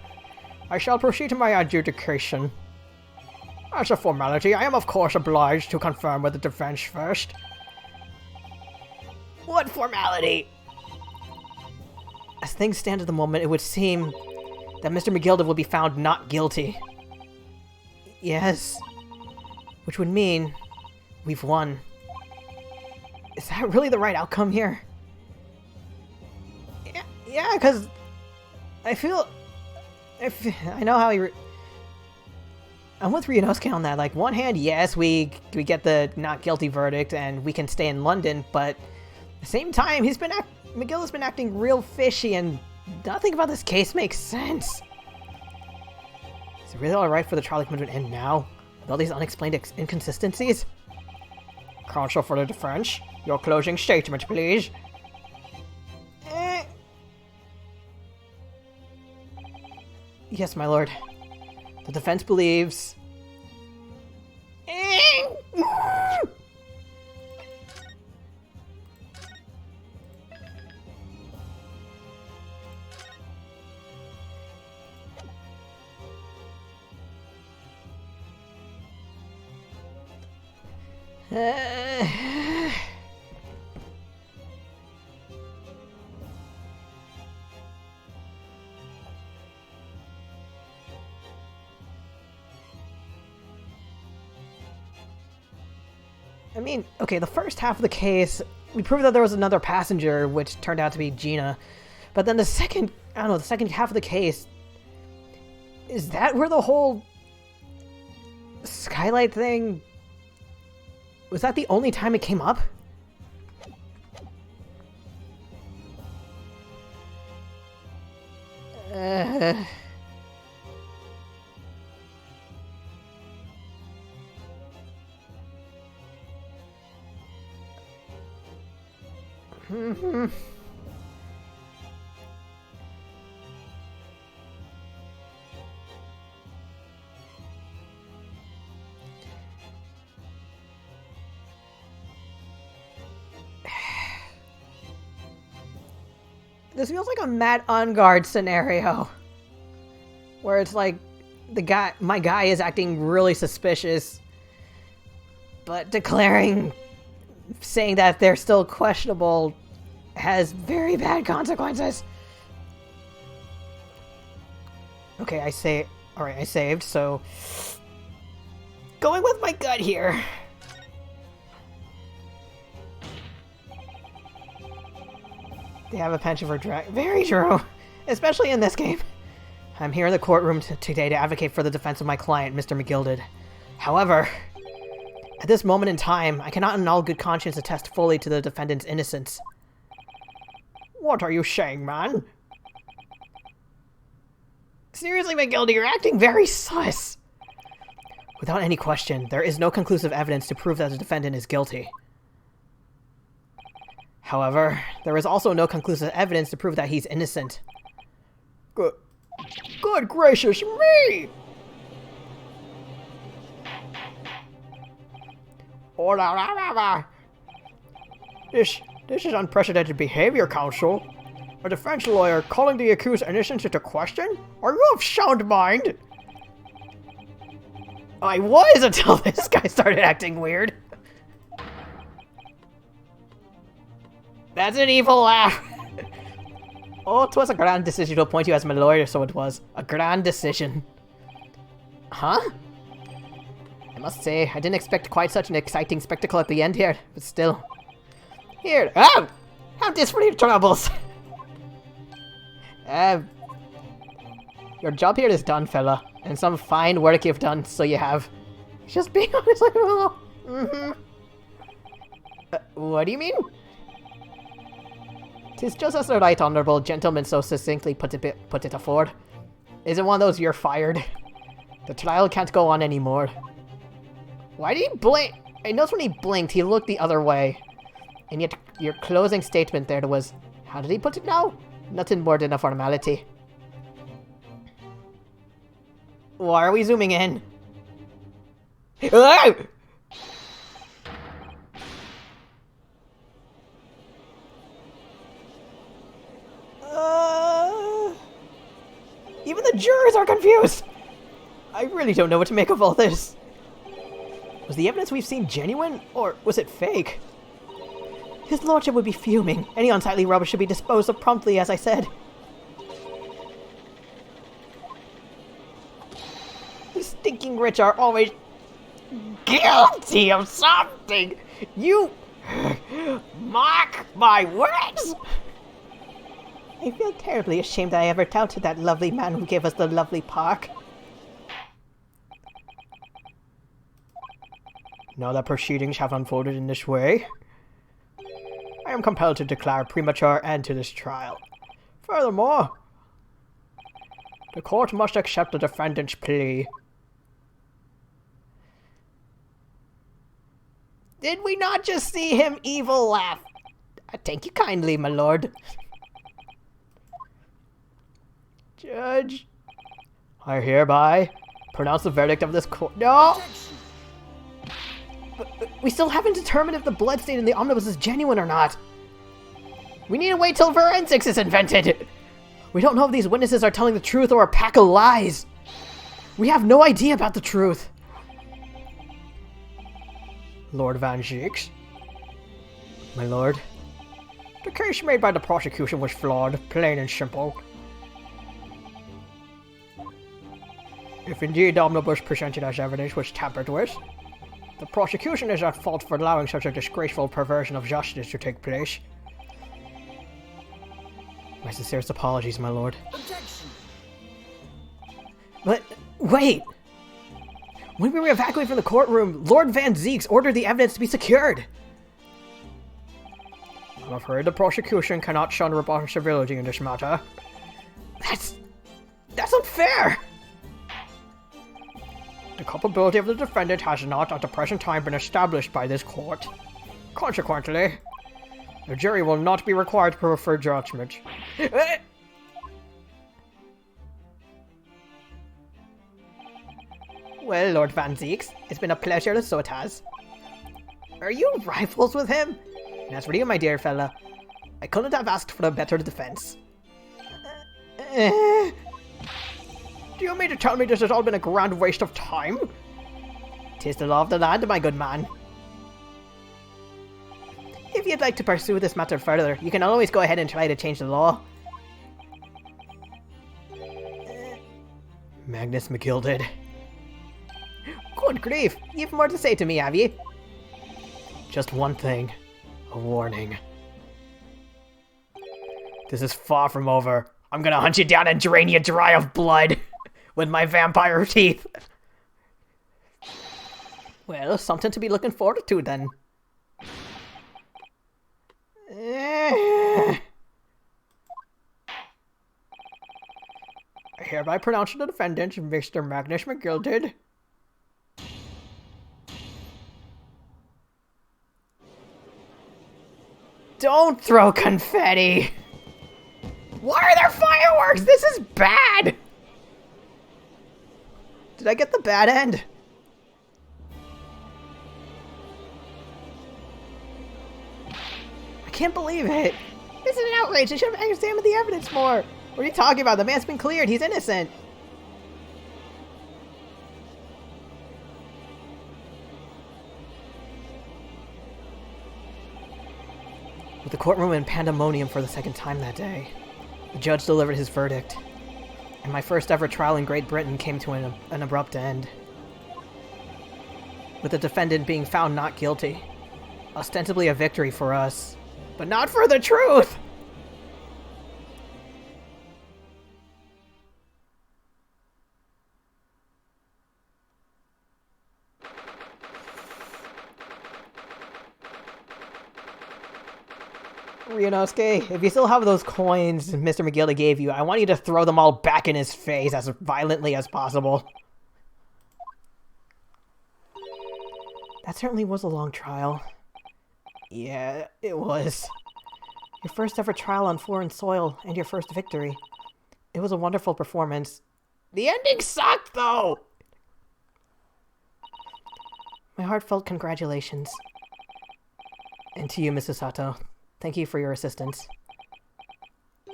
I shall proceed to my adjudication. As a formality, I am of course obliged to confirm with the defense first. What formality? As things stand at the moment, it would seem that Mr. McGilda will be found not guilty. Yes. Which would mean we've won. Is that really the right outcome here? Yeah, because I know how he... I'm with Ryunosuke on that. Like, one hand, yes, we get the not guilty verdict and we can stay in London, but at the same time, McGill has been acting real fishy and nothing about this case makes sense. Is it really alright for the trial to end now? With all these unexplained inconsistencies? Counsel for the defense, your closing statement, please. Yes, my lord. The defense believes... I mean, okay, the first half of the case, we proved that there was another passenger, which turned out to be Gina. But then the second half of the case, is that where the whole skylight thing, was that the only time it came up? This feels like a Matt Ungard scenario. Where it's like, my guy is acting really suspicious, but saying that they're still questionable has very bad consequences. Okay, alright, I saved, so... Going with my gut here. They have a penchant for drag. Very true. Especially in this game. I'm here in the courtroom today to advocate for the defense of my client, Mr. McGilded. However, at this moment in time, I cannot in all good conscience attest fully to the defendant's innocence. What are you saying, man? Seriously, McGilded, you're acting very sus. Without any question, there is no conclusive evidence to prove that the defendant is guilty. However, there is also no conclusive evidence to prove that he's innocent. Good gracious me! This is unprecedented behavior, counsel. A defense lawyer calling the accused innocent into question? Are you of sound mind? I was until this guy started acting weird. That's an evil laugh. Oh, 'twas a grand decision to appoint you as my lawyer, so it was. A grand decision. Huh? I must say, I didn't expect quite such an exciting spectacle at the end here, but still. Here, have this for your troubles. Your job here is done, fella, and some fine work you've done, so you have. Just being honest, like, what do you mean? 'Tis just as the right honourable gentleman so succinctly put it afford. Isn't one of those you're fired? The trial can't go on anymore. Why did he blink? I noticed when he blinked, he looked the other way. And yet, your closing statement there was, how did he put it now? Nothing more than a formality. Why are we zooming in? Even the jurors are confused! I really don't know what to make of all this. Was the evidence we've seen genuine, or was it fake? His lordship would be fuming. Any unsightly rubbish should be disposed of promptly, as I said. The stinking rich are always guilty of something! You mock my words! I feel terribly ashamed that I ever doubted that lovely man who gave us the lovely park. Now that proceedings have unfolded in this way, I am compelled to declare a premature end to this trial. Furthermore, the court must accept the defendant's plea.
Did we not just see him evil laugh? I thank you kindly, my lord.
Judge, I hereby pronounce the verdict of this court. No!
We still haven't determined if the blood stain in the omnibus is genuine or not.
We need to wait till forensics is invented.
We don't know if these witnesses are telling the truth or a pack of lies. We have no idea about the truth.
Lord Van Zieks, my lord, the case made by the prosecution was flawed, plain and simple. If indeed the omnibus presented as evidence was tampered with, the prosecution is at fault for allowing such a disgraceful perversion of justice to take place. My sincerest apologies, my lord.
Objection!
But, wait! When we were evacuated from the courtroom, Lord Van Zieks ordered the evidence to be secured.
I'm afraid the prosecution cannot shun responsibility in this matter.
That's unfair!
The culpability of the defendant has not at the present time been established by this court. Consequently, the jury will not be required to prefer judgment.
Well, Lord Van Zieks, it's been a pleasure, so it has. Are you rivals with him?
And as for you, my dear fella,
I couldn't have asked for a better defense.
do you mean to tell me this has all been a grand waste of time?
'Tis the law of the land, my good man. If you'd like to pursue this matter further, you can always go ahead and try to change the law.
Magnus McGilded.
Good grief, you've more to say to me, have you?
Just one thing. A warning. This is far from over. I'm gonna hunt you down and drain you dry of blood with my vampire teeth.
Well, something to be looking forward to then.
I hereby pronounce the defendant, Mr. Magnus McGilded.
Don't throw confetti!
Why are there fireworks? This is bad!
Did I get the bad end? I can't believe it! This is an outrage! I should have examined the evidence more! What are you talking about? The man's been cleared! He's innocent! With the courtroom in pandemonium for the second time that day, the judge delivered his verdict, and my first ever trial in Great Britain came to an abrupt end. With the defendant being found not guilty, ostensibly a victory for us, but not for the truth! Ryunosuke, if you still have those coins Mr. McGilda gave you, I want you to throw them all back in his face as violently as possible. That certainly was a long trial. Yeah, it was. Your first ever trial on foreign soil, and your first victory. It was a wonderful performance. The ending sucked, though! My heartfelt congratulations. And to you, Mrs. Sato. Thank you for your assistance. I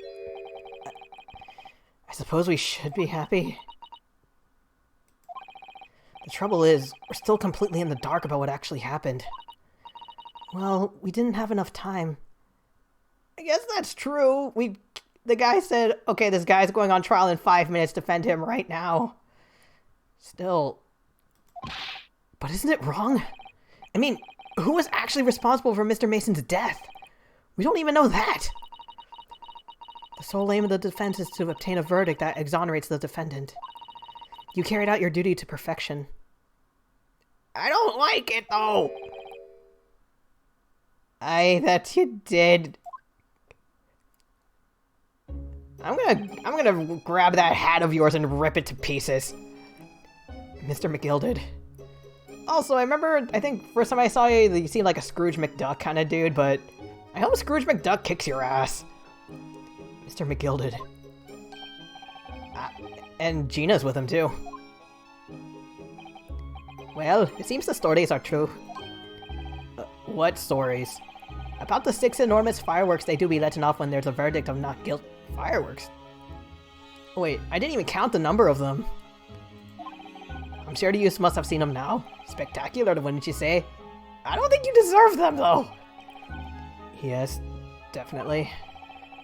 suppose we should be happy. The trouble is, we're still completely in the dark about what actually happened. Well, we didn't have enough time. I guess that's true. The guy said, okay, this guy's going on trial in 5 minutes, defend him right now. Still. But isn't it wrong? I mean, who was actually responsible for Mr. Mason's death? We don't even know that. The sole aim of the defense is to obtain a verdict that exonerates the defendant. You carried out your duty to perfection.
I don't like it, though. I that you did. I'm gonna grab that hat of yours and rip it to pieces. Mr. McGilded. Also, I think first time I saw you, you seemed like a Scrooge McDuck kind of dude, but I hope Scrooge McDuck kicks your ass. Mr. McGilded. And Gina's with him, too. Well, it seems the stories are true. What stories? About the 6 enormous fireworks they do be letting off when there's a verdict of not guilt. Fireworks? Wait, I didn't even count the number of them. I'm sure you must have seen them now. Spectacular, wouldn't you say? I don't think you deserve them, though! Yes, definitely.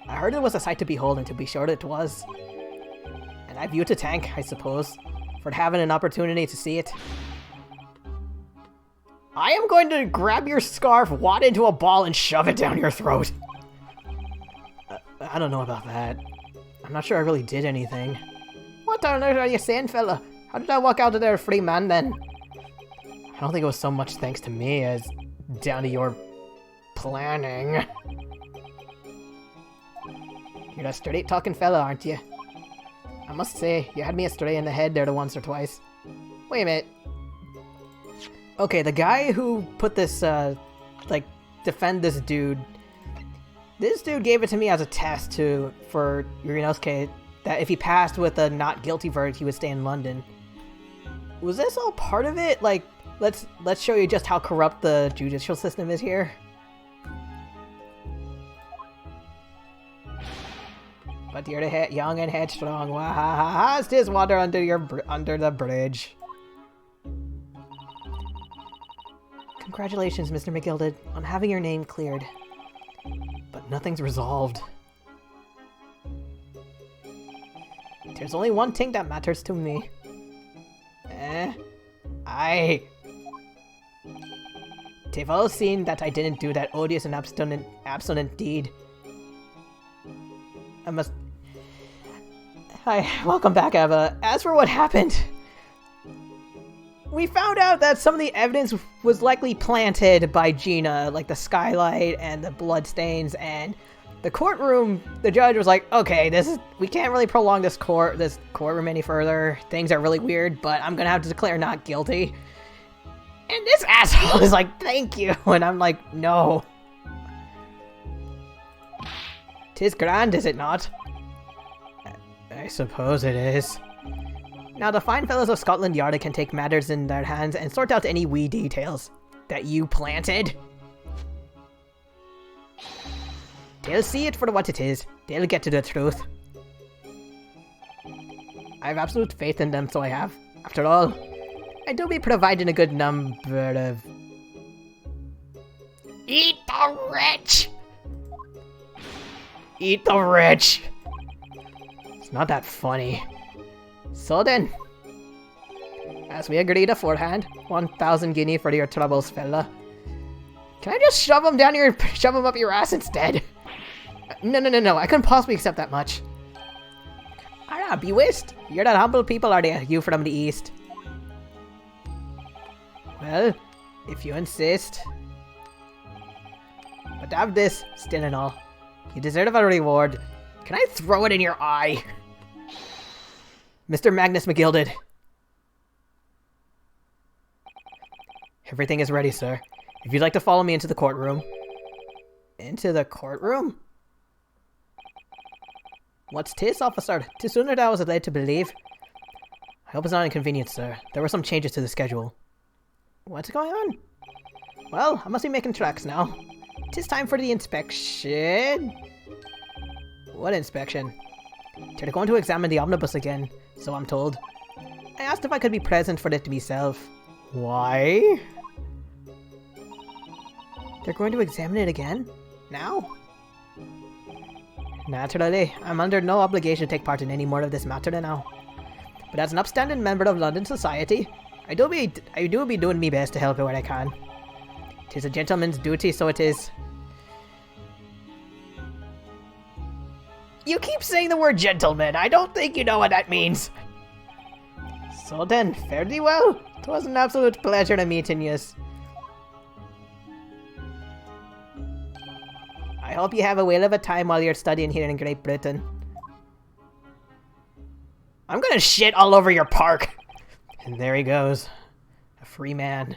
I heard it was a sight to behold, and to be sure it was. And I view to thank, I suppose, for having an opportunity to see it. I am going to grab your scarf, wad into a ball, and shove it down your throat. I don't know about that. I'm not sure I really did anything. What on earth are you saying, fella? How did I walk out of there a free man, then? I don't think it was so much thanks to me as down to your planning. You're a straight-talking fella, aren't you? I must say, you had me astray in the head there once or twice. Wait a minute. Okay, the guy who put this, defend this dude gave it to me as a test for Yurinosuke, that if he passed with a not guilty verdict, he would stay in London. Was this all part of it? Like, let's show you just how corrupt the judicial system is here. But you're young and headstrong. Wahaha! There's water under the bridge. Congratulations, Mr. McGilded, on having your name cleared. But nothing's resolved. There's only one thing that matters to me. They've all seen that I didn't do that odious and abstinent deed. Hi, welcome back, Eva. As for what happened, we found out that some of the evidence was likely planted by Gina, like the skylight and the bloodstains, and the courtroom, the judge was like, okay, we can't really prolong this courtroom any further. Things are really weird, but I'm gonna have to declare not guilty. And this asshole is like, thank you, and I'm like, no. 'Tis grand, is it not? I suppose it is. Now the fine fellows of Scotland Yard can take matters in their hands and sort out any wee details that you planted. They'll see it for what it is. They'll get to the truth. I have absolute faith in them, so I have. After all, I do be providing a good number of... Eat the rich! Eat the rich! It's not that funny. So then, as we agreed aforehand, 1,000 guinea for your troubles, fella. Can I just shove them up your ass instead? No, I couldn't possibly accept that much. Ah, be whist. You're that humble people, are you from the east? Well, if you insist. But have this, still and all. You deserve a reward. Can I throw it in your eye? Mr. Magnus McGilded. Everything is ready, sir. If you'd like to follow me into the courtroom. Into the courtroom? What's 'tis, officer? 'Tis sooner than I was led to believe. I hope it's not inconvenient, sir. There were some changes to the schedule. What's going on? Well, I must be making tracks now. 'Tis time for the inspection. What inspection? They're going to examine the omnibus again, so I'm told. I asked if I could be present for it to myself. Why? They're going to examine it again? Now? Naturally, I'm under no obligation to take part in any more of this matter now. But as an upstanding member of London society, I do be doing me best to help where I can. 'Tis a gentleman's duty, so it is. You keep saying the word gentleman. I don't think you know what that means. So then, fare thee well. It was an absolute pleasure to meeting yous. I hope you have a whale of a time while you're studying here in Great Britain. I'm gonna shit all over your park! And there he goes. A free man.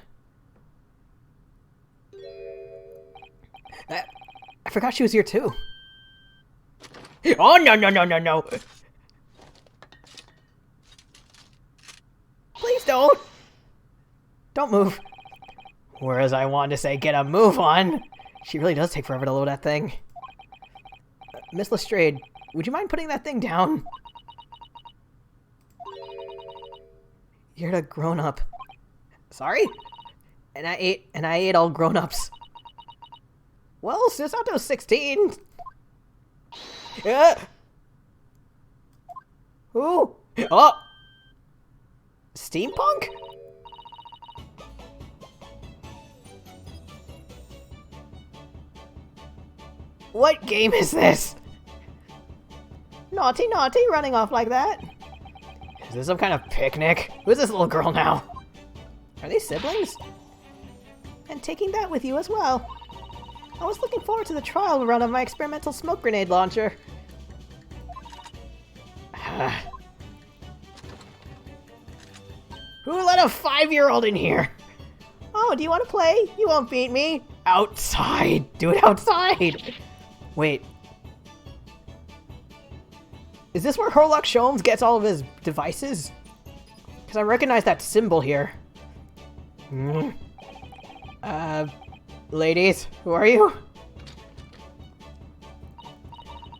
I forgot she was here too. Oh, no, no, no, no, no! Please don't! Don't move. Whereas I wanted to say, get a move on! She really does take forever to load that thing. Miss Lestrade, would you mind putting that thing down? You're the grown-up. Sorry? And I ate all grown-ups. Well, Susato's 16. Ooh! Oh! Steampunk? What game is this?
Naughty, naughty, running off like that.
Is this some kind of picnic? Who's this little girl now? Are they siblings?
And taking that with you as well. I was looking forward to the trial run of my experimental smoke grenade launcher.
Who let a 5-year-old in here?
Oh, do you want to play? You won't beat me.
Outside! Do it outside! Wait. Is this where Herlock Sholmes gets all of his devices? Because I recognize that symbol here. Ladies, who are you?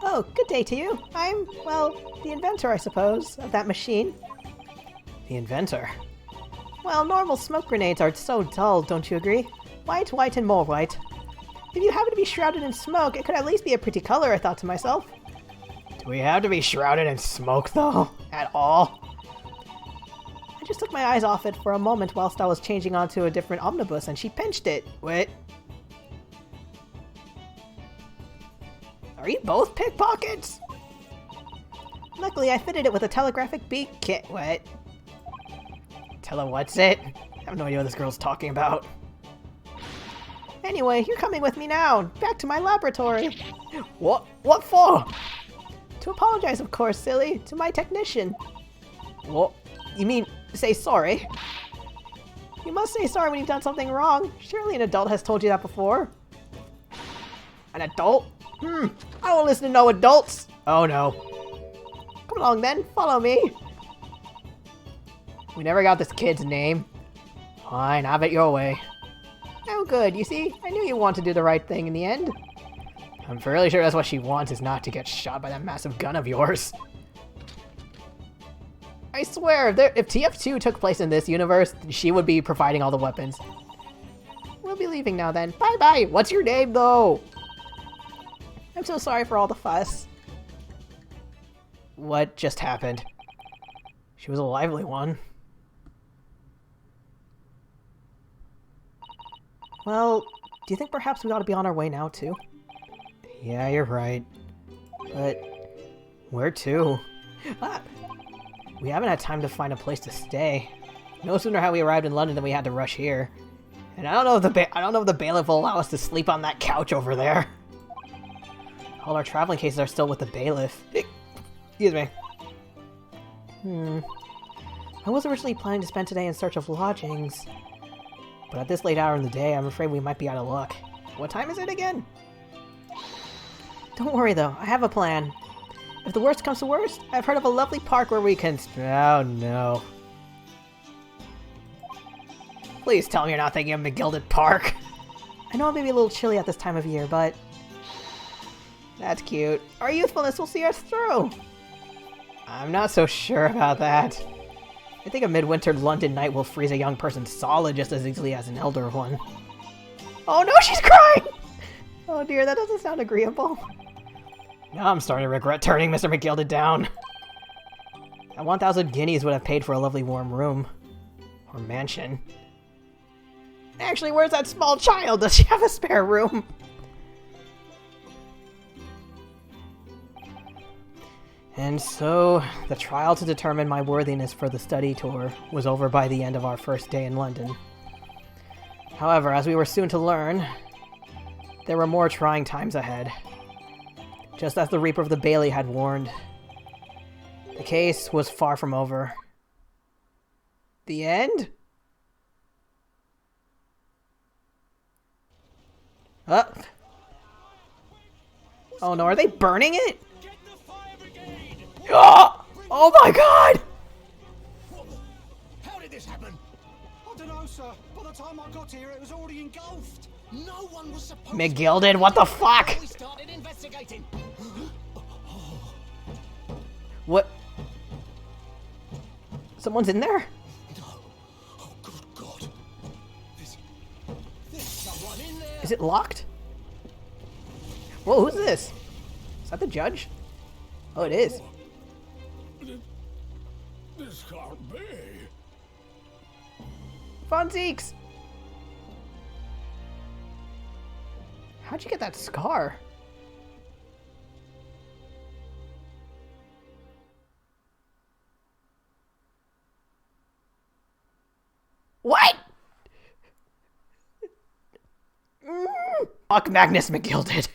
Oh, good day to you. I'm, well, the inventor, I suppose, of that machine.
The inventor?
Well, normal smoke grenades are so dull, don't you agree? White, white, and more white. If you happen to be shrouded in smoke, it could at least be a pretty color, I thought to myself.
Do we have to be shrouded in smoke, though? At all?
I just took my eyes off it for a moment whilst I was changing onto a different omnibus, and she pinched it.
What? Are you both pickpockets?
Luckily, I fitted it with a telegraphic beak kit.
What? What's it? I have no idea what this girl's talking about.
Anyway, you're coming with me now. Back to my laboratory.
What? What for?
To apologize, of course, silly. To my technician.
What? You mean, say sorry?
You must say sorry when you've done something wrong. Surely an adult has told you that before.
An adult? I don't listen to no adults. Oh no.
Come along then, follow me.
We never got this kid's name. Fine, have it your way.
Oh good, you see, I knew you wanted to do the right thing in the end.
I'm fairly sure that's what she wants, is not to get shot by that massive gun of yours. I swear, if TF2 took place in this universe, she would be providing all the weapons.
We'll be leaving now then.
Bye-bye! What's your name, though?
I'm so sorry for all the fuss.
What just happened? She was a lively one.
Well, do you think perhaps we ought to be on our way now, too?
Yeah, you're right. But where to? We haven't had time to find a place to stay. No sooner had we arrived in London than we had to rush here. And I don't know if the bailiff will allow us to sleep on that couch over there. All our traveling cases are still with the bailiff. Excuse me.
I was originally planning to spend today in search of lodgings.
But at this late hour in the day, I'm afraid we might be out of luck. What time is it again?
Don't worry though, I have a plan. If the worst comes to worst, I've heard of a lovely park where we can...
Oh no. Please tell me you're not thinking of McGilded Park.
I know it may be a little chilly at this time of year, but...
That's cute.
Our youthfulness will see us through.
I'm not so sure about that. I think a midwinter London night will freeze a young person solid just as easily as an elder one.
Oh no, she's crying! Oh dear, that doesn't sound agreeable.
Now I'm starting to regret turning Mr. McGilded down. That 1,000 guineas would have paid for a lovely warm room. Or mansion.
Actually, where's that small child? Does she have a spare room?
And so, the trial to determine my worthiness for the study tour was over by the end of our first day in London. However, as we were soon to learn, there were more trying times ahead. Just as the Reaper of the Bailey had warned, the case was far from over. The end? Oh no, are they burning it?
Get the fire brigade!
Oh my god!
How did this happen?
I don't know, sir. By the time I got here, it was already engulfed.
No one was supposed
McGilded, what the fuck?
We started investigating.
What? Someone's in there?
No. Oh, good God. There's someone in there.
Is it locked? Whoa, who's this? Is that the judge? Oh, it is.
This can't be.
Fonziques! How'd you get that scar? What? Fuck Magnus McGilded.